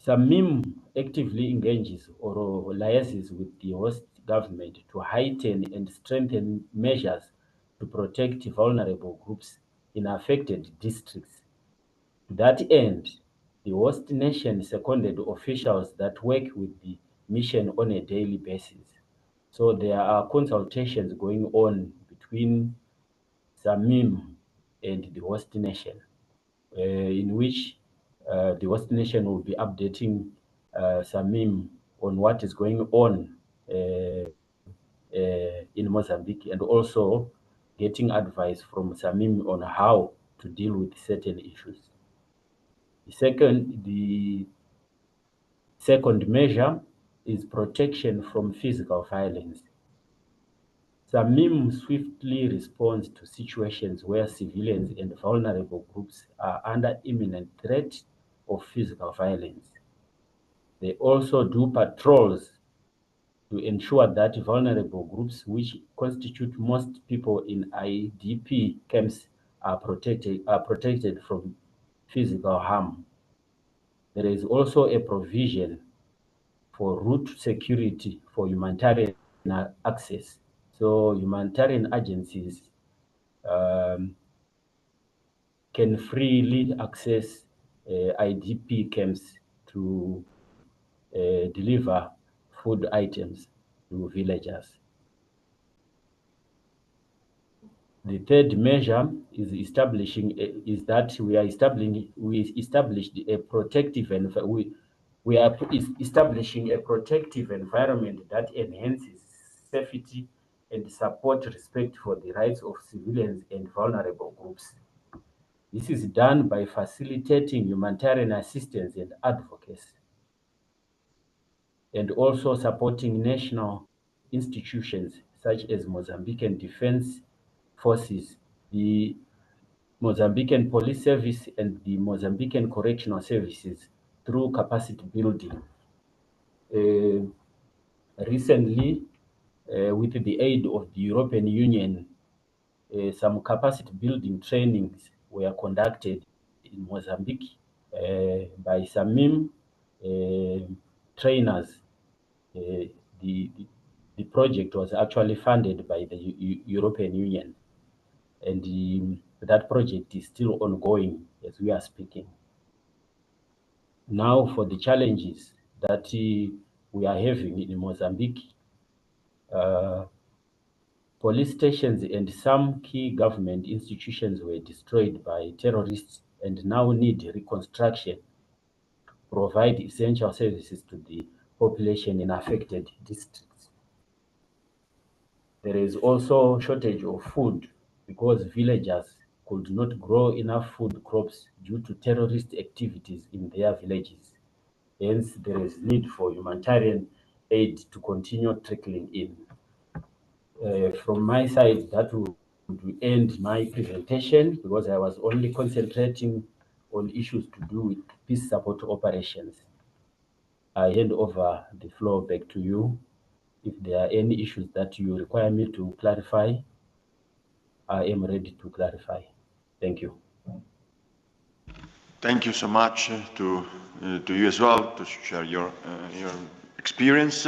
SAMIM actively engages or liaises with the host government to heighten and strengthen measures to protect vulnerable groups in affected districts, to To that end, the host nation seconded officials that work with the mission on a daily basis. So there are consultations going on between SAMIM and the host nation, in which the host nation will be updating SAMIM on what is going on in Mozambique, and also getting advice from SAMIM on how to deal with certain issues. The second measure is protection from physical violence. SAMIM swiftly responds to situations where civilians and vulnerable groups are under imminent threat of physical violence. They also do patrols to ensure that vulnerable groups, which constitute most people in IDP camps, are protected from physical harm. There is also a provision for route security for humanitarian access. So humanitarian agencies can freely access IDP camps to deliver food items to villagers. The third measure is that we established a protective and we are establishing a protective environment that enhances safety and support respect for the rights of civilians and vulnerable groups. This is done by facilitating humanitarian assistance and advocacy, and also supporting national institutions such as Mozambican Defense Forces, the Mozambican Police Service, and the Mozambican Correctional Services through capacity building. Recently, with the aid of the European Union, some capacity building trainings were conducted in Mozambique by SAMIM trainers. The project was actually funded by the European Union, and that project is still ongoing as we are speaking. Now, for the challenges that we are having in Mozambique, police stations and some key government institutions were destroyed by terrorists and now need reconstruction to provide essential services to the population in affected districts. There is also shortage of food because villagers could not grow enough food crops due to terrorist activities in their villages. Hence, there is need for humanitarian aid to continue trickling in. From my side, that would end my presentation because I was only concentrating on issues to do with peace support operations. I hand over the floor back to you. If there are any issues that you require me to clarify, I am ready to clarify. Thank you. Thank you so much to you as well to share your experience.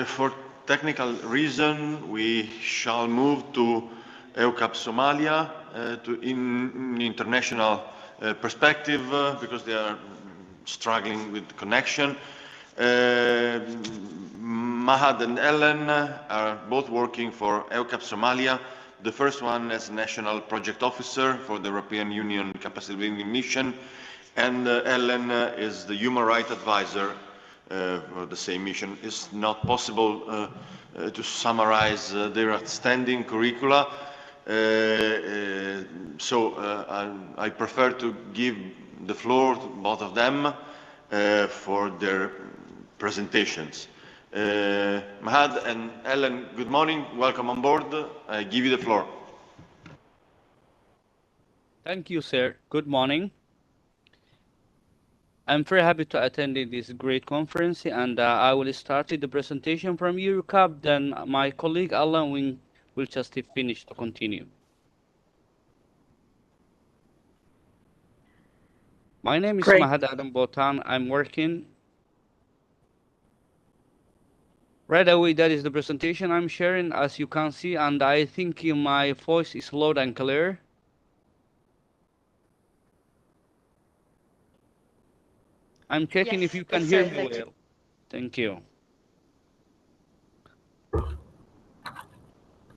For technical reason, we shall move to EUCAP Somalia in international perspective because they are struggling with connection. Mahad and Ellen are both working for EUCAP Somalia. The first one as National Project Officer for the European Union Capacity Building Mission, and Ellen is the Human Rights Advisor for the same mission. It's not possible to summarize their outstanding curricula, so I prefer to give the floor to both of them for their presentations. Mahad and Ellen, good morning. Welcome on board. I give you the floor. Thank you, sir. Good morning. I'm very happy to attend this great conference, and I will start the presentation from EUCAP, then my colleague Alan will just finish to continue. My name is Mahad Adam Botan. I'm working. Right away, that is the presentation I'm sharing, as you can see, and I think my voice is loud and clear. I'm checking if Yes, you can yes, hear sir. me Thank you. well. Thank you.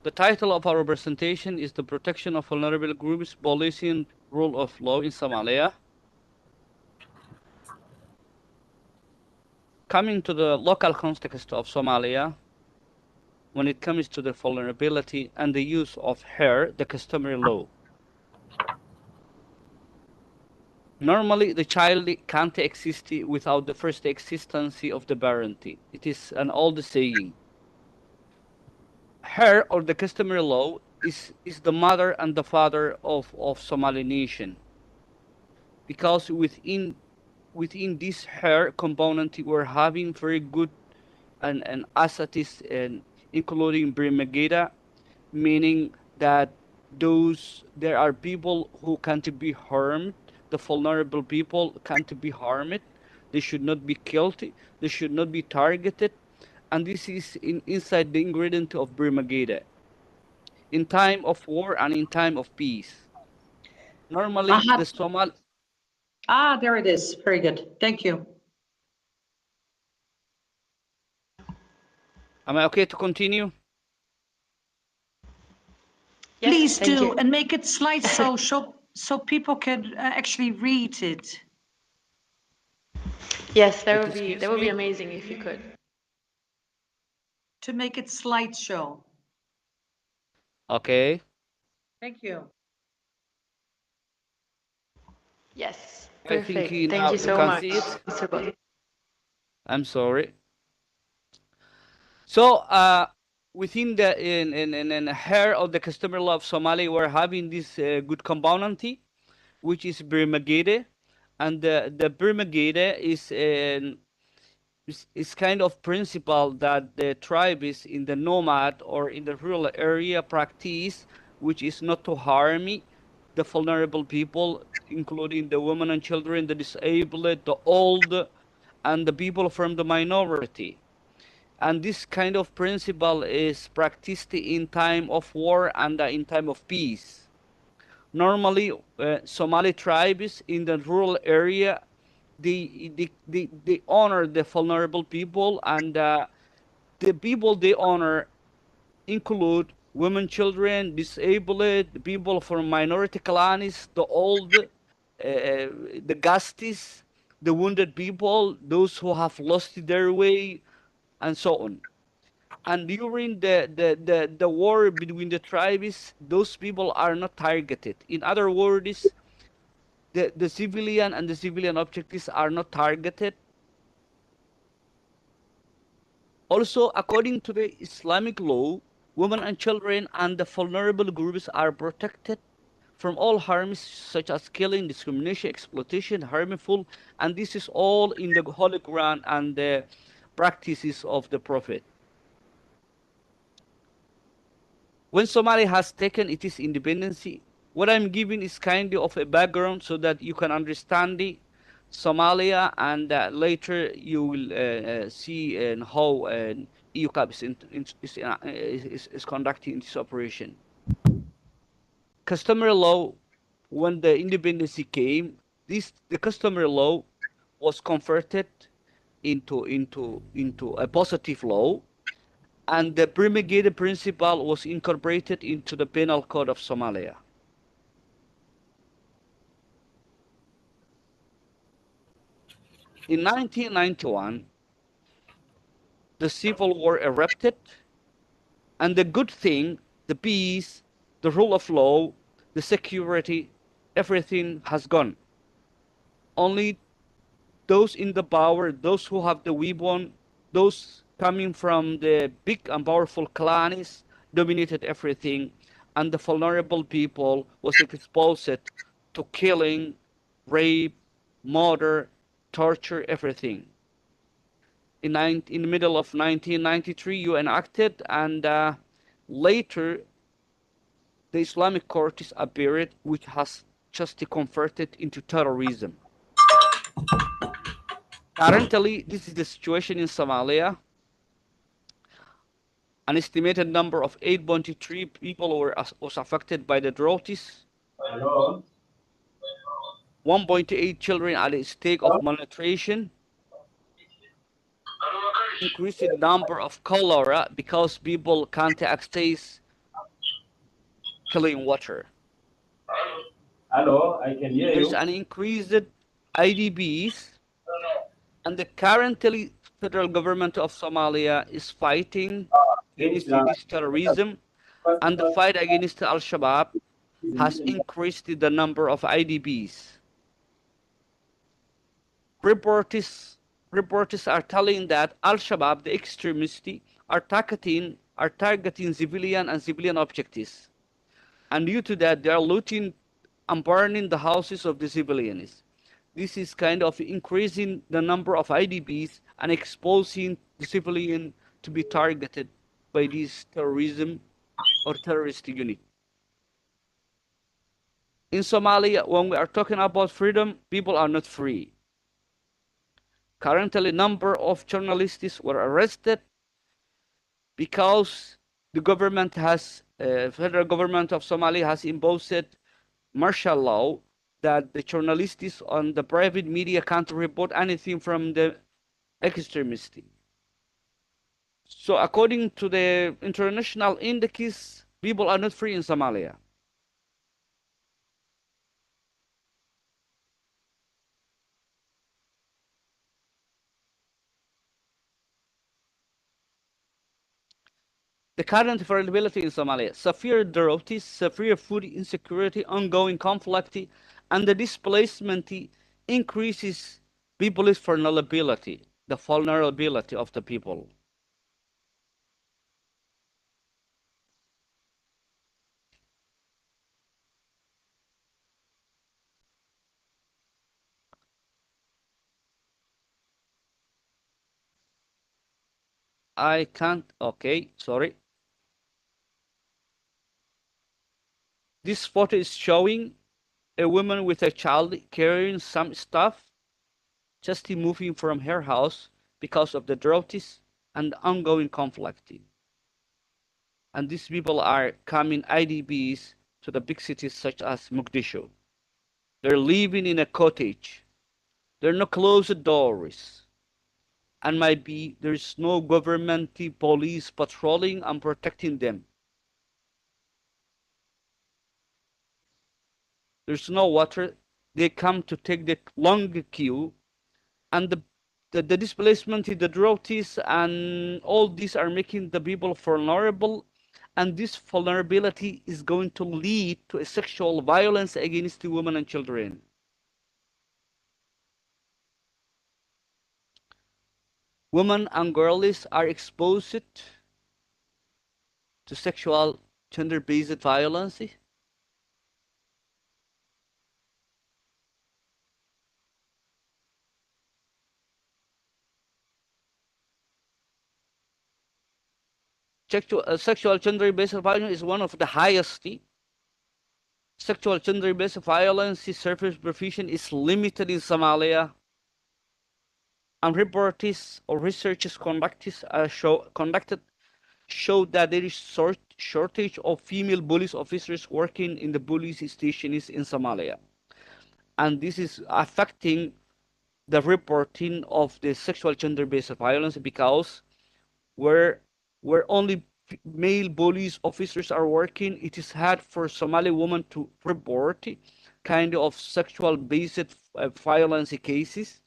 The title of our presentation is The Protection of Vulnerable Groups, Policing Rule of Law in Somalia. Coming to the local context of Somalia, when it comes to the vulnerability and the use of hair, the customary law. Normally, the child can't exist without the first existence of the parent. It is an old saying. Hair, or the customary law, is the mother and the father of Somali nation. Because within this hair component, we're having very good and assets, and including Brimageda, meaning that there are people who can't be harmed. The vulnerable people can't be harmed. They should not be killed. They should not be targeted. And this is inside the ingredient of Brimageda. In time of war and in time of peace. Normally, the Somali... There it is. Very good. Thank you. Am I okay to continue? Yes, Please thank do, you. and make it slideshow so people can actually read it. Yes, that Excuse would be me? amazing if you could. To make it slideshow. Okay. Thank you. Yes, I think perfect. Thank now you you so can much, see it. Mr. Bot. I'm sorry. So, within the in hair of the customer law of Somali, we're having this good component, which is Birmagede, and the Birmagede is kind of principle that the tribe is in the nomad or in the rural area practice, which is not to harm the vulnerable people, including the women and children, the disabled, the old, and the people from the minority. And this kind of principle is practiced in time of war and in time of peace. Normally, Somali tribes in the rural area, they honor the vulnerable people, and the people they honor include women, children, disabled, people from minority clans, the old, the gasties, the wounded people, those who have lost their way, and so on. And during the war between the tribes, those people are not targeted. In other words, the civilian and the civilian objectives are not targeted. Also, according to the Islamic law, women and children and the vulnerable groups are protected from all harms such as killing, discrimination, exploitation, harmful, and this is all in the Holy Quran and the practices of the Prophet. When Somalia has taken its independence, what I'm giving is kind of a background so that you can understand Somalia, and later you will see how EUCAP is conducting this operation. Customary law, when the independence came, the customary law was converted into a positive law, and the promulgated principle was incorporated into the Penal Code of Somalia. In 1991, the civil war erupted, and the good thing, the peace, the rule of law, the security, everything has gone. Only those in the power, those who have the weapon, those coming from the big and powerful clans dominated everything, and the vulnerable people was exposed to killing, rape, murder, torture, everything. In the middle of 1993, you enacted, and later the Islamic courts appeared, which has just converted into terrorism. Currently, this is the situation in Somalia. An estimated number of 8.3 people was affected by the droughts. 1.8 children at a state of malnutrition, increasing number of cholera because people can't access clean water. Hello, I can hear There's you. an increased IDBs, and the currently federal government of Somalia is fighting against this terrorism, and the fight against Al-Shabaab has increased the number of IDBs. Reports are telling that Al-Shabaab, the extremists, are targeting civilian and civilian objectives, and due to that, they are looting and burning the houses of the civilians. This is kind of increasing the number of IDBs and exposing the civilian to be targeted by this terrorism or terrorist unit. In Somalia, when we are talking about freedom, people are not free. Currently, a number of journalists were arrested because the government has, federal government of Somalia has imposed martial law that the journalists on the private media can't report anything from the extremists. So according to the international indices, people are not free in Somalia. The current vulnerability in Somalia: severe drought, severe food insecurity, ongoing conflict, and the displacement increases people's vulnerability, the vulnerability of the people. I can't, okay, sorry. This photo is showing a woman with a child carrying some stuff, just moving from her house because of the drought and ongoing conflict. And these people are coming IDBs to the big cities such as Mogadishu. They're living in a cottage. There are no closed doors. And maybe there's no government police patrolling and protecting them. There's no water. They come to take the long queue, and the displacement, the droughts, and all these are making the people vulnerable, and this vulnerability is going to lead to a sexual violence against the women and children. Women and girls are exposed to sexual gender-based violence. Sexual gender-based violence is one of the highest. Sexual gender-based violence surface provision is limited in Somalia, and reports or researches conducted show that there is shortage of female police officers working in the police stations in Somalia, and this is affecting the reporting of the sexual gender-based violence, because where only male police officers are working, it is hard for Somali women to report kind of sexual based violence cases.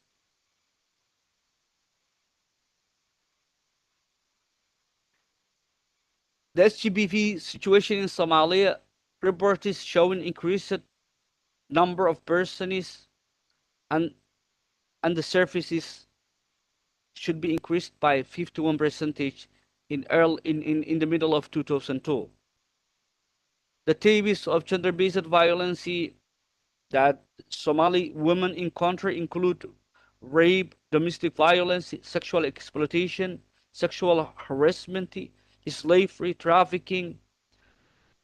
The SGBV situation in Somalia, report is showing increased number of persons, and the services should be increased by 51% in the middle of 2002. The types of gender-based violence that Somali women encounter include rape, domestic violence, sexual exploitation, sexual harassment, slavery, trafficking,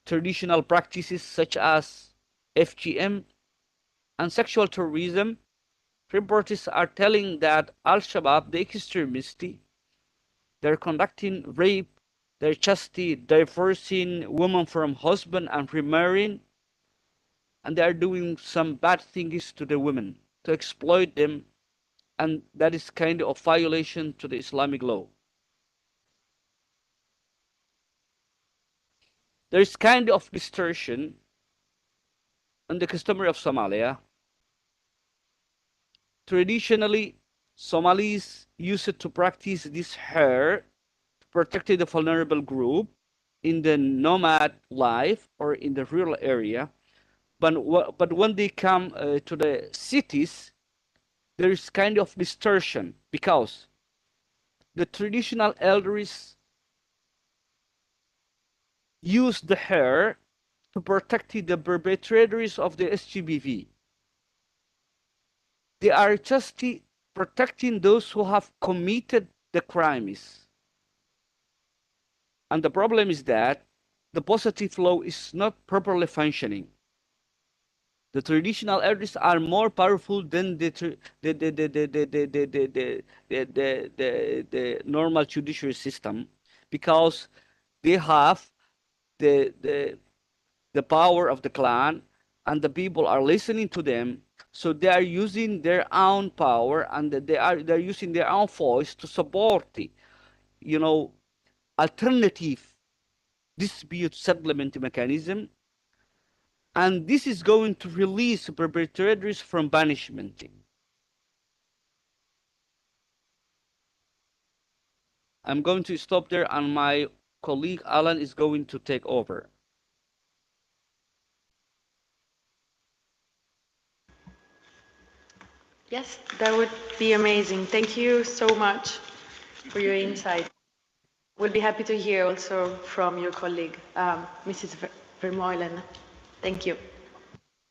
traditional practices such as FGM, and sexual tourism. Reports are telling that Al-Shabaab, the extremists, they're conducting rape, they're just divorcing women from husband and remarrying. and they are doing some bad things to the women to exploit them, and that is kind of violation to the Islamic law. There is kind of distortion in the customary of Somalia. Traditionally, Somalis used it to practice this hair, protecting the vulnerable group in the nomad life or in the rural area. But when they come to the cities, there is kind of distortion because the traditional elders use the hair to protect the perpetrators of the SGBV. They are just protecting those who have committed the crimes. And the problem is that the positive law is not properly functioning. The traditional elders are more powerful than the normal judiciary system because they have the power of the clan, and the people are listening to them. So they are using their own power, and they're using their own voice to support the, alternative dispute settlement mechanism, and this is going to release perpetrators from banishment. I'm going to stop there, and my colleague Alan is going to take over. Yes, that would be amazing. Thank you so much for your insight. We'll be happy to hear also from your colleague, Mrs. Vermeulen. Thank you.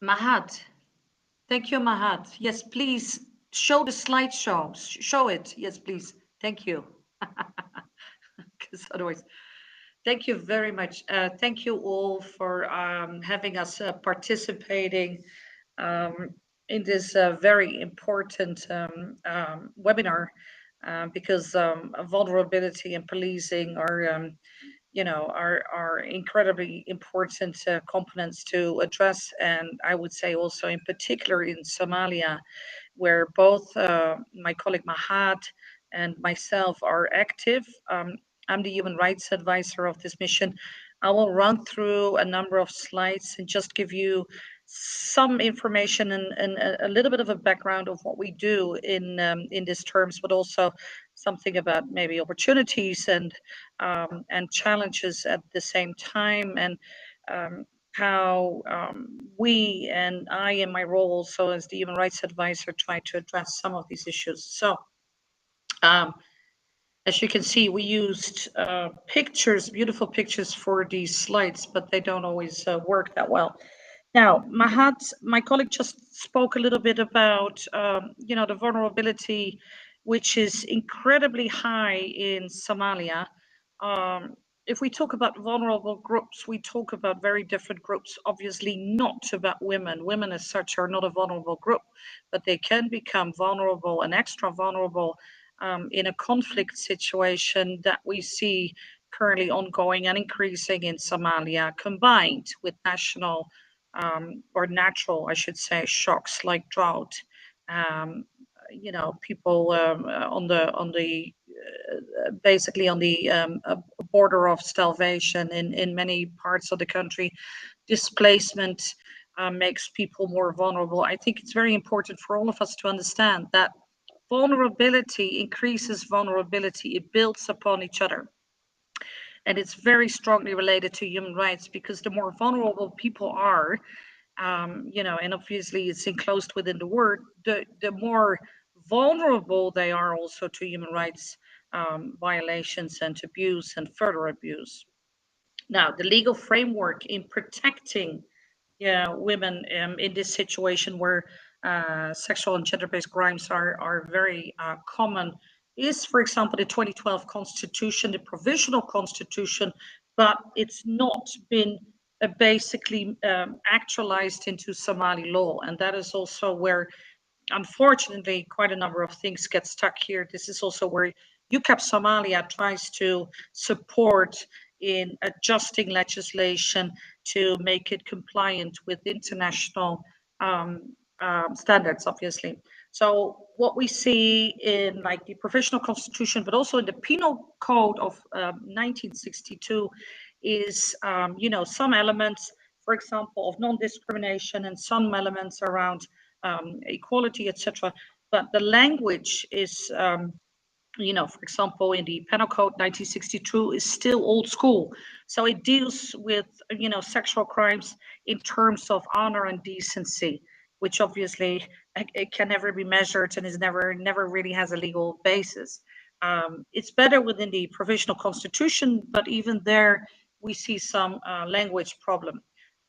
Mahat. Thank you, Mahat. Yes, please show the slideshow. Show it. Yes, please. Thank you. Because otherwise, thank you very much. Thank you all for having us participating in this very important webinar because vulnerability and policing are are incredibly important components to address. And I would say also in particular in Somalia, where both my colleague Mahat and myself are active. I'm the human rights advisor of this mission. I will run through a number of slides and just give you some information and a little bit of a background of what we do in these terms, but also something about maybe opportunities and challenges at the same time, and how we and I, in my role also as the human rights advisor, try to address some of these issues. So as you can see, we used pictures, beautiful pictures for these slides, but they don't always work that well. Now, Mahat, my colleague, just spoke a little bit about, the vulnerability, which is incredibly high in Somalia. If we talk about vulnerable groups, we talk about very different groups, obviously not about women. Women as such are not a vulnerable group, but they can become vulnerable and extra vulnerable in a conflict situation that we see currently ongoing and increasing in Somalia, combined with national or natural, I should say, shocks like drought. People on the basically on the border of starvation in many parts of the country. Displacement makes people more vulnerable. I think it's very important for all of us to understand that vulnerability increases vulnerability. It builds upon each other. And it's very strongly related to human rights, because the more vulnerable people are, and obviously it's enclosed within the word, the more vulnerable they are also to human rights violations and abuse and further abuse. Now, the legal framework in protecting women in this situation where sexual and gender-based crimes are very common is, for example, the 2012 Constitution, the Provisional Constitution, but it's not been basically actualized into Somali law. And that is also where, unfortunately, quite a number of things get stuck here. This is also where UCAP Somalia tries to support in adjusting legislation to make it compliant with international standards, obviously. So what we see in like the professional constitution, but also in the penal code of 1962 is, you know, some elements, for example, of non-discrimination and some elements around equality, etc. But the language is, you know, for example, in the Penal Code 1962 is still old school. So it deals with, you know, sexual crimes in terms of honor and decency, which obviously it can never be measured and is never really has a legal basis. It's better within the provisional constitution, but even there we see some language problem.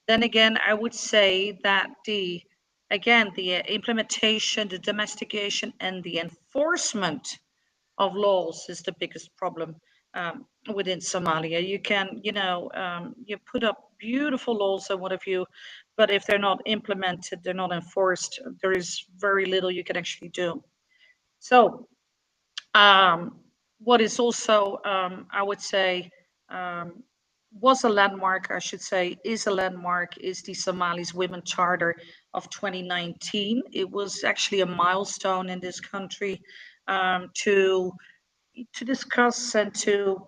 Then again, I would say that the implementation, the domestication, and the enforcement of laws is the biggest problem within Somalia. You can, you know, you put up beautiful laws and what have you, but if they're not implemented, they're not enforced, there is very little you can actually do. So what is also, I would say, was a landmark, I should say, is a landmark, is the Somalis Women Charter of 2019. It was actually a milestone in this country to discuss and to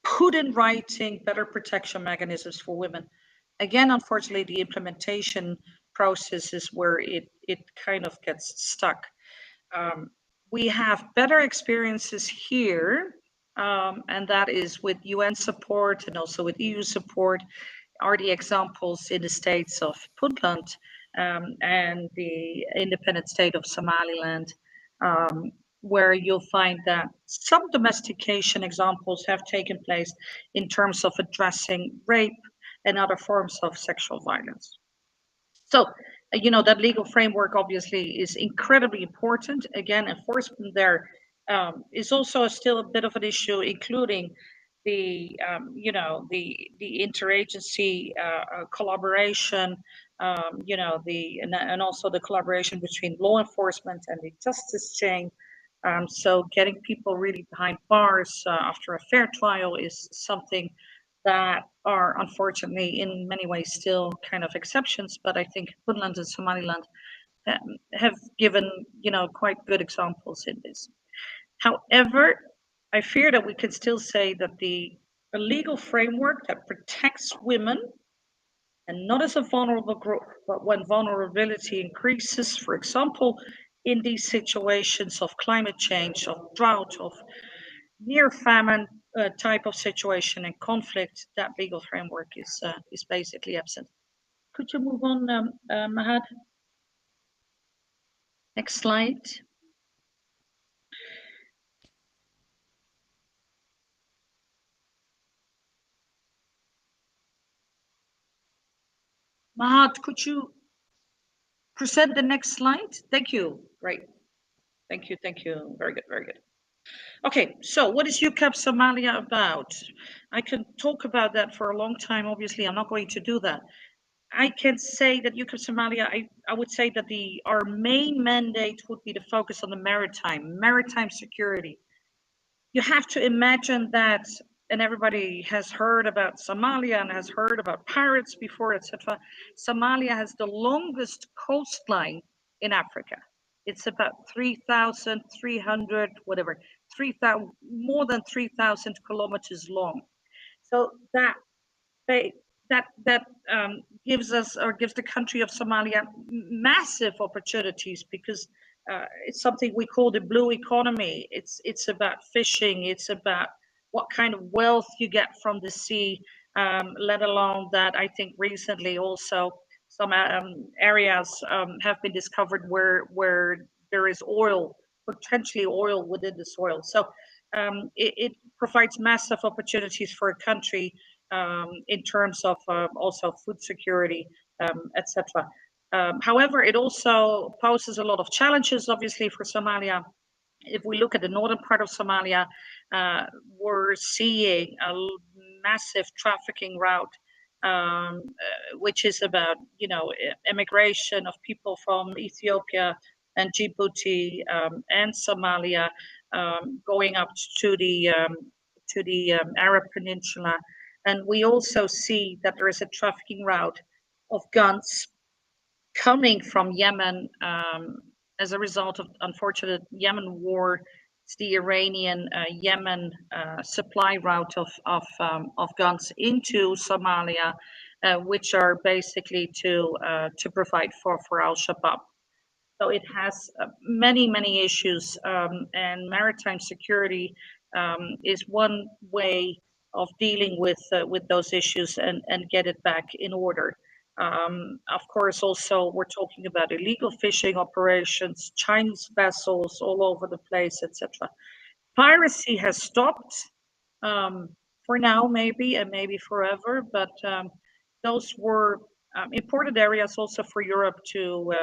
put in writing better protection mechanisms for women. Again, unfortunately, the implementation process is where it kind of gets stuck. We have better experiences here, and that is with UN support and also with EU support, are the examples in the states of Puntland and the independent state of Somaliland, where you'll find that some domestication examples have taken place in terms of addressing rape and other forms of sexual violence. So, you know, that legal framework obviously is incredibly important. Again, enforcement there is also still a bit of an issue, including the, you know, the interagency collaboration, you know, and also the collaboration between law enforcement and the justice chain. So getting people really behind bars after a fair trial is something that are unfortunately in many ways still kind of exceptions, but I think Puntland and Somaliland have given, you know, quite good examples in this. However, I fear that we can still say that the legal framework that protects women, and not as a vulnerable group, but when vulnerability increases, for example, in these situations of climate change, of drought, of near famine type of situation and conflict, that legal framework is basically absent. Could you move on, Mahad? Next slide. Mahad, could you present the next slide? Thank you. Great. Thank you. Thank you. Very good. Very good. Okay, so what is UCAP Somalia about? I can talk about that for a long time. Obviously, I'm not going to do that. I can say that UCAP Somalia, I would say that our main mandate would be to focus on the maritime security. You have to imagine that, and everybody has heard about Somalia and has heard about pirates before, etc. Somalia has the longest coastline in Africa. It's about 3,300, whatever, 3,000, more than 3,000 kilometers long. So that gives us, or gives the country of Somalia massive opportunities, because it's something we call the blue economy. It's about fishing. It's about what kind of wealth you get from the sea, let alone that I think recently also some areas have been discovered where there is oil, potentially oil within the soil. So it provides massive opportunities for a country in terms of also food security, etc. However, it also poses a lot of challenges, obviously, for Somalia. If we look at the northern part of Somalia, we're seeing a massive trafficking route, which is about, you know, immigration of people from Ethiopia and Djibouti and Somalia, going up to the Arab Peninsula, And we also see that there is a trafficking route of guns coming from Yemen as a result of unfortunate Yemen war. It's the Iranian Yemen supply route of guns into Somalia, which are basically to provide for Al-Shabaab. So it has many issues, and maritime security is one way of dealing with those issues and get it back in order. Of course, also we're talking about illegal fishing operations, Chinese vessels all over the place, etc. Piracy has stopped for now, maybe, and maybe forever, but those were important areas also for Europe to,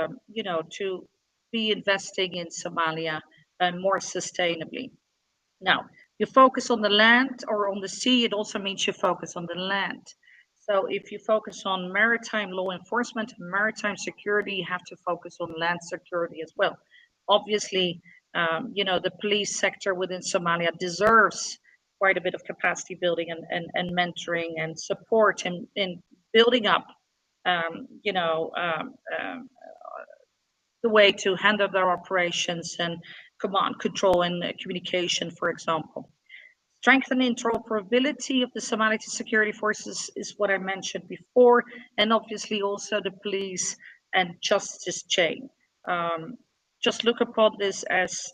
to be investing in Somalia more sustainably. Now, you focus on the land or on the sea, it also means you focus on the land. So if you focus on maritime law enforcement and maritime security, you have to focus on land security as well. Obviously, the police sector within Somalia deserves quite a bit of capacity building and mentoring and support in building up, the way to handle their operations and command, control, and communication, for example. Strengthen interoperability of the Somali security forces is what I mentioned before, and obviously also the police and justice chain. Just look upon this as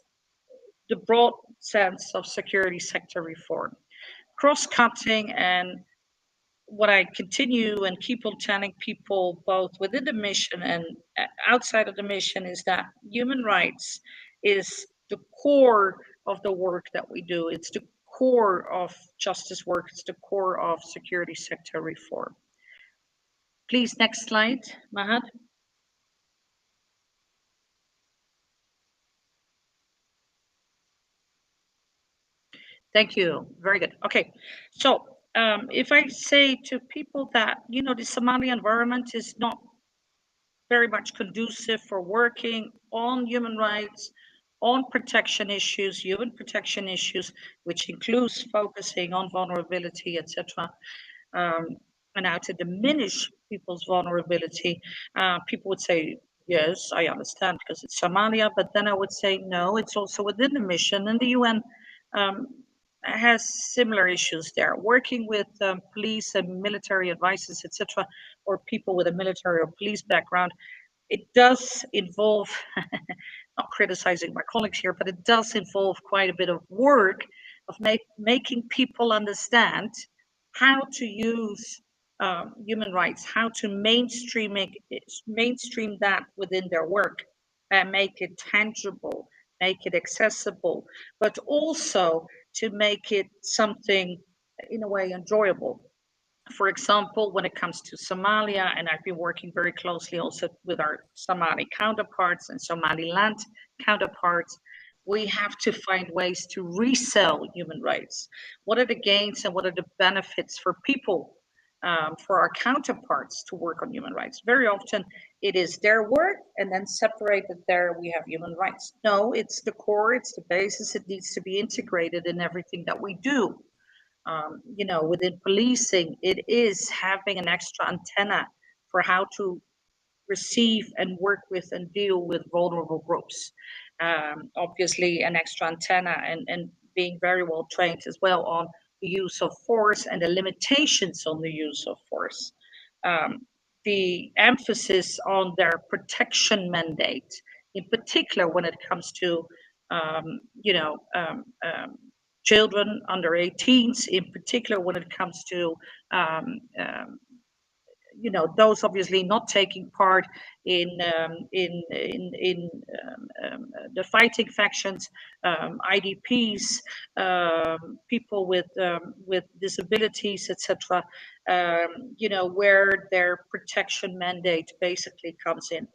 the broad sense of security sector reform. Cross-cutting, and what I continue and keep on telling people both within the mission and outside of the mission is that human rights is the core of the work that we do. It's the core of justice work. It's the core of security sector reform. Please, next slide, Mahad. Thank you. Very good. Okay, so if I say to people that, the Somali environment is not very much conducive for working on human rights, on protection issues, human protection issues, which includes focusing on vulnerability, etc., and how to diminish people's vulnerability, people would say, yes, I understand because it's Somalia, but then I would say, no, it's also within the mission, and the UN has similar issues there. Working with police and military advisors, etc., or people with a military or police background, it does involve, not criticizing my colleagues here, but it does involve quite a bit of work of making people understand how to use human rights, how to mainstream that within their work and make it tangible, make it accessible, but also to make it something in a way enjoyable. For example, when it comes to Somalia, and I've been working very closely also with our Somali counterparts and Somaliland counterparts, we have to find ways to resell human rights. What are the gains and what are the benefits for people, for our counterparts to work on human rights? Very often it is their work and then separated there we have human rights. No, it's the core, it's the basis, it needs to be integrated in everything that we do. Within policing, it is having an extra antenna for how to receive and work with and deal with vulnerable groups. Obviously, an extra antenna and being very well trained as well on the use of force and the limitations on the use of force. The emphasis on their protection mandate, in particular when it comes to, children under 18s, in particular when it comes to those obviously not taking part in the fighting factions, IDPs, people with disabilities, etc. Where their protection mandate basically comes in.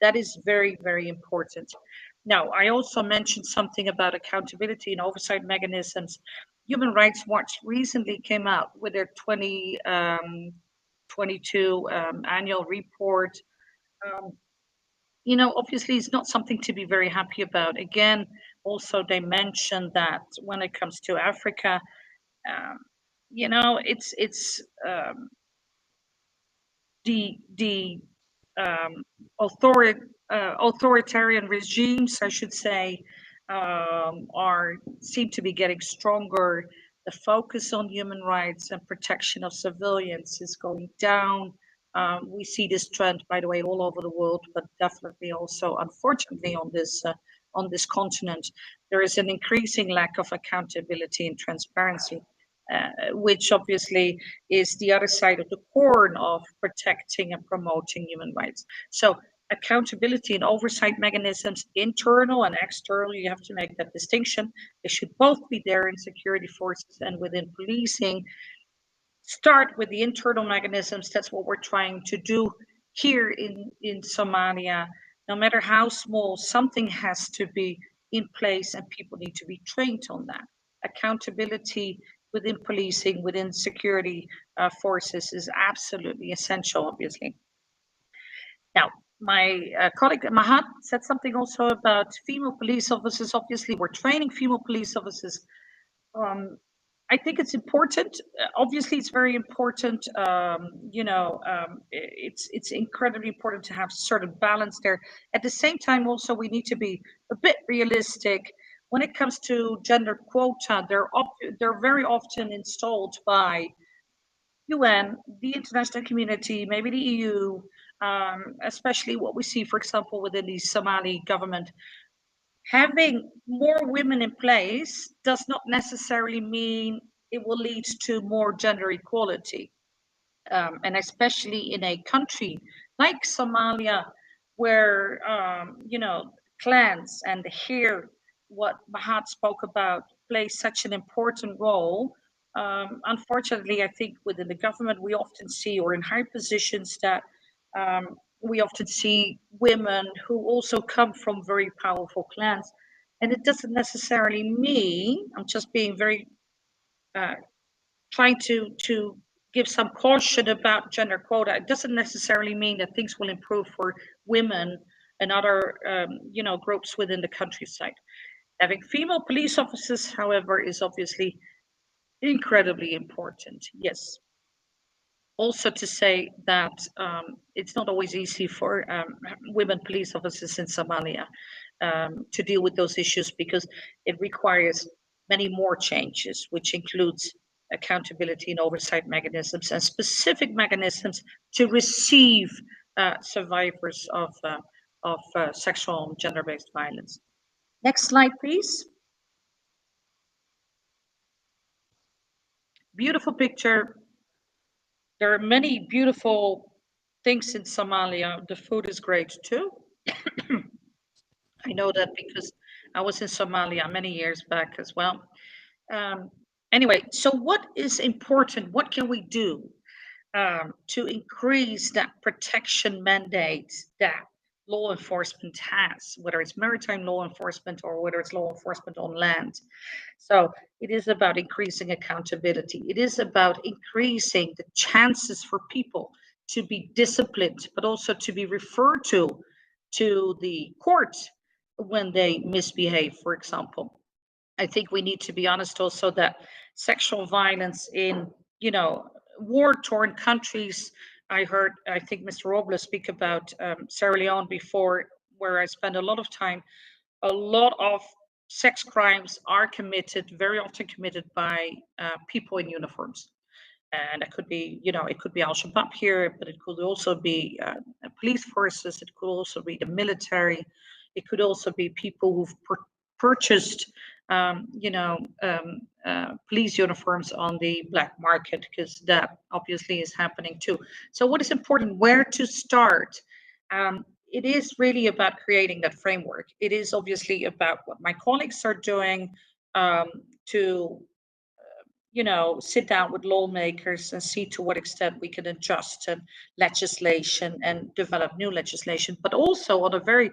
That is very, very important. Now, I also mentioned something about accountability and oversight mechanisms. Human Rights Watch recently came out with their 2022 annual report. Obviously, it's not something to be very happy about. Again, also they mentioned that when it comes to Africa, you know, it's the authoritarian regimes, I should say, seem to be getting stronger. The focus on human rights and protection of civilians is going down. We see this trend, by the way, all over the world, but definitely also, unfortunately, on this continent, there is an increasing lack of accountability and transparency, which obviously is the other side of the coin of protecting and promoting human rights. So accountability and oversight mechanisms, internal and external, you have to make that distinction. They should both be there in security forces and within policing. Start with the internal mechanisms. That's what we're trying to do here in Somalia. No matter how small, something has to be in place and people need to be trained on that. Accountability within policing, within security forces is absolutely essential, obviously. Now, my colleague Mahat said something also about female police officers. Obviously, we're training female police officers. I think it's important. Obviously, it's very important. It's incredibly important to have certain balance there. At the same time, also, we need to be a bit realistic. When it comes to gender quota, they're very often installed by UN, the international community, maybe the EU, especially what we see, for example, within the Somali government. Having more women in place does not necessarily mean it will lead to more gender equality. And especially in a country like Somalia, where, clans and here, what Mahat spoke about, play such an important role. Unfortunately, I think within the government, we often see, or in high positions, that we often see women who also come from very powerful clans. And it doesn't necessarily mean, I'm just being very, trying to give some caution about gender quota. It doesn't necessarily mean that things will improve for women and other, groups within the countryside. Having female police officers, however, is obviously incredibly important. Yes. Also to say that it's not always easy for women police officers in Somalia to deal with those issues because it requires many more changes, which includes accountability and oversight mechanisms and specific mechanisms to receive survivors of sexual and gender-based violence. Next slide, please. Beautiful picture. There are many beautiful things in Somalia. The food is great too. I know that because I was in Somalia many years back as well. Anyway, so what is important? What can we do to increase that protection mandate that law enforcement has, whether it's maritime law enforcement or whether it's law enforcement on land? So it is about increasing accountability. It is about increasing the chances for people to be disciplined, but also to be referred to the court when they misbehave, for example. I think we need to be honest also that sexual violence in, war-torn countries. I think Mr. Robles speak about Sierra Leone before, where I spend a lot of time. A lot of sex crimes are committed, very often committed by people in uniforms. And it could be, it could be Al-Shabaab here, but it could also be police forces. It could also be the military. It could also be people who've purchased, police uniforms on the black market, because that obviously is happening too. So what is important? Where to start? It is really about creating that framework. It is obviously about what my colleagues are doing to sit down with lawmakers and see to what extent we can adjust legislation and develop new legislation, but also on a very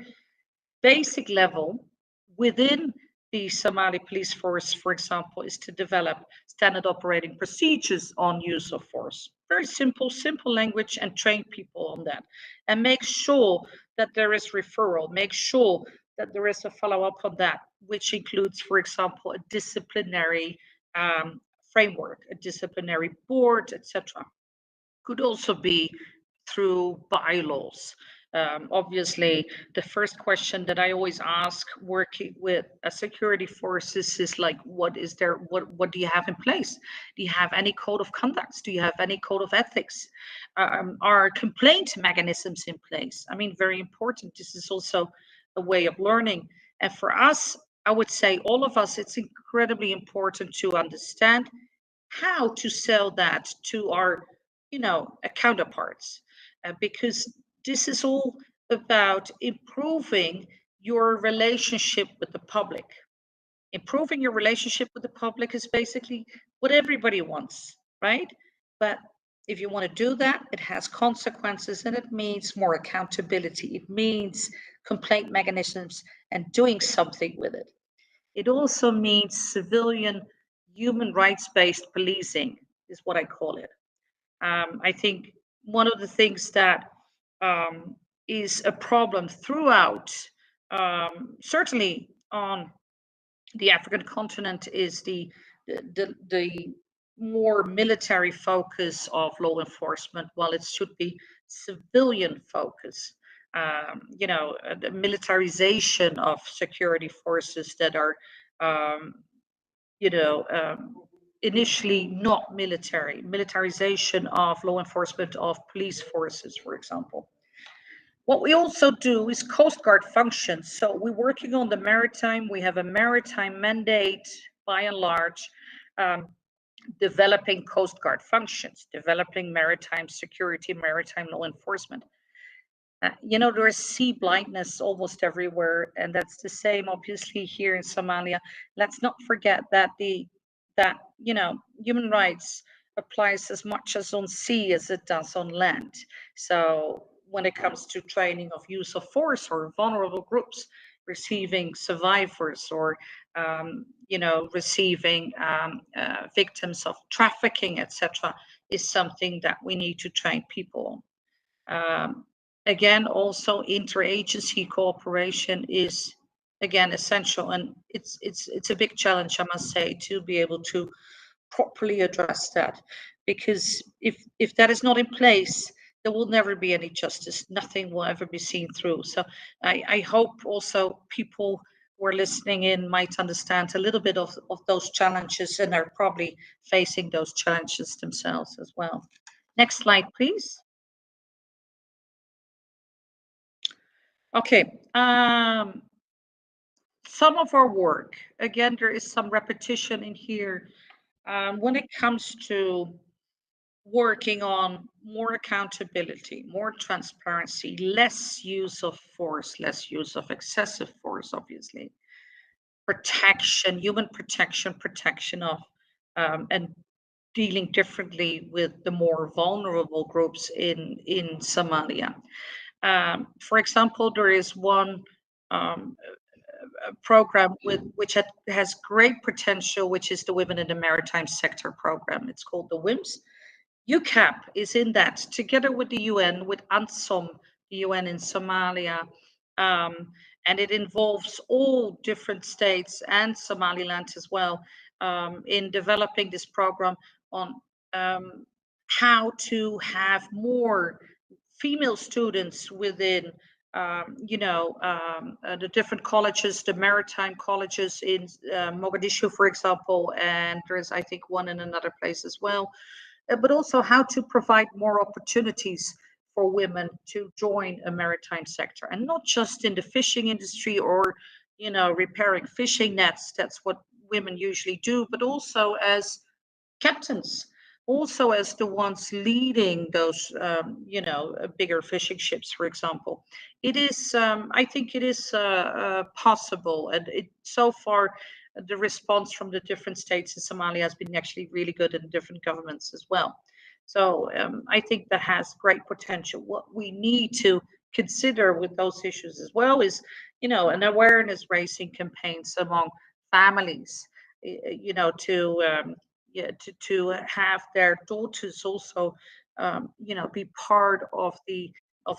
basic level within the Somali police force, for example, is to develop standard operating procedures on use of force. Very simple language, and train people on that. And make sure that there is referral, make sure that there is a follow-up on that, which includes, for example, a disciplinary framework, a disciplinary board, etc. Could also be through bylaws. Obviously, the first question that I always ask working with security forces is like, what do you have in place? Do you have any code of conduct? Do you have any code of ethics? Are complaint mechanisms in place? I mean, very important. This is also a way of learning. And for us, I would say all of us, it's incredibly important to understand how to sell that to our counterparts, because this is all about improving your relationship with the public. Improving your relationship with the public is basically what everybody wants, right? But if you want to do that, it has consequences, and it means more accountability. It means complaint mechanisms and doing something with it. It also means civilian human rights-based policing is what I call it. I think one of the things that is a problem throughout, certainly on the African continent, is the more military focus of law enforcement, while it should be civilian focus. The militarization of security forces that are, initially not military, militarization of law enforcement of police forces, for example. What we also do is Coast Guard functions. So we're working on the maritime. We have a maritime mandate by and large, developing Coast Guard functions, developing maritime security, maritime law enforcement. There is sea blindness almost everywhere, and that's the same obviously here in Somalia. Let's not forget that human rights applies as much as on sea as it does on land. So when it comes to training of use of force or vulnerable groups, receiving survivors or receiving victims of trafficking, etc., is something that we need to train people on. Again, also interagency cooperation is again essential, and it's a big challenge, I must say, to be able to properly address that, because if that is not in place, there will never be any justice. Nothing will ever be seen through. So I hope also people who are listening in might understand a little bit of those challenges and are probably facing those challenges themselves as well. Next slide, please. Okay, some of our work, again, there is some repetition in here. When it comes to working on more accountability, more transparency, less use of force, less use of excessive force, obviously, protection, human protection of, and dealing differently with the more vulnerable groups in Somalia. For example, there is one program which has great potential, which is the Women in the Maritime Sector program. It's called the WIMS. UCAP is in that, together with the UN, with ANSOM, the UN in Somalia, and it involves all different states and Somaliland as well, in developing this program on how to have more female students within the different colleges, the maritime colleges in Mogadishu, for example, and there's, I think, one in another place as well, but also how to provide more opportunities for women to join a maritime sector, and not just in the fishing industry or, repairing fishing nets. That's what women usually do, but also as captains, also as the ones leading those, bigger fishing ships, for example. It is, I think it is possible. And so far, the response from the different states in Somalia has been actually really good, in different governments as well. So I think that has great potential. What we need to consider with those issues as well is, an awareness raising campaigns among families, to have their daughters also, be part of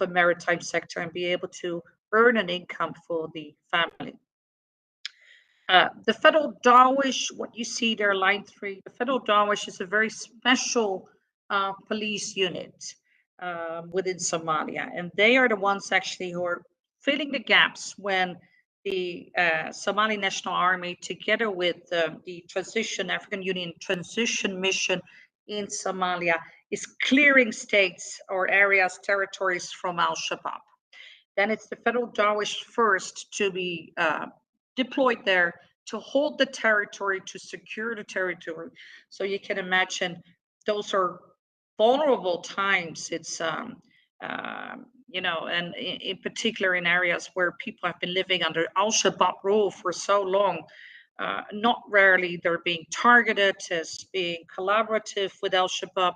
a maritime sector and be able to earn an income for the family. The Federal Darwish, what you see there, line 3, the Federal Darwish is a very special police unit within Somalia, and they are the ones actually who are filling the gaps when the Somali National Army, together with the African Union Transition Mission in Somalia, is clearing states or areas, territories from Al-Shabaab. Then it's the Federal Darwish first to be deployed there to hold the territory, to secure the territory. So you can imagine those are vulnerable times. It's you know, and in particular in areas where people have been living under Al-Shabaab rule for so long. Not rarely they're being targeted as being collaborative with Al-Shabaab.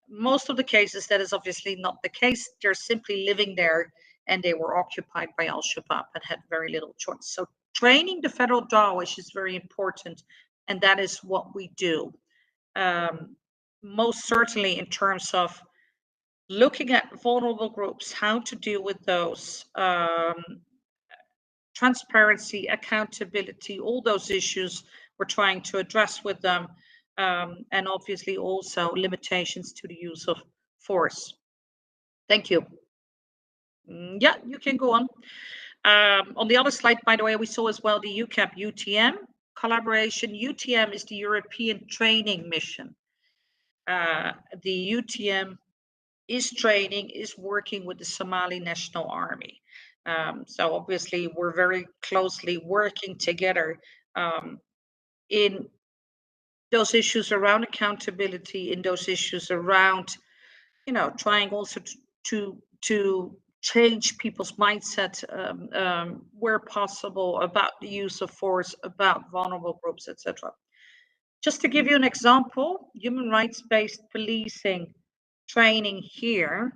Most of the cases, that is obviously not the case. They're simply living there and they were occupied by Al-Shabaab and had very little choice. So training the Federal Darwish is very important, and that is what we do. Most certainly in terms of looking at vulnerable groups, how to deal with those, transparency, accountability, all those issues we're trying to address with them, and obviously also limitations to the use of force. Thank you. Yeah, you can go on. On the other slide, by the way, we saw as well the UCAP UTM collaboration. UTM is the European Training Mission. The UTM is training, is working with the Somali National Army. So obviously we're very closely working together in those issues around accountability, in those issues around, you know, trying also to change people's mindset where possible about the use of force, about vulnerable groups, etc. Just to give you an example, human rights-based policing training here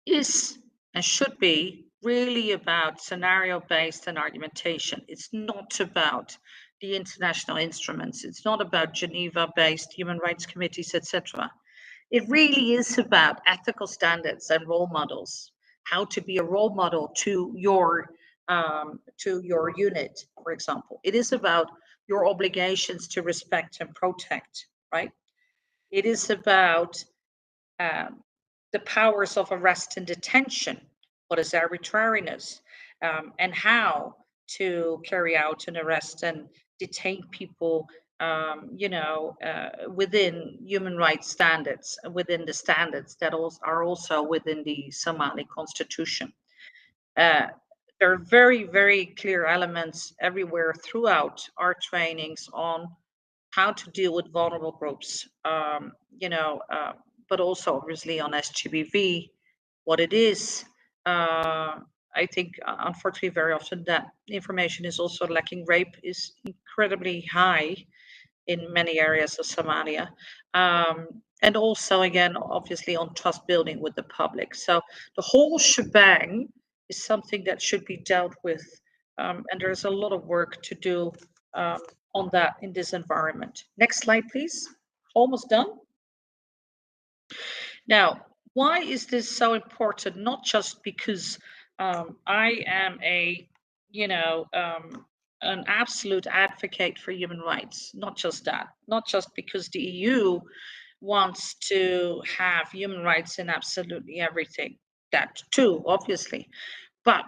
is and should be really about scenario-based and argumentation. It's not about the international instruments. It's not about Geneva-based human rights committees, etc. It really is about ethical standards and role models, how to be a role model to your unit, for example. It is about your obligations to respect and protect, right? It is about the powers of arrest and detention. What is arbitrariness, and how to carry out an arrest and detain people, you know, within human rights standards, within the standards that are also within the Somali constitution. There are very, very clear elements everywhere throughout our trainings on how to deal with vulnerable groups, you know, but also obviously on SGBV, what it is. I think, unfortunately, very often that information is also lacking. Rape is incredibly high in many areas of Somalia. And also, again, obviously on trust building with the public. So the whole shebang is something that should be dealt with. And there's a lot of work to do on that in this environment. Next slide, please. Almost done. Now, why is this so important? Not just because I am a, you know, an absolute advocate for human rights. Not just that. Not just because the EU wants to have human rights in absolutely everything. That too, obviously. But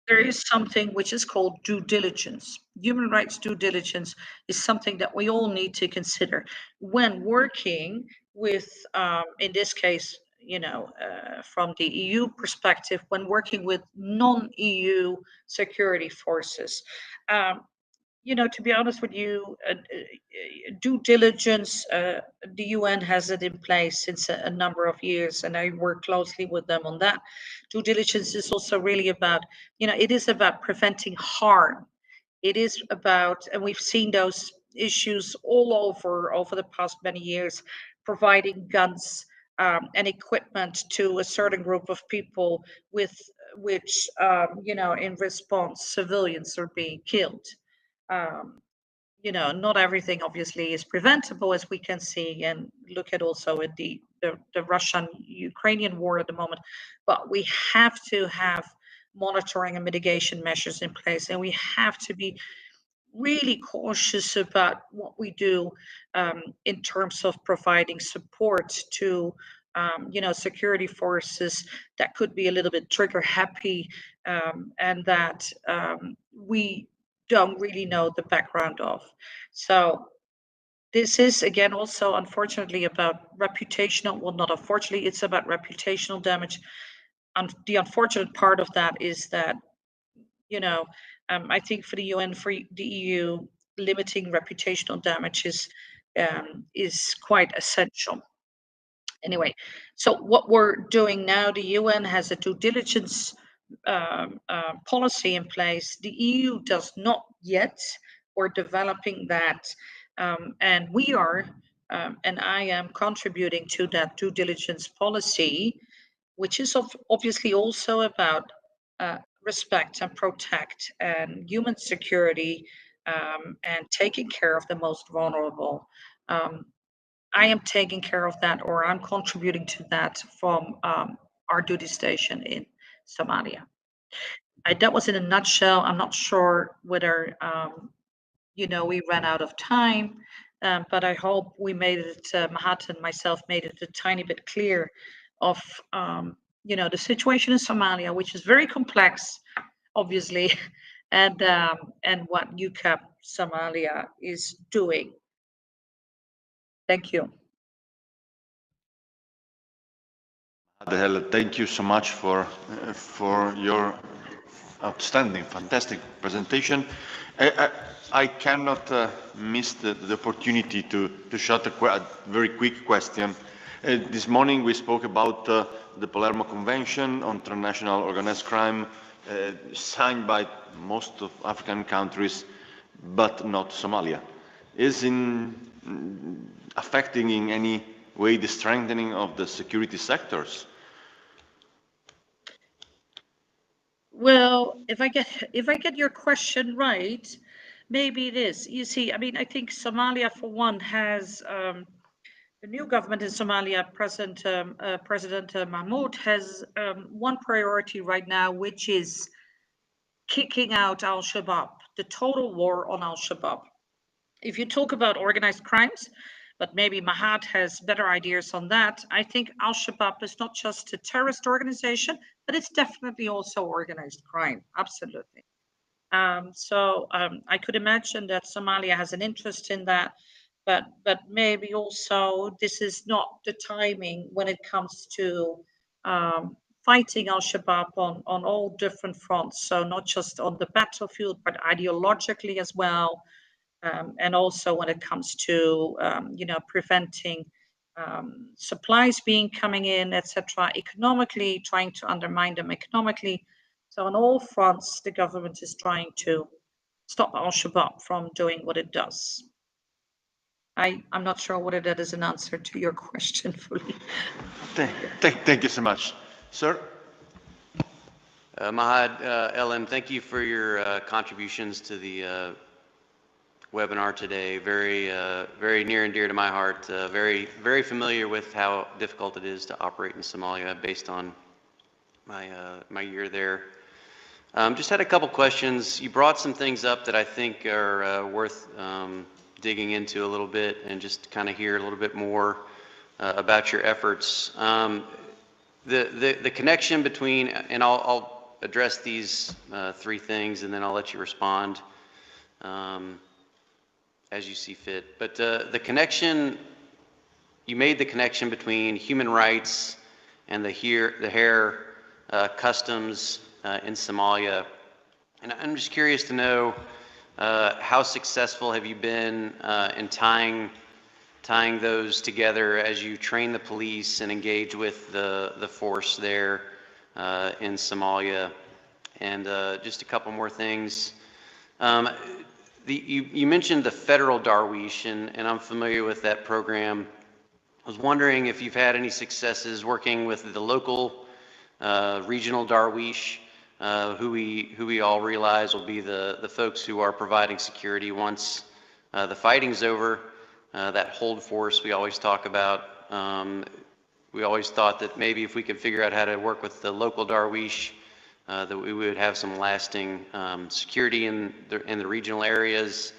there is something which is called due diligence. Human rights due diligence is something that we all need to consider when working with, in this case, you know, from the EU perspective, when working with non-EU security forces. You know, to be honest with you, due diligence, the UN has it in place since a number of years, and I work closely with them on that. Due diligence is also really about, you know, it is about preventing harm. It is about, and we've seen those issues all over the past many years, providing guns and equipment to a certain group of people with which, you know, in response, civilians are being killed. You know, not everything obviously is preventable, as we can see, and look at also at the Russian-Ukrainian war at the moment. But we have to have monitoring and mitigation measures in place, and we have to be really cautious about what we do in terms of providing support to security forces that could be a little bit trigger happy and that we don't really know the background of. So this is again also unfortunately about reputational, well not unfortunately, it's about reputational damage. And the unfortunate part of that is that I think for the UN, for the EU, limiting reputational damage is quite essential. Anyway, so what we're doing now, the UN has a due diligence policy in place. The EU does not yet. We're developing that, and we are, and I am contributing to that due diligence policy, which is obviously also about respect and protect and human security and taking care of the most vulnerable. I am taking care of that, or I'm contributing to that from our duty station in Somalia. That was in a nutshell. I'm not sure whether we ran out of time, but I hope we made it. Mahat and myself made it a tiny bit clear of the situation in Somalia, which is very complex, obviously, and what UCAP Somalia is doing. Thank you. Thank you so much for your outstanding, fantastic presentation. I cannot miss the opportunity to shot a very quick question. This morning we spoke about the Palermo Convention on Transnational Organized Crime, signed by most of African countries, but not Somalia. Is affecting in any way the strengthening of the security sectors? Well, if I get your question right, maybe it is. You see, I mean, I think Somalia, for one, has the new government in Somalia, President Mahmoud, has one priority right now, which is kicking out Al-Shabaab, the total war on Al-Shabaab. If you talk about organized crimes, but maybe Mahat has better ideas on that, I think Al-Shabaab is not just a terrorist organization, but it's definitely also organized crime, absolutely. So I could imagine that Somalia has an interest in that, but maybe also this is not the timing when it comes to fighting Al-Shabaab on all different fronts. So not just on the battlefield, but ideologically as well. And also when it comes to preventing supplies coming in, etc., economically, trying to undermine them economically. So on all fronts, the government is trying to stop Al-Shabaab from doing what it does. I'm not sure whether that is an answer to your question fully. Thank you so much. Sir? Mahad, Ellen, thank you for your contributions to the webinar today. Very near and dear to my heart. Very familiar with how difficult it is to operate in Somalia based on my year there. Just had a couple questions. You brought some things up that I think are worth digging into a little bit and just kind of hear a little bit more about your efforts. The connection between, and I'll address these three things and then I'll let you respond as you see fit. But the connection, you made the connection between human rights and the hair customs in Somalia. And I'm just curious to know how successful have you been in tying those together as you train the police and engage with the force there in Somalia. And just a couple more things. You mentioned the federal Darwish, and I'm familiar with that program. I was wondering if you've had any successes working with the local regional Darwish, who we all realize will be the folks who are providing security once the fighting's over. That hold force we always talk about. We always thought that maybe if we could figure out how to work with the local Darwish that we would have some lasting security in the regional areas.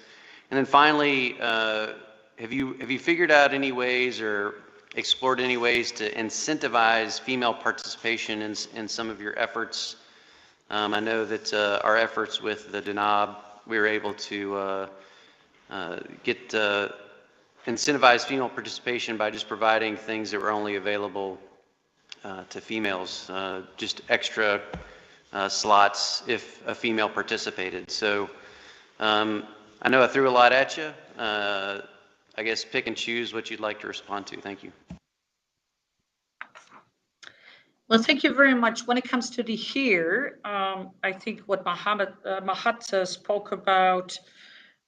And then finally, have you figured out any ways or explored any ways to incentivize female participation in some of your efforts? I know that our efforts with the DNAB, we were able to get incentivize female participation by just providing things that were only available to females, just extra slots if a female participated. So I know I threw a lot at you. I guess pick and choose what you'd like to respond to. Thank you. Well, thank you very much. When it comes to the here, I think what Mahat spoke about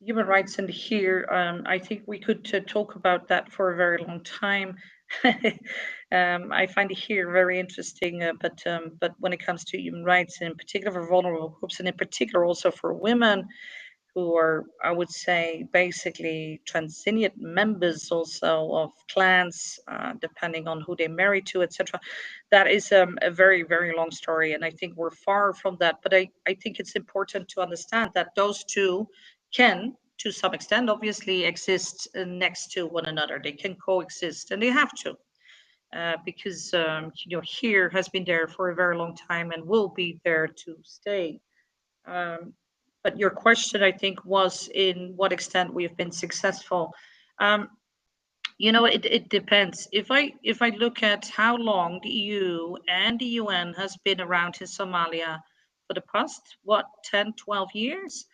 human rights in the here, I think we could talk about that for a very long time. I find it here very interesting, but when it comes to human rights, in particular for vulnerable groups, and in particular also for women, who are, I would say, basically transigent members also of clans, depending on who they marry to, etc. That is a very, very long story, and I think we're far from that. But I think it's important to understand that those two can, to some extent, obviously exist next to one another. They can coexist, and they have to. Because here has been there for a very long time and will be there to stay. But your question, I think, was in what extent we have been successful. It depends. If I look at how long the EU and the UN has been around in Somalia for the past, 10, 12 years,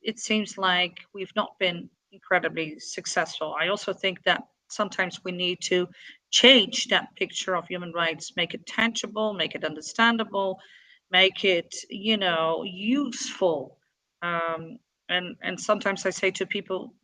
it seems like we've not been incredibly successful. I also think that sometimes we need to change that picture of human rights, make it tangible, make it understandable, make it, useful. And sometimes I say to people,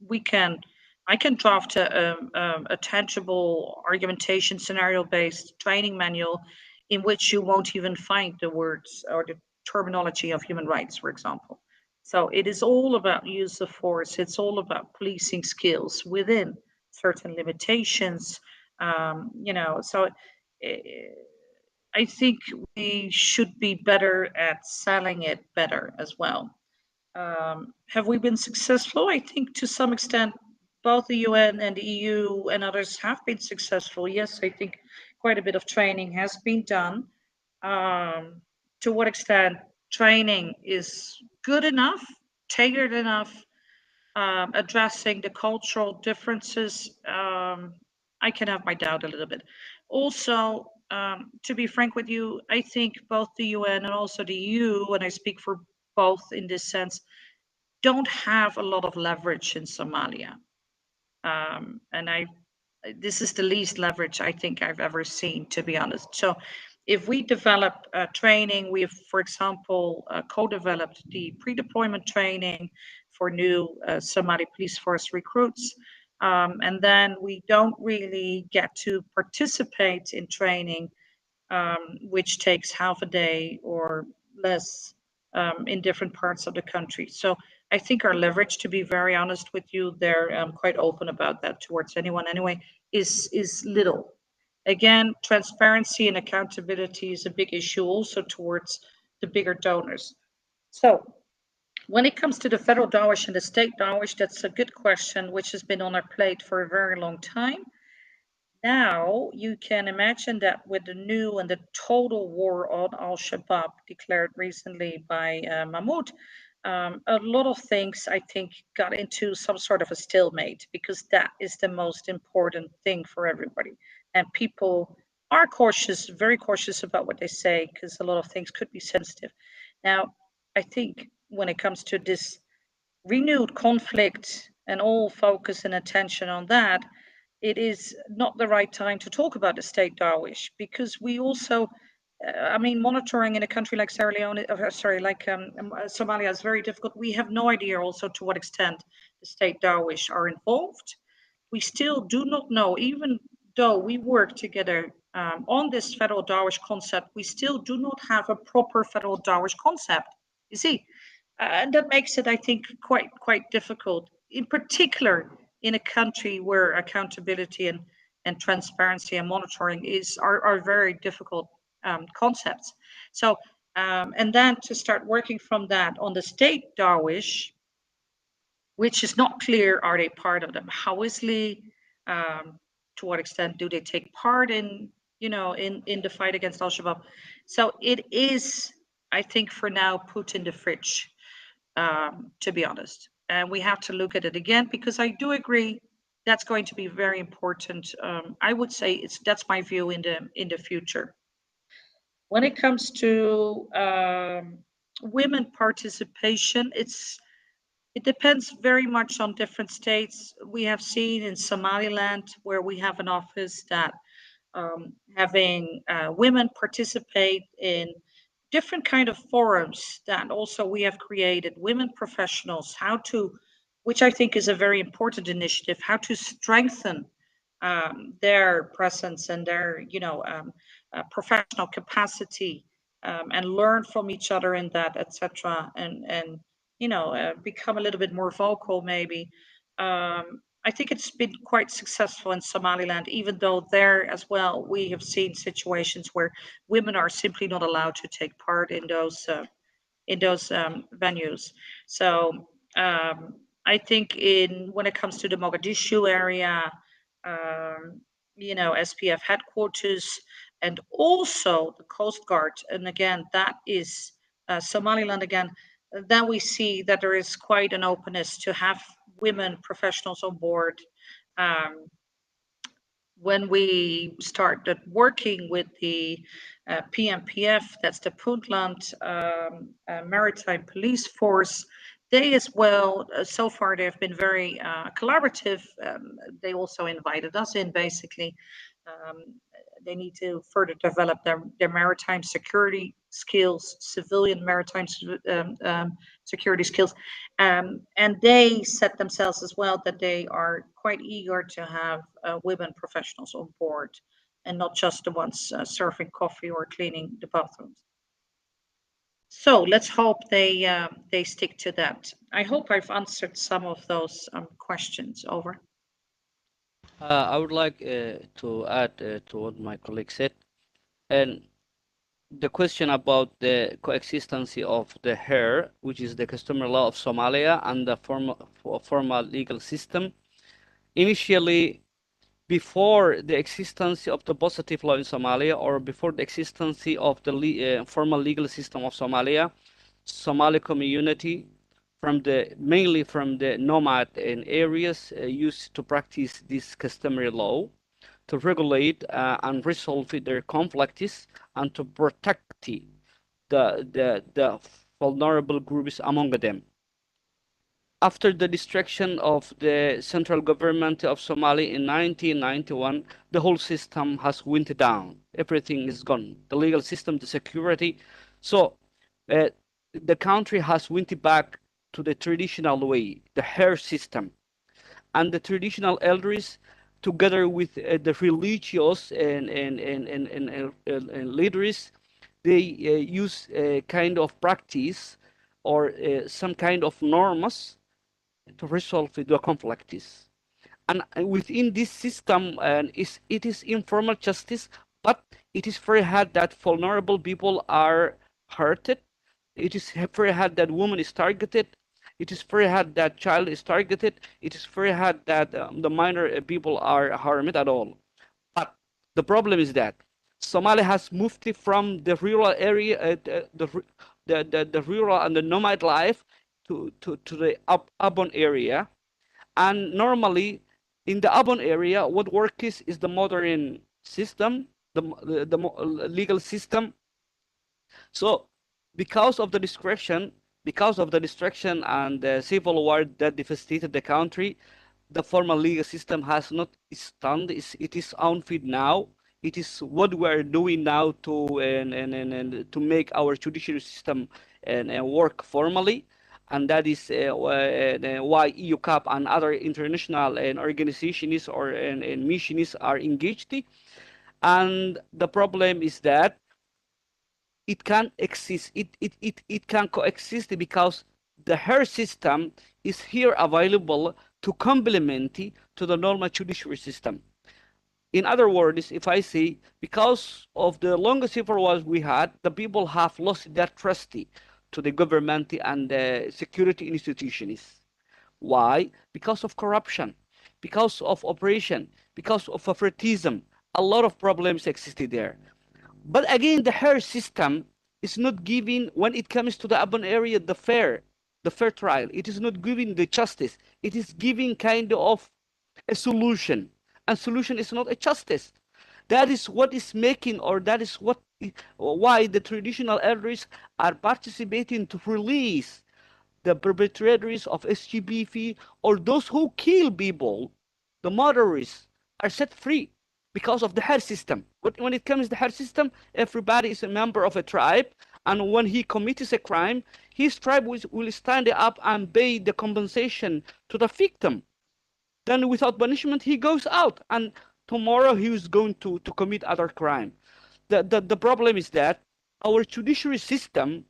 I can draft a tangible argumentation scenario-based training manual in which you won't even find the words or the terminology of human rights, for example. So it is all about use of force. It's all about policing skills within certain limitations. So I think we should be better at selling it better as well. Have we been successful? I think to some extent, both the UN and the EU and others have been successful. Yes, I think quite a bit of training has been done. To what extent training is good enough, tailored enough, addressing the cultural differences, I can have my doubt a little bit. Also, to be frank with you, I think both the UN and also the EU, and I speak for both in this sense, don't have a lot of leverage in Somalia. And this is the least leverage I think I've ever seen, to be honest. So if we develop training, we have, for example, co-developed the pre-deployment training for new Somali police force recruits. And then we don't really get to participate in training, which takes half a day or less in different parts of the country. So I think our leverage, to be very honest with you, they're quite open about that towards anyone anyway, is little. Again, transparency and accountability is a big issue also towards the bigger donors. So when it comes to the federal Dawish and the state Dawish, that's a good question, which has been on our plate for a very long time. Now you can imagine that with the new and the total war on Al-Shabaab declared recently by Mahmoud, a lot of things I think got into some sort of a stalemate, because that is the most important thing for everybody. And people are cautious, very cautious about what they say, because a lot of things could be sensitive. Now, I think when it comes to this renewed conflict and all focus and attention on that, it is not the right time to talk about the state Dawish, because we also, monitoring in a country like Somalia is very difficult. We have no idea also to what extent the state Dawish are involved. We still do not know, even though we work together on this federal Dawish concept, we still do not have a proper federal Dawish concept. You see, and that makes it, I think, quite difficult, in particular in a country where accountability and transparency and monitoring are very difficult concepts. So And then to start working from that on the state Darwish, which is not clear, are they part of them? How easily, to what extent do they take part in, in the fight against Al-Shabaab? So it is, I think for now, put in the fridge, to be honest. And we have to look at it again, because I do agree that's going to be very important. I would say that's my view in the future. When it comes to women participation, it depends very much on different states. We have seen in Somaliland, where we have an office, that having women participate in different kind of forums, that also we have created women professionals, which I think is a very important initiative, how to strengthen their presence and their professional capacity, and learn from each other in that, etc. And become a little bit more vocal, maybe. I think it's been quite successful in Somaliland, even though there as well we have seen situations where women are simply not allowed to take part in those venues. So I think when it comes to the Mogadishu area, SPF headquarters, and also the Coast Guard, and again that is Somaliland again. Then we see that there is quite an openness to have women professionals on board. When we started working with the PMPF, that's the Puntland Maritime Police Force, they as well, so far they have been very collaborative. They also invited us in, basically. They need to further develop their maritime security skills, civilian maritime security skills. And they set themselves as well that they are quite eager to have women professionals on board, and not just the ones serving coffee or cleaning the bathrooms. So let's hope they stick to that. I hope I've answered some of those questions. Over. I would like to add to what my colleague said, and the question about the coexistence of the HER, which is the customary law of Somalia, and the formal legal system. Initially, before the existence of the positive law in Somalia, or before the existence of the formal legal system of Somalia, Somali community, mainly from the nomad areas, used to practice this customary law to regulate and resolve their conflicts and to protect the vulnerable groups among them. After the destruction of the central government of Somalia in 1991, the whole system has went down. Everything is gone. The legal system, the security. So the country has went back to the traditional way, the HER system. And the traditional elders, together with the religious and leaders, they use a kind of practice or some kind of norms to resolve the conflicts. And within this system, it is informal justice, but it is very hard that vulnerable people are hurted. It is very hard that woman is targeted. It is very hard that child is targeted. It is very hard that the minor people are harmed at all. But the problem is that Somalia has moved from the rural area, the rural and the nomad life to the urban area. And normally in the urban area, what works is the modern system, the legal system. So because of the destruction and the civil war that devastated the country, the formal legal system has not stand. It is unfit now. It is what we are doing now to make our judiciary system and work formally, and that is why EU CAP and other international organizations or missions are engaged. And the problem is that it can exist. It can coexist because the HER system is here available to complement to the normal judiciary system. In other words, if I say, because of the long civil wars we had, the people have lost their trust to the government and the security institutions. Why? Because of corruption, because of oppression, because of favoritism. A lot of problems existed there. But again, the hair system is not giving, when it comes to the urban area, the fair trial. It is not giving the justice. It is giving kind of a solution, and solution is not a justice. That is what is making, or that is what why the traditional elders are participating to release the perpetrators of SGBV, or those who kill people, the murderers, are set free because of the hair system. But when it comes to the hair system, everybody is a member of a tribe, and when he commits a crime, his tribe will stand up and pay the compensation to the victim. Then without punishment, he goes out, and tomorrow he is going to commit other crime. The problem is that our judiciary system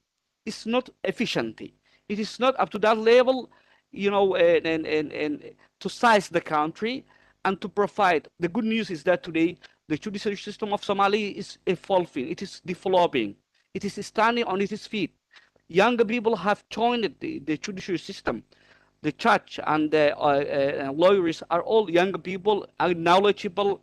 is not efficient. It is not up to that level, and to size the country and to provide. The good news is that today the judiciary system of Somalia is evolving. It is developing. It is standing on its feet. Younger people have joined the judiciary system. The judge and the lawyers are all younger people, are knowledgeable.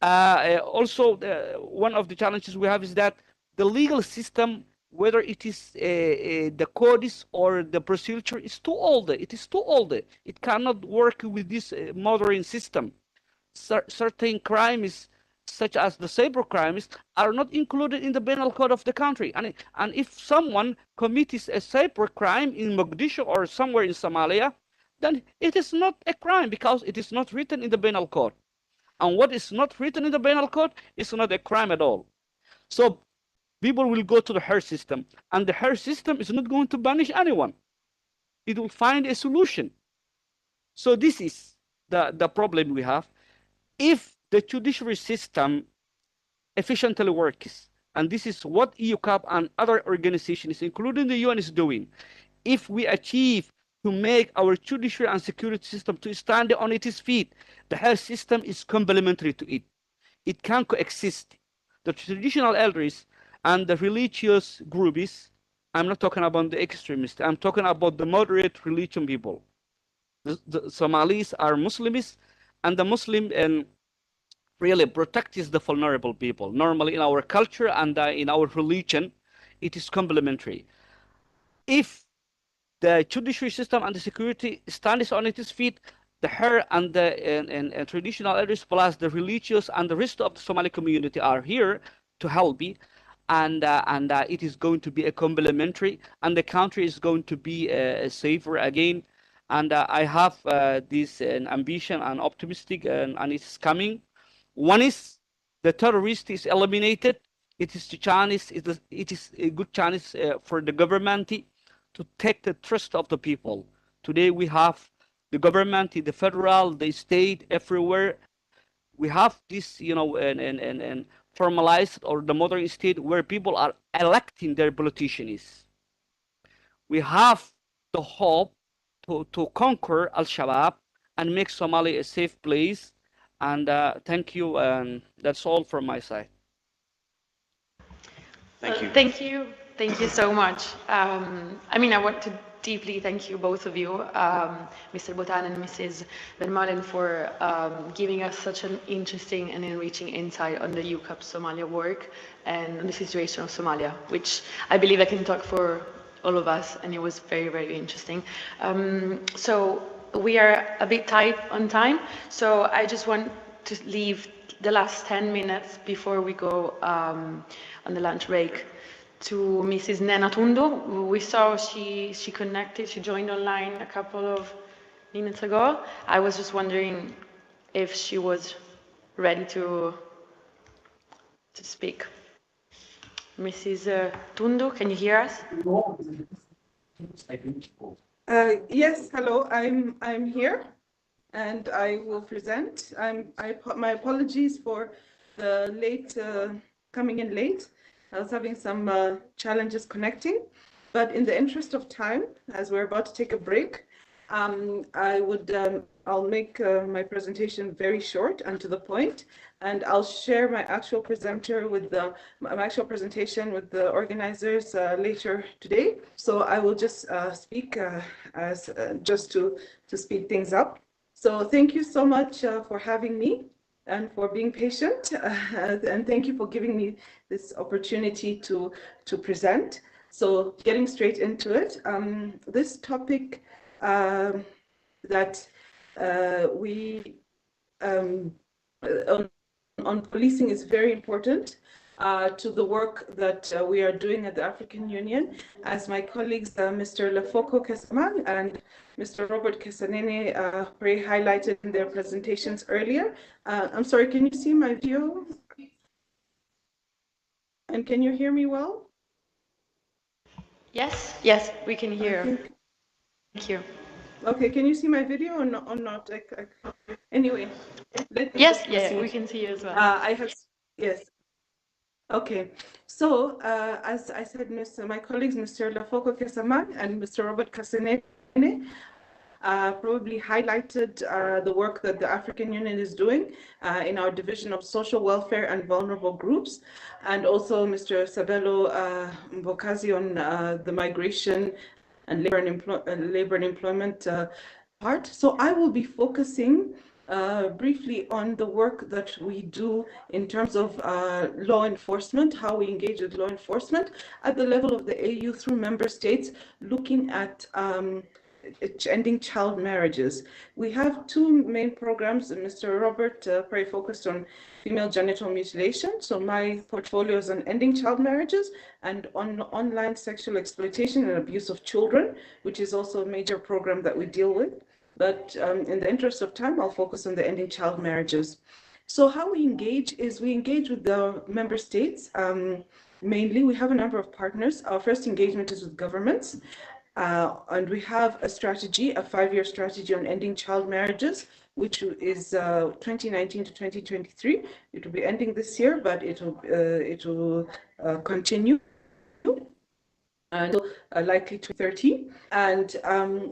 Also, one of the challenges we have is that the legal system, whether it is the codes or the procedure, is too old. It is too old. It cannot work with this modern system. Certain crimes, such as the cyber crimes, are not included in the penal code of the country. And if someone commits a cyber crime in Mogadishu or somewhere in Somalia, then it is not a crime because it is not written in the penal code. And what is not written in the penal code is not a crime at all. So people will go to the hair system, and the hair system is not going to punish anyone. It will find a solution. So this is the problem we have. If the judiciary system efficiently works, and this is what EUCAP and other organizations, including the UN, is doing, if we achieve to make our judiciary and security system to stand on its feet, the health system is complementary to it. It can coexist. The traditional elders and the religious groups, I'm not talking about the extremists, I'm talking about the moderate religion people. The Somalis are Muslims, and the Muslim and really protects the vulnerable people. Normally in our culture and in our religion, it is complementary. If the judiciary system and the security stands on its feet, the hair and the and traditional elders plus the religious and the rest of the Somali community are here to help me, and it is going to be a complementary, and the country is going to be safer again. And I have this ambition and optimistic, and it's coming. One is the terrorist is eliminated. It is the chance. It is a good chance for the government to take the trust of the people. Today we have the government, the federal, the state, everywhere. We have this, and formalized, or the modern state where people are electing their politicians. We have the hope to conquer Al-Shabaab and make Somalia a safe place. And thank you, and that's all from my side. Thank you. Thank you so much. I want to deeply thank you, both of you, Mr. Botan and Mrs. Vermeulen, for giving us such an interesting and enriching insight on the UCAP Somalia work and on the situation of Somalia, which I believe I can talk for all of us, and it was very, very interesting. So we are a bit tight on time, so I just want to leave the last 10 minutes before we go on the lunch break to Mrs. Nena Tundu. We saw she connected, she joined online a couple of minutes ago. I was just wondering if she was ready to speak. Mrs. Tundu, can you hear us? Yes, hello, I'm here and I will present. My apologies for the late, coming in late. I was having some challenges connecting, but in the interest of time, as we're about to take a break, I'll make my presentation very short and to the point, and I'll share my actual presentation with the organizers later today. So I will just speak just to speed things up. So thank you so much for having me and for being patient, and thank you for giving me this opportunity to present. So getting straight into it, this topic that we on policing is very important to the work that we are doing at the African Union. As my colleagues, Mr. Lefoko Kesaman and Mr. Robert Kesanene highlighted in their presentations earlier. I'm sorry, can you see my video? And can you hear me well? Yes, yes, we can hear. Thank you. Okay, can you see my video or not? Anyway, let me yes, just yeah, proceed. we can see you as well. Yes. Okay, so as I said, my colleagues, Mr. Lefoko Kesaman and Mr. Robert Kasenene, probably highlighted the work that the African Union is doing in our division of social welfare and vulnerable groups, and also Mr. Sabelo Mbokazi on the migration and labor and employment part. So I will be focusing briefly on the work that we do in terms of law enforcement, how we engage with law enforcement at the level of the AU through member states, looking at ending child marriages. We have two main programs. Mr. Robert very focused on female genital mutilation. So my portfolio is on ending child marriages and on online sexual exploitation and abuse of children, which is also a major program that we deal with. But in the interest of time, I'll focus on the ending child marriages. So how we engage is we engage with the member states. Mainly, we have a number of partners. Our first engagement is with governments. And we have a strategy, a 5-year strategy on ending child marriages, which is 2019 to 2023. It will be ending this year, but it will continue until likely 2030. And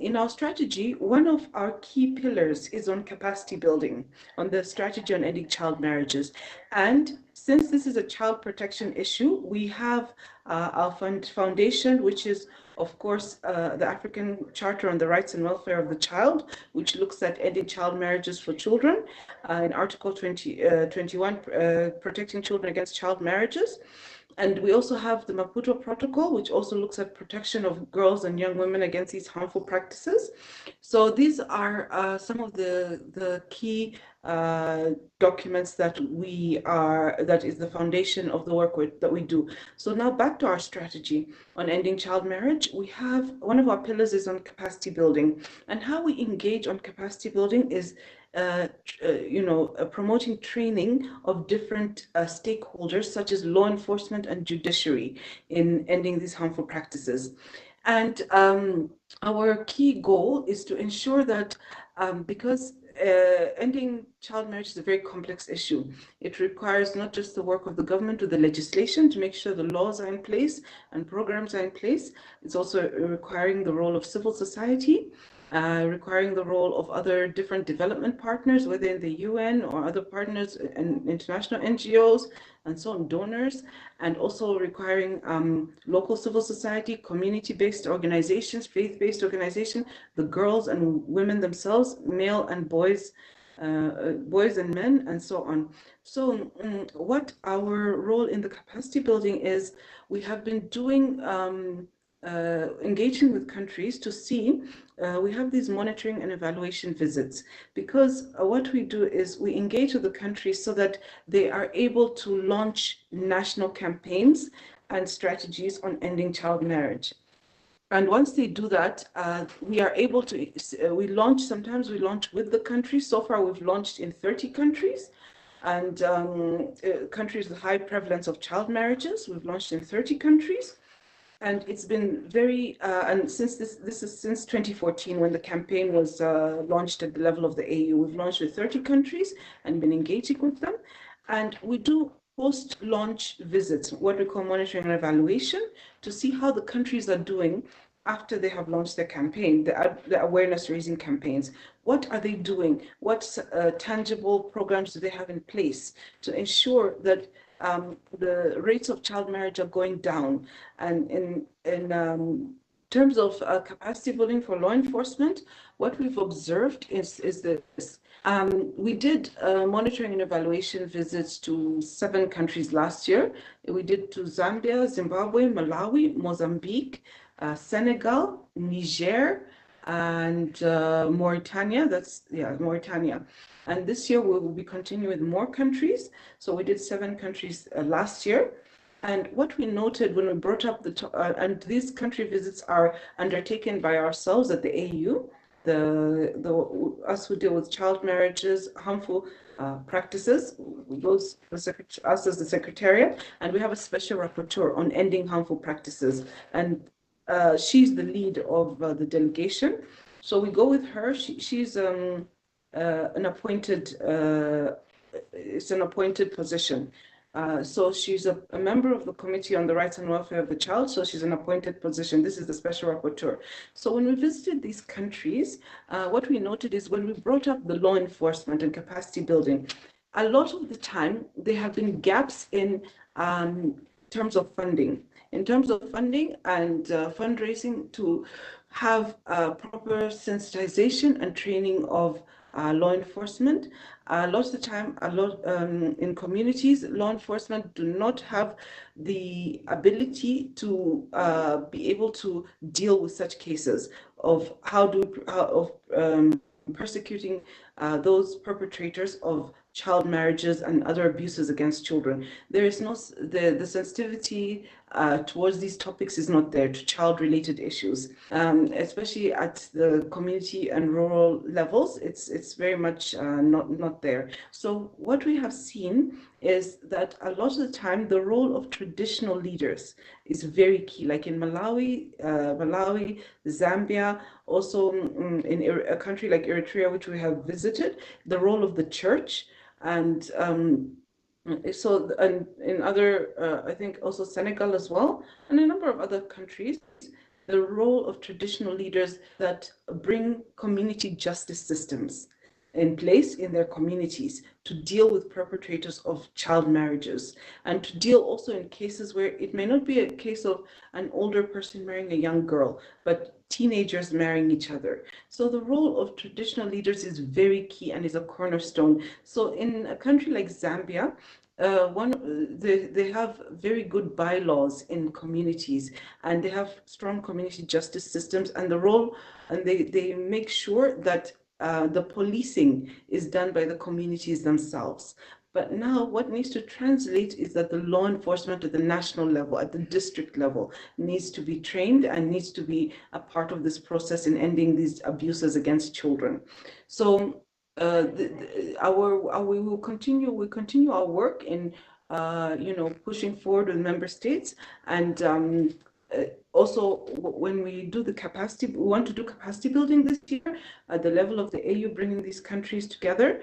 in our strategy, one of our key pillars is on capacity building, on the strategy on ending child marriages. And since this is a child protection issue, we have our foundation, which is, of course, the African Charter on the Rights and Welfare of the Child, which looks at ending child marriages for children, in Article 21, protecting children against child marriages. And we also have the Maputo Protocol, which also looks at protection of girls and young women against these harmful practices. So these are some of the key documents that that is the foundation of the work that we do. So now back to our strategy on ending child marriage. We have one of our pillars is on capacity building, and how we engage on capacity building is promoting training of different stakeholders, such as law enforcement and judiciary, in ending these harmful practices. And our key goal is to ensure that because ending child marriage is a very complex issue. It requires not just the work of the government or the legislation to make sure the laws are in place and programs are in place. It's also requiring the role of civil society, requiring the role of other different development partners, whether in the UN or other partners and international NGOs and so on, donors, and also requiring local civil society, community-based organizations, faith-based organizations, the girls and women themselves, male and boys and men, and so on. So what our role in the capacity building is, we have been doing engaging with countries to see, we have these monitoring and evaluation visits, because what we do is we engage with the countries so that they are able to launch national campaigns and strategies on ending child marriage. And once they do that, we are able to, sometimes we launch with the countries. So far, we've launched in 30 countries. And countries with high prevalence of child marriages, we've launched in 30 countries. And it's been very, and since this is since 2014, when the campaign was launched at the level of the AU, we've launched with 30 countries and been engaging with them. And we do post-launch visits, what we call monitoring and evaluation, to see how the countries are doing after they have launched their campaign, the awareness raising campaigns. What are they doing? What tangible programs do they have in place to ensure that the rates of child marriage are going down? And in terms of capacity building for law enforcement, what we've observed is this. We did monitoring and evaluation visits to 7 countries last year. We did to Zambia, Zimbabwe, Malawi, Mozambique, Senegal, Niger, and Mauritania. Mauritania. And this year we will be continuing with more countries. So we did 7 countries last year. And what we noted when we brought up and these country visits are undertaken by ourselves at the AU, us who deal with child marriages, harmful practices, us as the Secretariat, and we have a special rapporteur on ending harmful practices. And she's the lead of the delegation. So we go with her. She's an appointed, it's an appointed position. So she's a member of the Committee on the Rights and Welfare of the Child, so she's an appointed position. This is the special rapporteur. So when we visited these countries, what we noted is when we brought up the law enforcement and capacity building, a lot of the time there have been gaps in terms of funding. In terms of funding and fundraising to have proper sensitization and training of law enforcement. A lot of the time, in communities, law enforcement do not have the ability to be able to deal with such cases of persecuting those perpetrators of child marriages and other abuses against children. There is no, the sensitivity towards these topics is not there to child-related issues, especially at the community and rural levels. It's very much not there. So what we have seen is that a lot of the time the role of traditional leaders is very key. Like in Malawi, Zambia, also in a country like Eritrea, which we have visited, the role of the church, and and in other, I think also Senegal as well, and a number of other countries, the role of traditional leaders that bring community justice systems in place in their communities to deal with perpetrators of child marriages, and to deal also in cases where it may not be a case of an older person marrying a young girl, but teenagers marrying each other. So the role of traditional leaders is very key and is a cornerstone. So in a country like Zambia, they have very good bylaws in communities, and they have strong community justice systems, and they make sure that the policing is done by the communities themselves. But now what needs to translate is that the law enforcement at the national level, at the district level, needs to be trained and needs to be a part of this process in ending these abuses against children. So we will continue our work in pushing forward with member states, and also when we do the capacity, we want to do capacity building this year at the level of the AU, bringing these countries together.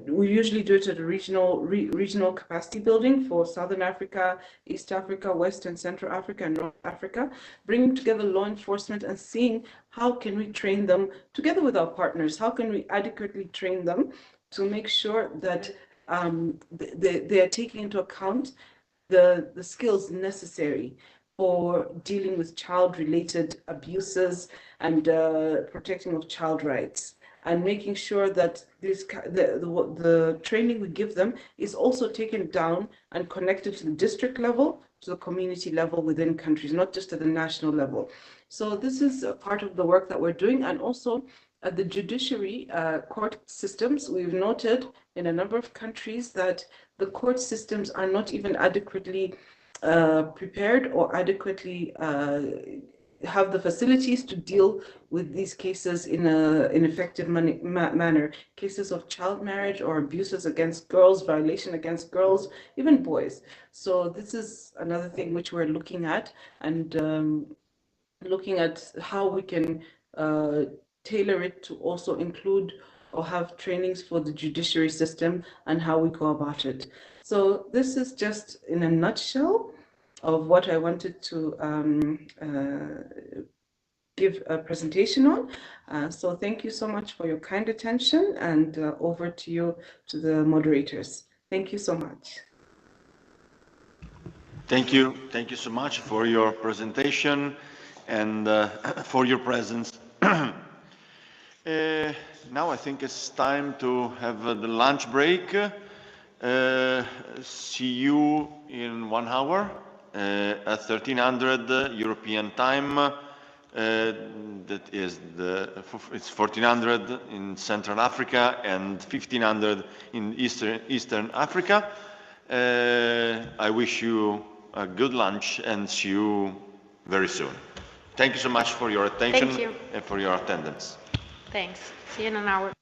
We usually do it at a regional capacity building for Southern Africa, East Africa, West and Central Africa, and North Africa, bringing together law enforcement and seeing how can we train them together with our partners, how can we adequately train them to make sure that they are taking into account the skills necessary for dealing with child-related abuses and protecting of child rights, and making sure that the training we give them is also taken down and connected to the district level, to the community level within countries, not just at the national level. So this is a part of the work that we're doing. And also at the judiciary court systems, we've noted in a number of countries that the court systems are not even adequately prepared or adequately have the facilities to deal with these cases in an effective manner. Cases of child marriage or abuses against girls, violation against girls, even boys. So this is another thing which we're looking at, and looking at how we can tailor it to also include or have trainings for the judiciary system and how we go about it. So this is just in a nutshell of what I wanted to give a presentation on. So thank you so much for your kind attention, and over to you, to the moderators. Thank you so much. Thank you so much for your presentation and for your presence. Now I think it's time to have the lunch break. See you in 1 hour at 1300 European time. That is it's 1400 in Central Africa and 1500 in Eastern Africa. I wish you a good lunch and see you very soon. Thank you so much for your attention and for your attendance. Thanks. See you in an hour.